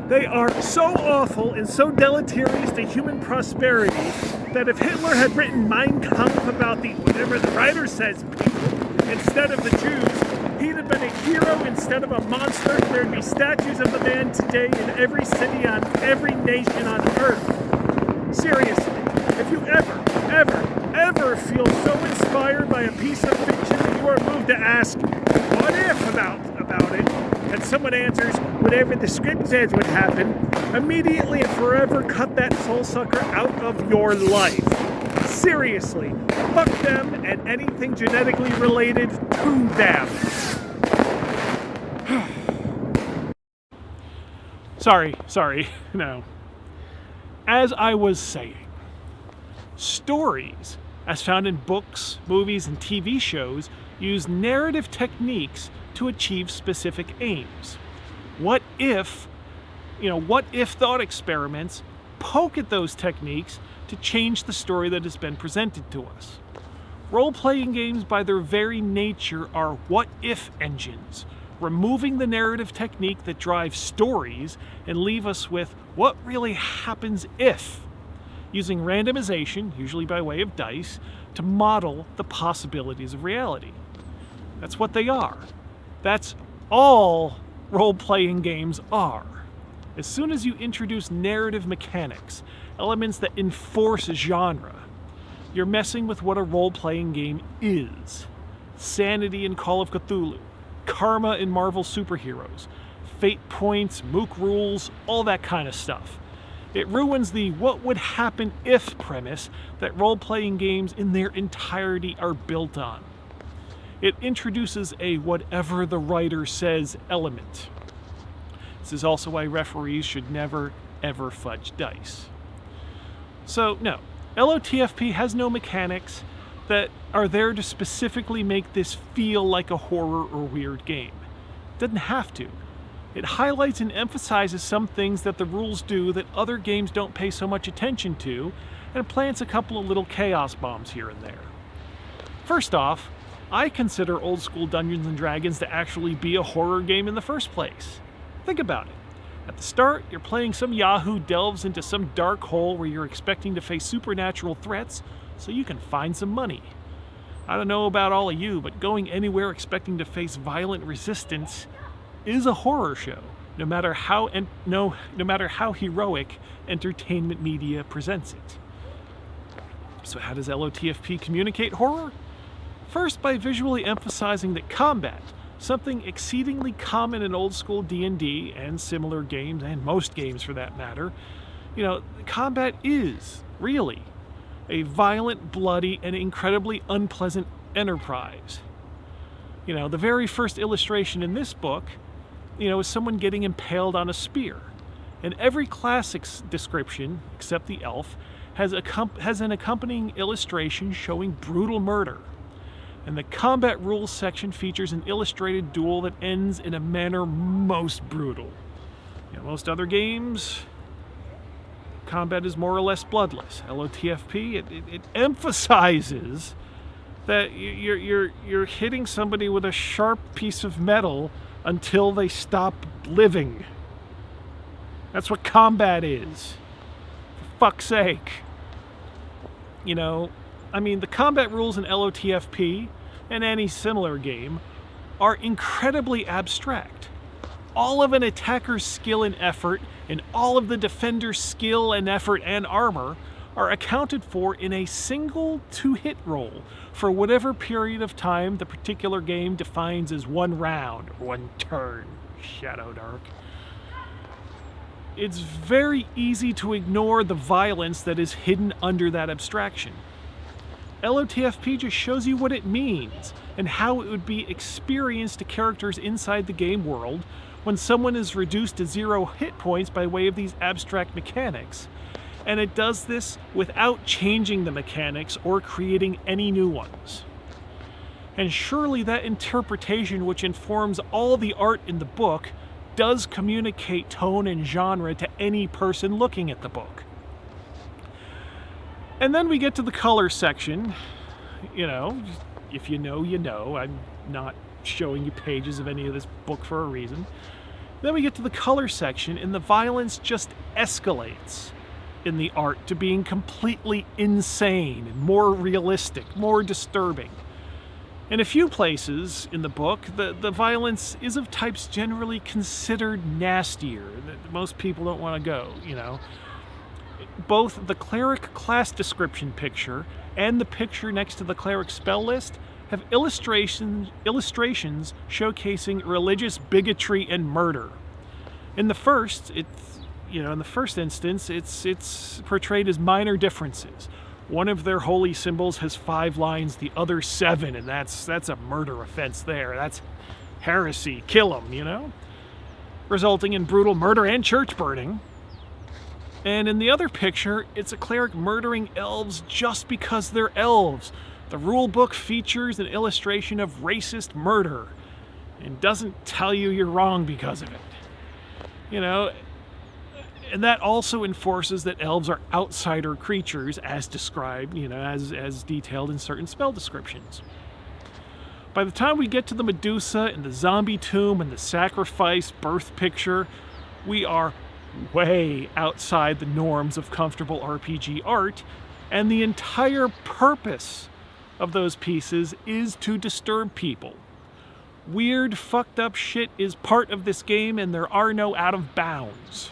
They are so awful and so deleterious to human prosperity that if Hitler had written Mein Kampf about the whatever the writer says people instead of the Jews, he'd have been a hero instead of a monster. There'd be statues of the man today in every city on every nation on earth. Seriously, if you ever feel so inspired by a piece of fiction that you are moved to ask, what if about it, and someone answers, whatever the script says would happen, immediately and forever cut that soul sucker out of your life. Seriously, fuck them and anything genetically related to them. Sorry, no. As I was saying, stories, as found in books, movies, and TV shows, use narrative techniques to achieve specific aims. What if thought experiments poke at those techniques to change the story that has been presented to us. Role-playing games, by their very nature, are what-if engines, removing the narrative technique that drives stories and leave us with what really happens if, using randomization, usually by way of dice, to model the possibilities of reality. That's what they are. That's all role-playing games are. As soon as you introduce narrative mechanics, elements that enforce genre, you're messing with what a role-playing game is. Sanity in Call of Cthulhu, karma in Marvel superheroes, fate points, mook rules, all that kind of stuff. It ruins the what would happen if premise that role-playing games in their entirety are built on. It introduces a whatever the writer says element. This is also why referees should never, ever fudge dice. So, no, LOTFP has no mechanics that are there to specifically make this feel like a horror or weird game. It doesn't have to. It highlights and emphasizes some things that the rules do that other games don't pay so much attention to, and plants a couple of little chaos bombs here and there. First off, I consider old school Dungeons & Dragons to actually be a horror game in the first place. Think about it. At the start, you're playing some yahoo delves into some dark hole where you're expecting to face supernatural threats so you can find some money. I don't know about all of you, but going anywhere expecting to face violent resistance is a horror show, no matter how heroic entertainment media presents it. So how does LOTFP communicate horror? First, by visually emphasizing that combat, something exceedingly common in old school D&D and similar games, and most games for that matter, combat is, really, a violent, bloody, and incredibly unpleasant enterprise. The very first illustration in this book, is someone getting impaled on a spear. And every classic's description, except the elf, has an accompanying illustration showing brutal murder. And the combat rules section features an illustrated duel that ends in a manner most brutal. Most other games, combat is more or less bloodless. LOTFP, it emphasizes that you're hitting somebody with a sharp piece of metal until they stop living. That's what combat is. For fuck's sake. The combat rules in LOTFP and any similar game are incredibly abstract. All of an attacker's skill and effort, and all of the defender's skill and effort and armor are accounted for in a single 2-hit roll for whatever period of time the particular game defines as 1 round or 1 turn. Shadowdark. It's very easy to ignore the violence that is hidden under that abstraction. LOTFP just shows you what it means and how it would be experienced to characters inside the game world when someone is reduced to 0 hit points by way of these abstract mechanics. And it does this without changing the mechanics or creating any new ones. And surely that interpretation, which informs all the art in the book, does communicate tone and genre to any person looking at the book. And then we get to the color section. If you know, you know. I'm not showing you pages of any of this book for a reason. Then we get to the color section, and the violence just escalates in the art to being completely insane and more realistic, more disturbing. In a few places in the book, the violence is of types generally considered nastier, that most people don't want to go, Both the cleric class description picture and the picture next to the cleric spell list have illustrations showcasing religious bigotry and murder. In the first instance, it's portrayed as minor differences. One of their holy symbols has 5 lines, the other 7, and that's a murder offense there. That's heresy. Kill them, resulting in brutal murder and church burning. And in the other picture, it's a cleric murdering elves just because they're elves. The rule book features an illustration of racist murder and doesn't tell you you're wrong because of it. And that also enforces that elves are outsider creatures, as described, as detailed in certain spell descriptions. By the time we get to the Medusa and the zombie tomb and the sacrifice birth picture, we are way outside the norms of comfortable RPG art, and the entire purpose of those pieces is to disturb people. Weird, fucked up shit is part of this game, and there are no out of bounds.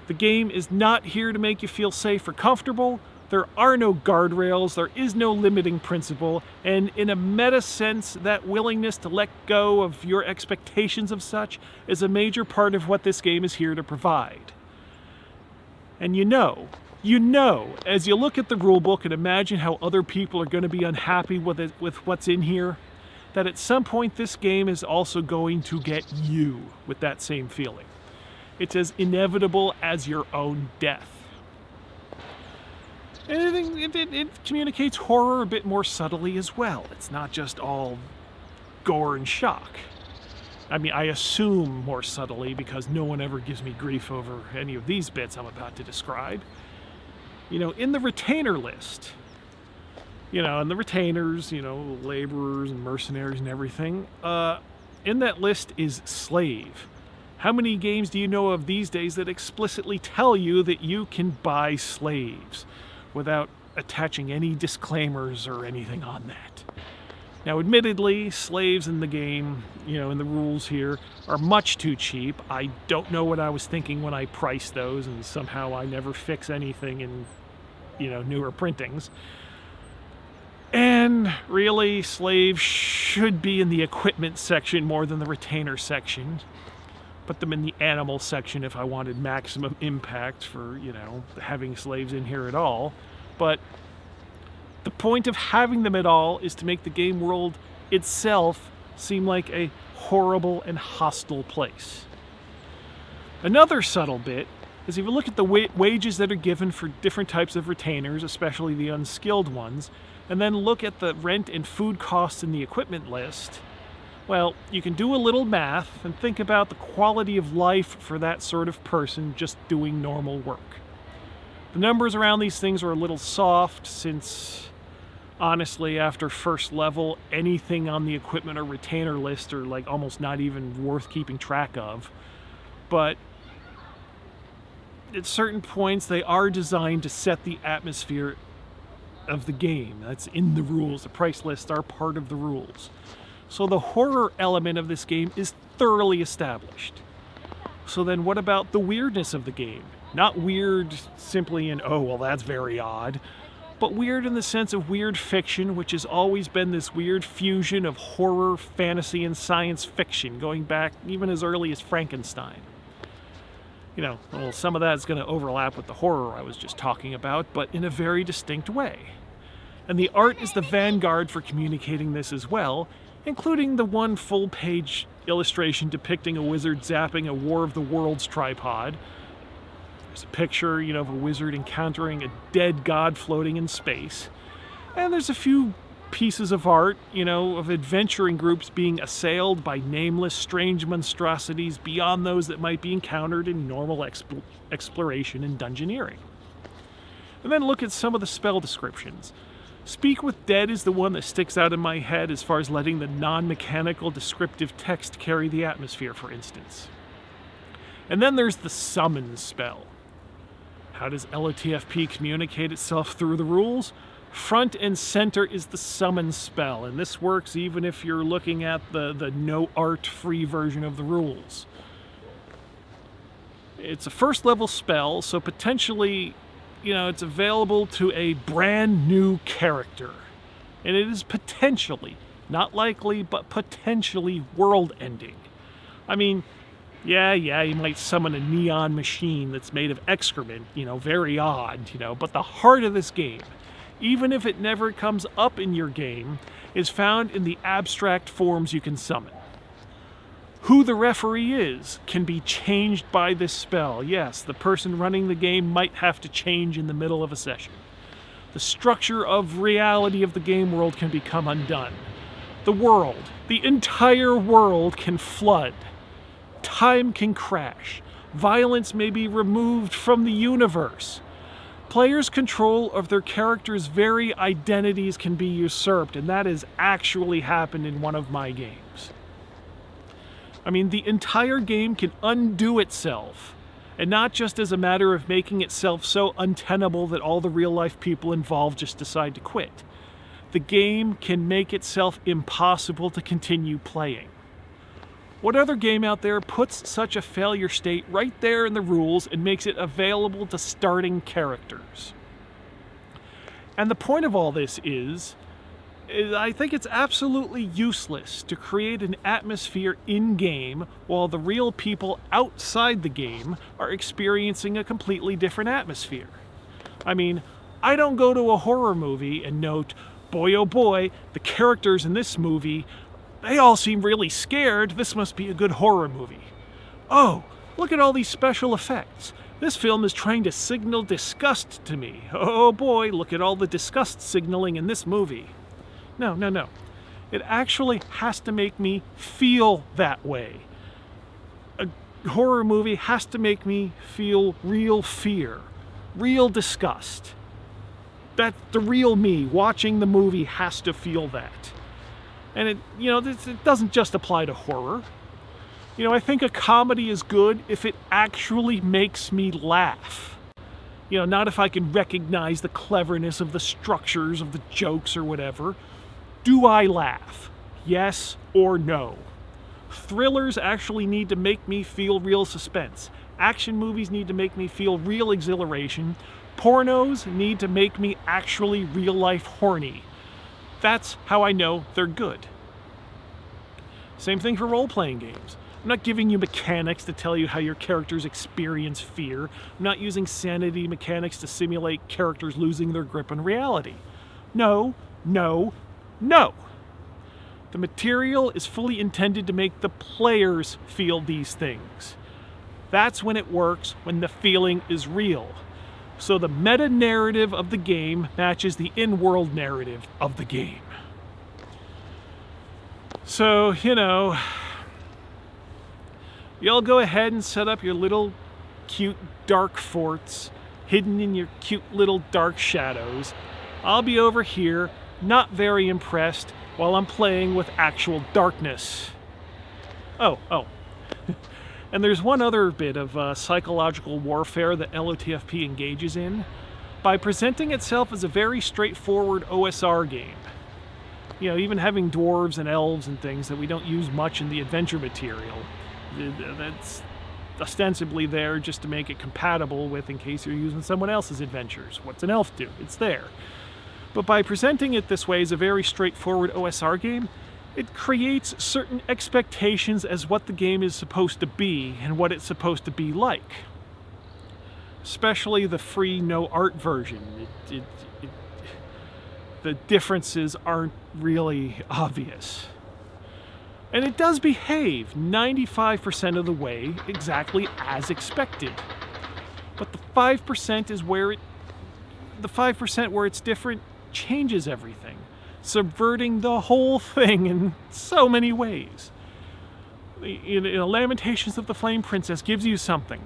The game is not here to make you feel safe or comfortable. There are no guardrails, there is no limiting principle, and in a meta sense, that willingness to let go of your expectations of such is a major part of what this game is here to provide. And you know, as you look at the rulebook and imagine how other people are going to be unhappy with what's in here, that at some point this game is also going to get you with that same feeling. It's as inevitable as your own death. And it communicates horror a bit more subtly as well. It's not just all gore and shock. I mean, I assume more subtly because no one ever gives me grief over any of these bits I'm about to describe. In the retainer list, and the retainers, laborers and mercenaries and everything, in that list is slave. How many games do you know of these days that explicitly tell you that you can buy slaves without attaching any disclaimers or anything on that? Now, admittedly, slaves in the game, in the rules here, are much too cheap. I don't know what I was thinking when I priced those, and somehow I never fix anything in, newer printings. And really, slaves should be in the equipment section more than the retainer section. Put them in the animal section if I wanted maximum impact for, having slaves in here at all. But the point of having them at all is to make the game world itself seem like a horrible and hostile place. Another subtle bit is if you look at the wages that are given for different types of retainers, especially the unskilled ones, and then look at the rent and food costs in the equipment list, well, you can do a little math and think about the quality of life for that sort of person just doing normal work. The numbers around these things are a little soft since, honestly, after first level, anything on the equipment or retainer list are like almost not even worth keeping track of. But at certain points, they are designed to set the atmosphere of the game. That's in the rules. The price lists are part of the rules. So the horror element of this game is thoroughly established. So then what about the weirdness of the game? Not weird simply in, oh, well, that's very odd, but weird in the sense of weird fiction, which has always been this weird fusion of horror, fantasy, and science fiction, going back even as early as Frankenstein. Well, some of that is going to overlap with the horror I was just talking about, but in a very distinct way. And the art is the vanguard for communicating this as well, including the one full-page illustration depicting a wizard zapping a War of the Worlds tripod. There's a picture, of a wizard encountering a dead god floating in space. And there's a few pieces of art, of adventuring groups being assailed by nameless, strange monstrosities beyond those that might be encountered in normal exploration and dungeoneering. And then look at some of the spell descriptions. Speak with Dead is the one that sticks out in my head as far as letting the non-mechanical descriptive text carry the atmosphere, for instance. And then there's the Summon spell. How does LOTFP communicate itself through the rules? Front and center is the Summon spell, and this works even if you're looking at the no art free version of the rules. It's a first level spell, so potentially, it's available to a brand new character. And it is potentially, not likely, but potentially world ending. I mean, yeah, you might summon a neon machine that's made of excrement, very odd, but the heart of this game, even if it never comes up in your game, is found in the abstract forms you can summon. Who the referee is can be changed by this spell. Yes, the person running the game might have to change in the middle of a session. The structure of reality of the game world can become undone. The world, the entire world can flood. Time can crash. Violence may be removed from the universe. Players' control of their characters' very identities can be usurped, and that has actually happened in one of my games. I mean, the entire game can undo itself, and not just as a matter of making itself so untenable that all the real-life people involved just decide to quit. The game can make itself impossible to continue playing. What other game out there puts such a failure state right there in the rules and makes it available to starting characters? And the point of all this is I think it's absolutely useless to create an atmosphere in-game while the real people outside the game are experiencing a completely different atmosphere. I mean, I don't go to a horror movie and note, boy oh boy, the characters in this movie, they all seem really scared. This must be a good horror movie. Oh, look at all these special effects. This film is trying to signal disgust to me. Oh boy, look at all the disgust signaling in this movie. No. It actually has to make me feel that way. A horror movie has to make me feel real fear, real disgust. That the real me watching the movie has to feel that. And it doesn't just apply to horror. I think a comedy is good if it actually makes me laugh. Not if I can recognize the cleverness of the structures of the jokes or whatever. Do I laugh? Yes or no? Thrillers actually need to make me feel real suspense. Action movies need to make me feel real exhilaration. Pornos need to make me actually real-life horny. That's how I know they're good. Same thing for role-playing games. I'm not giving you mechanics to tell you how your characters experience fear. I'm not using sanity mechanics to simulate characters losing their grip on reality. No. The material is fully intended to make the players feel these things. That's when it works, when the feeling is real. So the meta-narrative of the game matches the in-world narrative of the game. So, y'all go ahead and set up your little cute dark forts, hidden in your cute little dark shadows. I'll be over here, not very impressed, while I'm playing with actual darkness. Oh. And there's one other bit of psychological warfare that LOTFP engages in by presenting itself as a very straightforward OSR game. Even having dwarves and elves and things that we don't use much in the adventure material. That's ostensibly there just to make it compatible with in case you're using someone else's adventures. What's an elf do? It's there. But by presenting it this way as a very straightforward OSR game, it creates certain expectations as what the game is supposed to be and what it's supposed to be like. Especially the free no art version. The differences aren't really obvious. And it does behave 95% of the way exactly as expected. But the 5% is where the 5% where it's different changes everything, subverting the whole thing in so many ways. Lamentations of the Flame Princess gives you something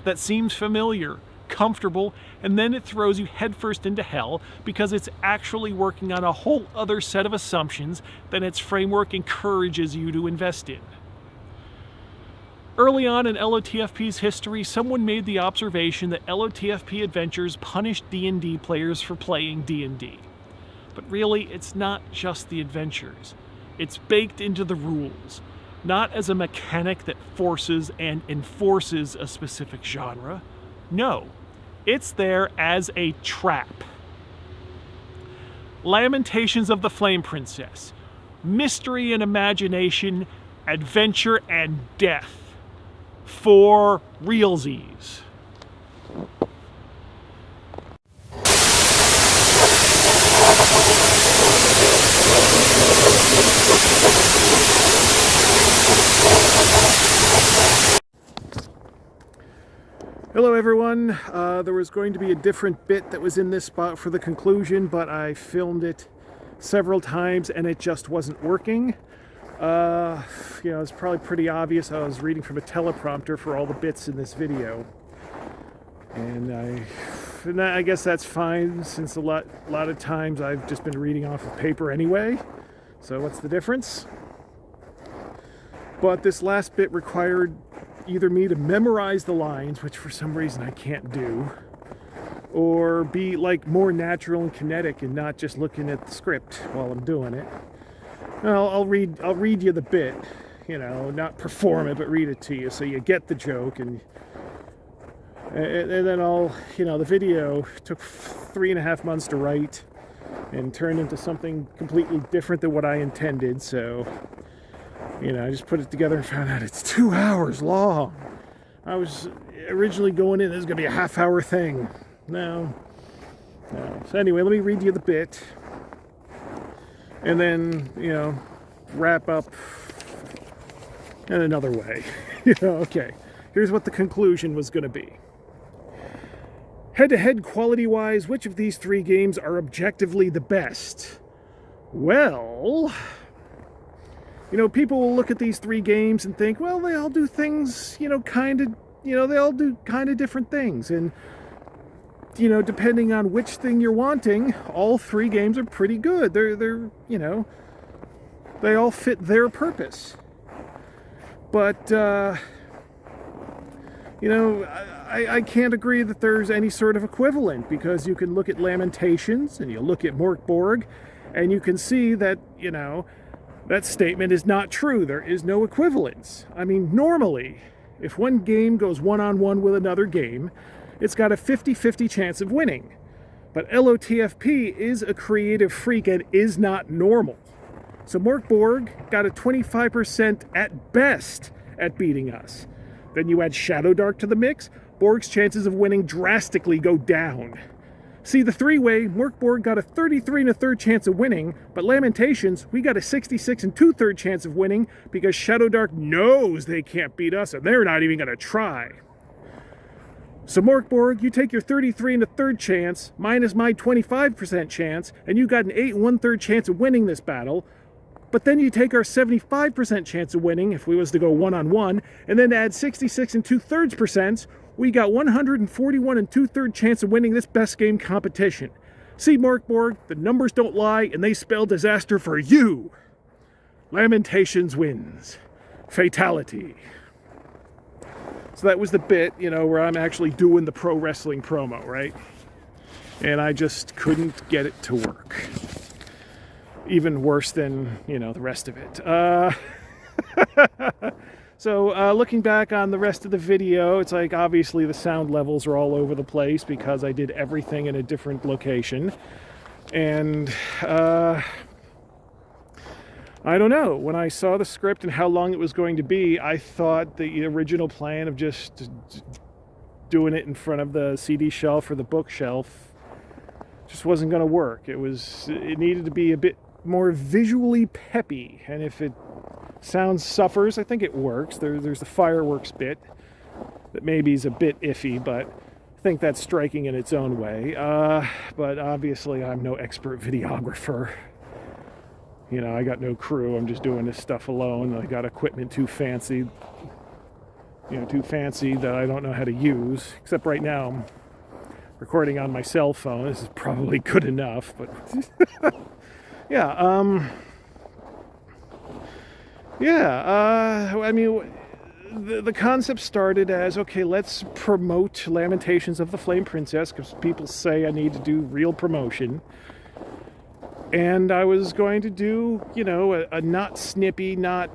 that seems familiar, comfortable, and then it throws you headfirst into hell because it's actually working on a whole other set of assumptions than its framework encourages you to invest in. Early on in LOTFP's history, someone made the observation that LOTFP Adventures punished D&D players for playing D&D. But really, it's not just the adventures. It's baked into the rules, not as a mechanic that forces and enforces a specific genre. No, it's there as a trap. Lamentations of the Flame Princess. Mystery and imagination, adventure and death. For realsies. Hello everyone, there was going to be a different bit that was in this spot for the conclusion, but I filmed it several times and it just wasn't working. It's probably pretty obvious I was reading from a teleprompter for all the bits in this video. And I guess that's fine, since a lot of times I've just been reading off of paper anyway. So what's the difference? But this last bit required either me to memorize the lines, which for some reason I can't do, or be like more natural and kinetic and not just looking at the script while I'm doing it. Well, I'll read you the bit, not perform it, but read it to you so you get the joke, and then the video took 3.5 months to write and turned into something completely different than what I intended. So, I just put it together and found out it's 2 hours long. I was originally going in, this is going to be a half-hour thing. No. So anyway, let me read you the bit. And then, wrap up in another way. Okay. Here's what the conclusion was going to be. Head-to-head quality-wise, which of these 3 games are objectively the best? Well, people will look at these 3 games and think, well, they all do things, they all do kind of different things. And, depending on which thing you're wanting, all 3 games are pretty good. They're they all fit their purpose. But, I can't agree that there's any sort of equivalent, because you can look at Lamentations and you look at Mörk Borg and you can see that, that statement is not true. There is no equivalence. I mean, normally, if one game goes one-on-one with another game, it's got a 50-50 chance of winning. But LOTFP is a creative freak and is not normal. So Mörk Borg got a 25% at best at beating us. Then you add Shadowdark to the mix, Borg's chances of winning drastically go down. See, the 3-way, Mörk Borg got a 33 1/3 chance of winning, but Lamentations, we got a 66 2/3 chance of winning, because Shadowdark knows they can't beat us and they're not even going to try. So Mörk Borg, you take your 33 1/3 chance minus my 25% chance, and you got an 8 1/3 chance of winning this battle. But then you take our 75% chance of winning, if we was to go one-on-one, and then add 66 2/3%, we got 141 2/3 chance of winning this best game competition. See, Mörk Borg, the numbers don't lie, and they spell disaster for you. Lamentations wins. Fatality. So that was the bit, where I'm actually doing the pro wrestling promo, right? And I just couldn't get it to work. Even worse than, the rest of it. So looking back on the rest of the video, it's like obviously the sound levels are all over the place because I did everything in a different location. And I don't know. When I saw the script and how long it was going to be, I thought the original plan of just doing it in front of the CD shelf or the bookshelf just wasn't going to work. It needed to be a bit more visually peppy, and if it sound suffers, I think it works. There's the fireworks bit that maybe is a bit iffy, but I think that's striking in its own way. But obviously I'm no expert videographer. I got no crew. I'm just doing this stuff alone. I got equipment too fancy that I don't know how to use, except right now I'm recording on my cell phone. This is probably good enough, but the concept started as, okay, let's promote Lamentations of the Flame Princess, because people say I need to do real promotion. And I was going to do, a not snippy, not,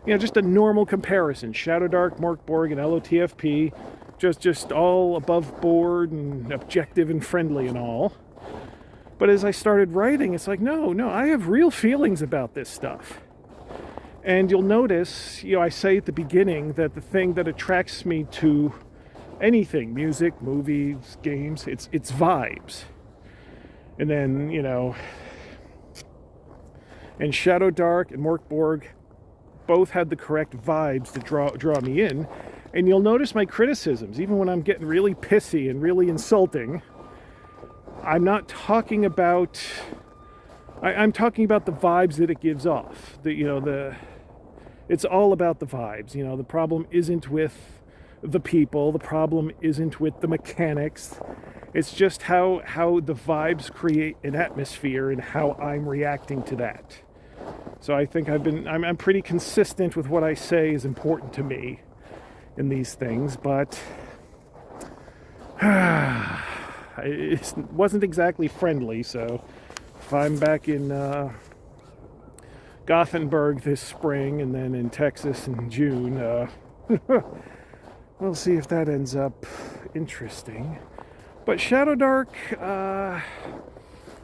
just a normal comparison. Shadowdark, Mörk Borg, and LOTFP, just all above board and objective and friendly and all. But as I started writing, it's like, no, I have real feelings about this stuff. And you'll notice, I say at the beginning that the thing that attracts me to anything, music, movies, games, it's vibes. And then, and Shadowdark and Mörk Borg both had the correct vibes to draw me in. And you'll notice my criticisms, even when I'm getting really pissy and really insulting, I'm not talking about I'm talking about the vibes that it gives off. It's all about the vibes. The problem isn't with the people. The problem isn't with the mechanics. It's just how the vibes create an atmosphere and how I'm reacting to that. So I think I'm pretty consistent with what I say is important to me in these things, but it wasn't exactly friendly. So if I'm back in Gothenburg this spring and then in Texas in June, we'll see if that ends up interesting. But Shadowdark,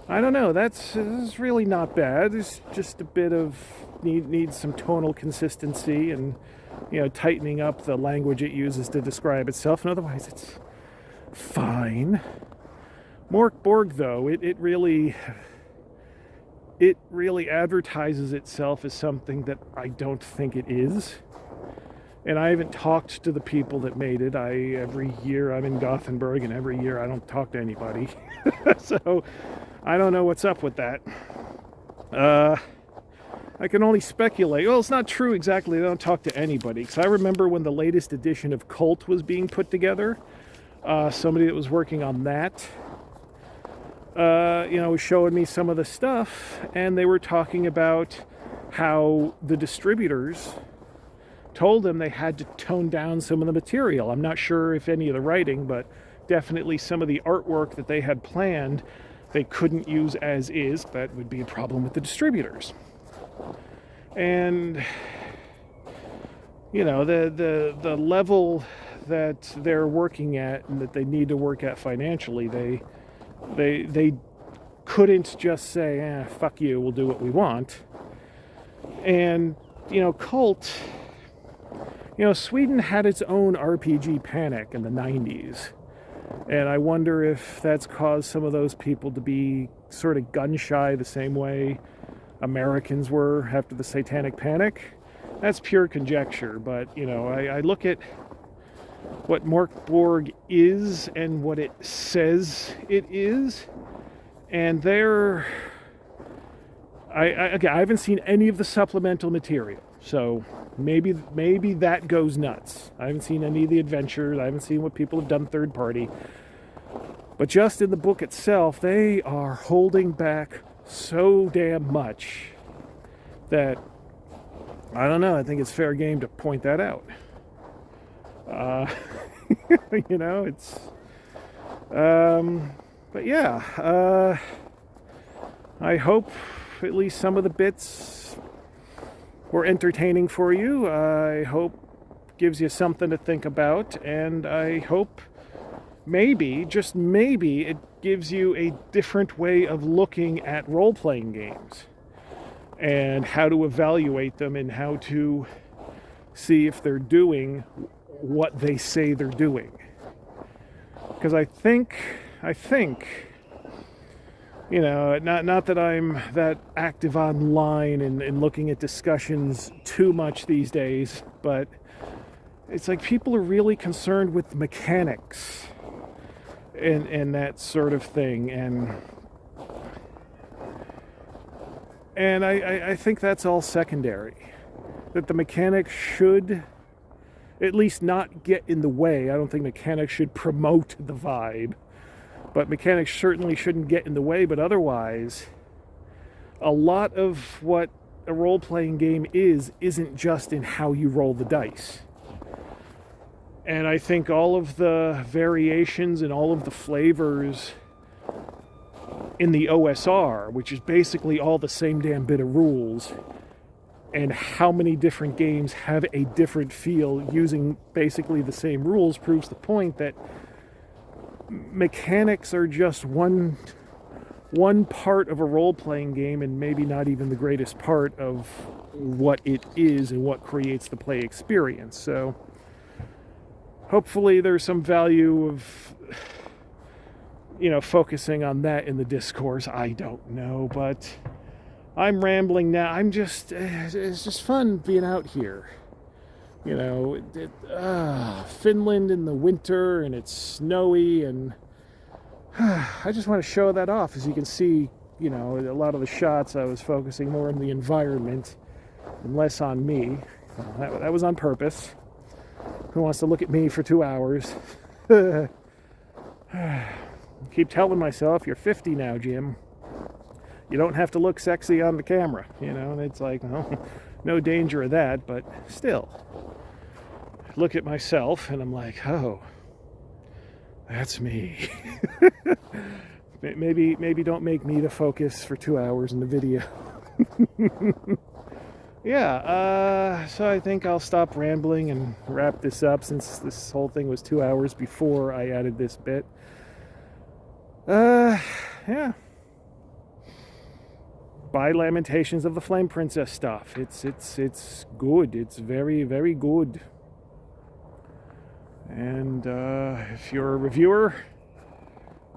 I don't know. This is really not bad. It's just a bit of needs some tonal consistency and tightening up the language it uses to describe itself. And otherwise, it's fine. Mörk Borg, though, it really advertises itself as something that I don't think it is. And I haven't talked to the people that made it. Every year I'm in Gothenburg, and every year I don't talk to anybody. So I don't know what's up with that. I can only speculate. Well, it's not true exactly. I don't talk to anybody. Because I remember when the latest edition of Cult was being put together, somebody that was working on that, was showing me some of the stuff, and they were talking about how the distributors told them they had to tone down some of the material. I'm not sure if any of the writing, but definitely some of the artwork that they had planned they couldn't use as is. That would be a problem with the distributors. And the level that they're working at and that they need to work at financially, they couldn't just say, fuck you, we'll do what we want. And Cult, Sweden had its own RPG panic in the 90s. And I wonder if that's caused some of those people to be sort of gun-shy the same way Americans were after the Satanic Panic. That's pure conjecture, but, I look at what Mörk Borg is and what it says it is, and I haven't seen any of the supplemental material, so maybe that goes nuts. I haven't seen any of the adventures. I haven't seen what people have done third party. But just in the book itself, they are holding back so damn much that, I don't know, I think it's fair game to point that out. It's... but yeah, I hope at least some of the bits were entertaining for you. I hope gives you something to think about, and I hope maybe, just maybe, it gives you a different way of looking at role-playing games and how to evaluate them and how to see if they're doing what they say they're doing. Because I think not that I'm that active online and looking at discussions too much these days, but it's like people are really concerned with mechanics and that sort of thing, and I think that's all secondary. That the mechanics should at least not get in the way. I don't think mechanics should promote the vibe, but mechanics certainly shouldn't get in the way. But otherwise, a lot of what a role-playing game isn't just in how you roll the dice. And I think all of the variations and all of the flavors in the OSR, which is basically all the same damn bit of rules, and how many different games have a different feel using basically the same rules, proves the point that mechanics are just one part of a role-playing game, and maybe not even the greatest part of what it is and what creates the play experience. So hopefully there's some value of focusing on that in the discourse. I don't know, but I'm rambling now. It's just fun being out here. Finland in the winter, and it's snowy, and I just want to show that off. As you can see, you know, a lot of the shots I was focusing more on the environment and less on me. That was on purpose. Who wants to look at me for 2 hours? Keep telling myself, you're 50 now, Jim. You don't have to look sexy on the camera, you know, and it's like, well, no danger of that, but still. I look at myself and I'm like, oh, that's me. Maybe don't make me the focus for 2 hours in the video. Yeah, so I think I'll stop rambling and wrap this up, since this whole thing was 2 hours before I added this bit. Yeah. Buy Lamentations of the Flame Princess stuff. It's good. It's very, very good. And if you're a reviewer,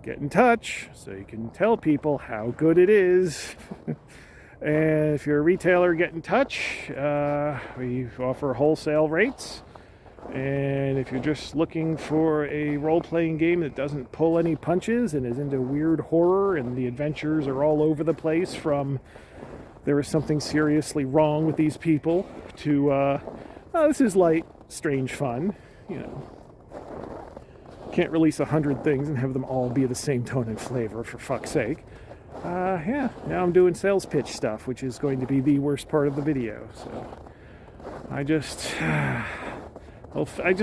get in touch so you can tell people how good it is. And if you're a retailer, get in touch. We offer wholesale rates. And if you're just looking for a role-playing game that doesn't pull any punches and is into weird horror and the adventures are all over the place, from there is something seriously wrong with these people to oh, this is light, strange fun, you know. Can't release 100 things and have them all be the same tone and flavor, for fuck's sake. Yeah, now I'm doing sales pitch stuff, which is going to be the worst part of the video. So I just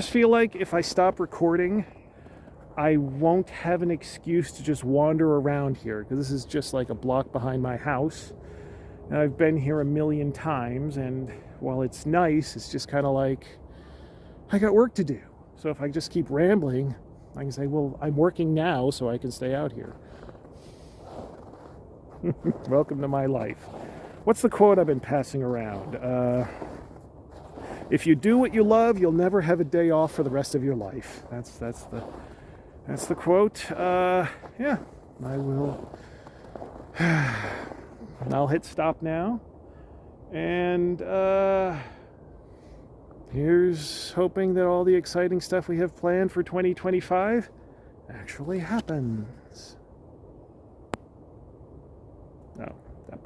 feel like if I stop recording, I won't have an excuse to just wander around here, because this is just like a block behind my house. And I've been here a million times, and while it's nice, it's just kind of like, I got work to do. So if I just keep rambling, I can say, well, I'm working now, so I can stay out here. Welcome to my life. What's the quote I've been passing around? If you do what you love, you'll never have a day off for the rest of your life. That's the quote. Yeah, I will. I'll hit stop now. And here's hoping that all the exciting stuff we have planned for 2025 actually happens. Oh, that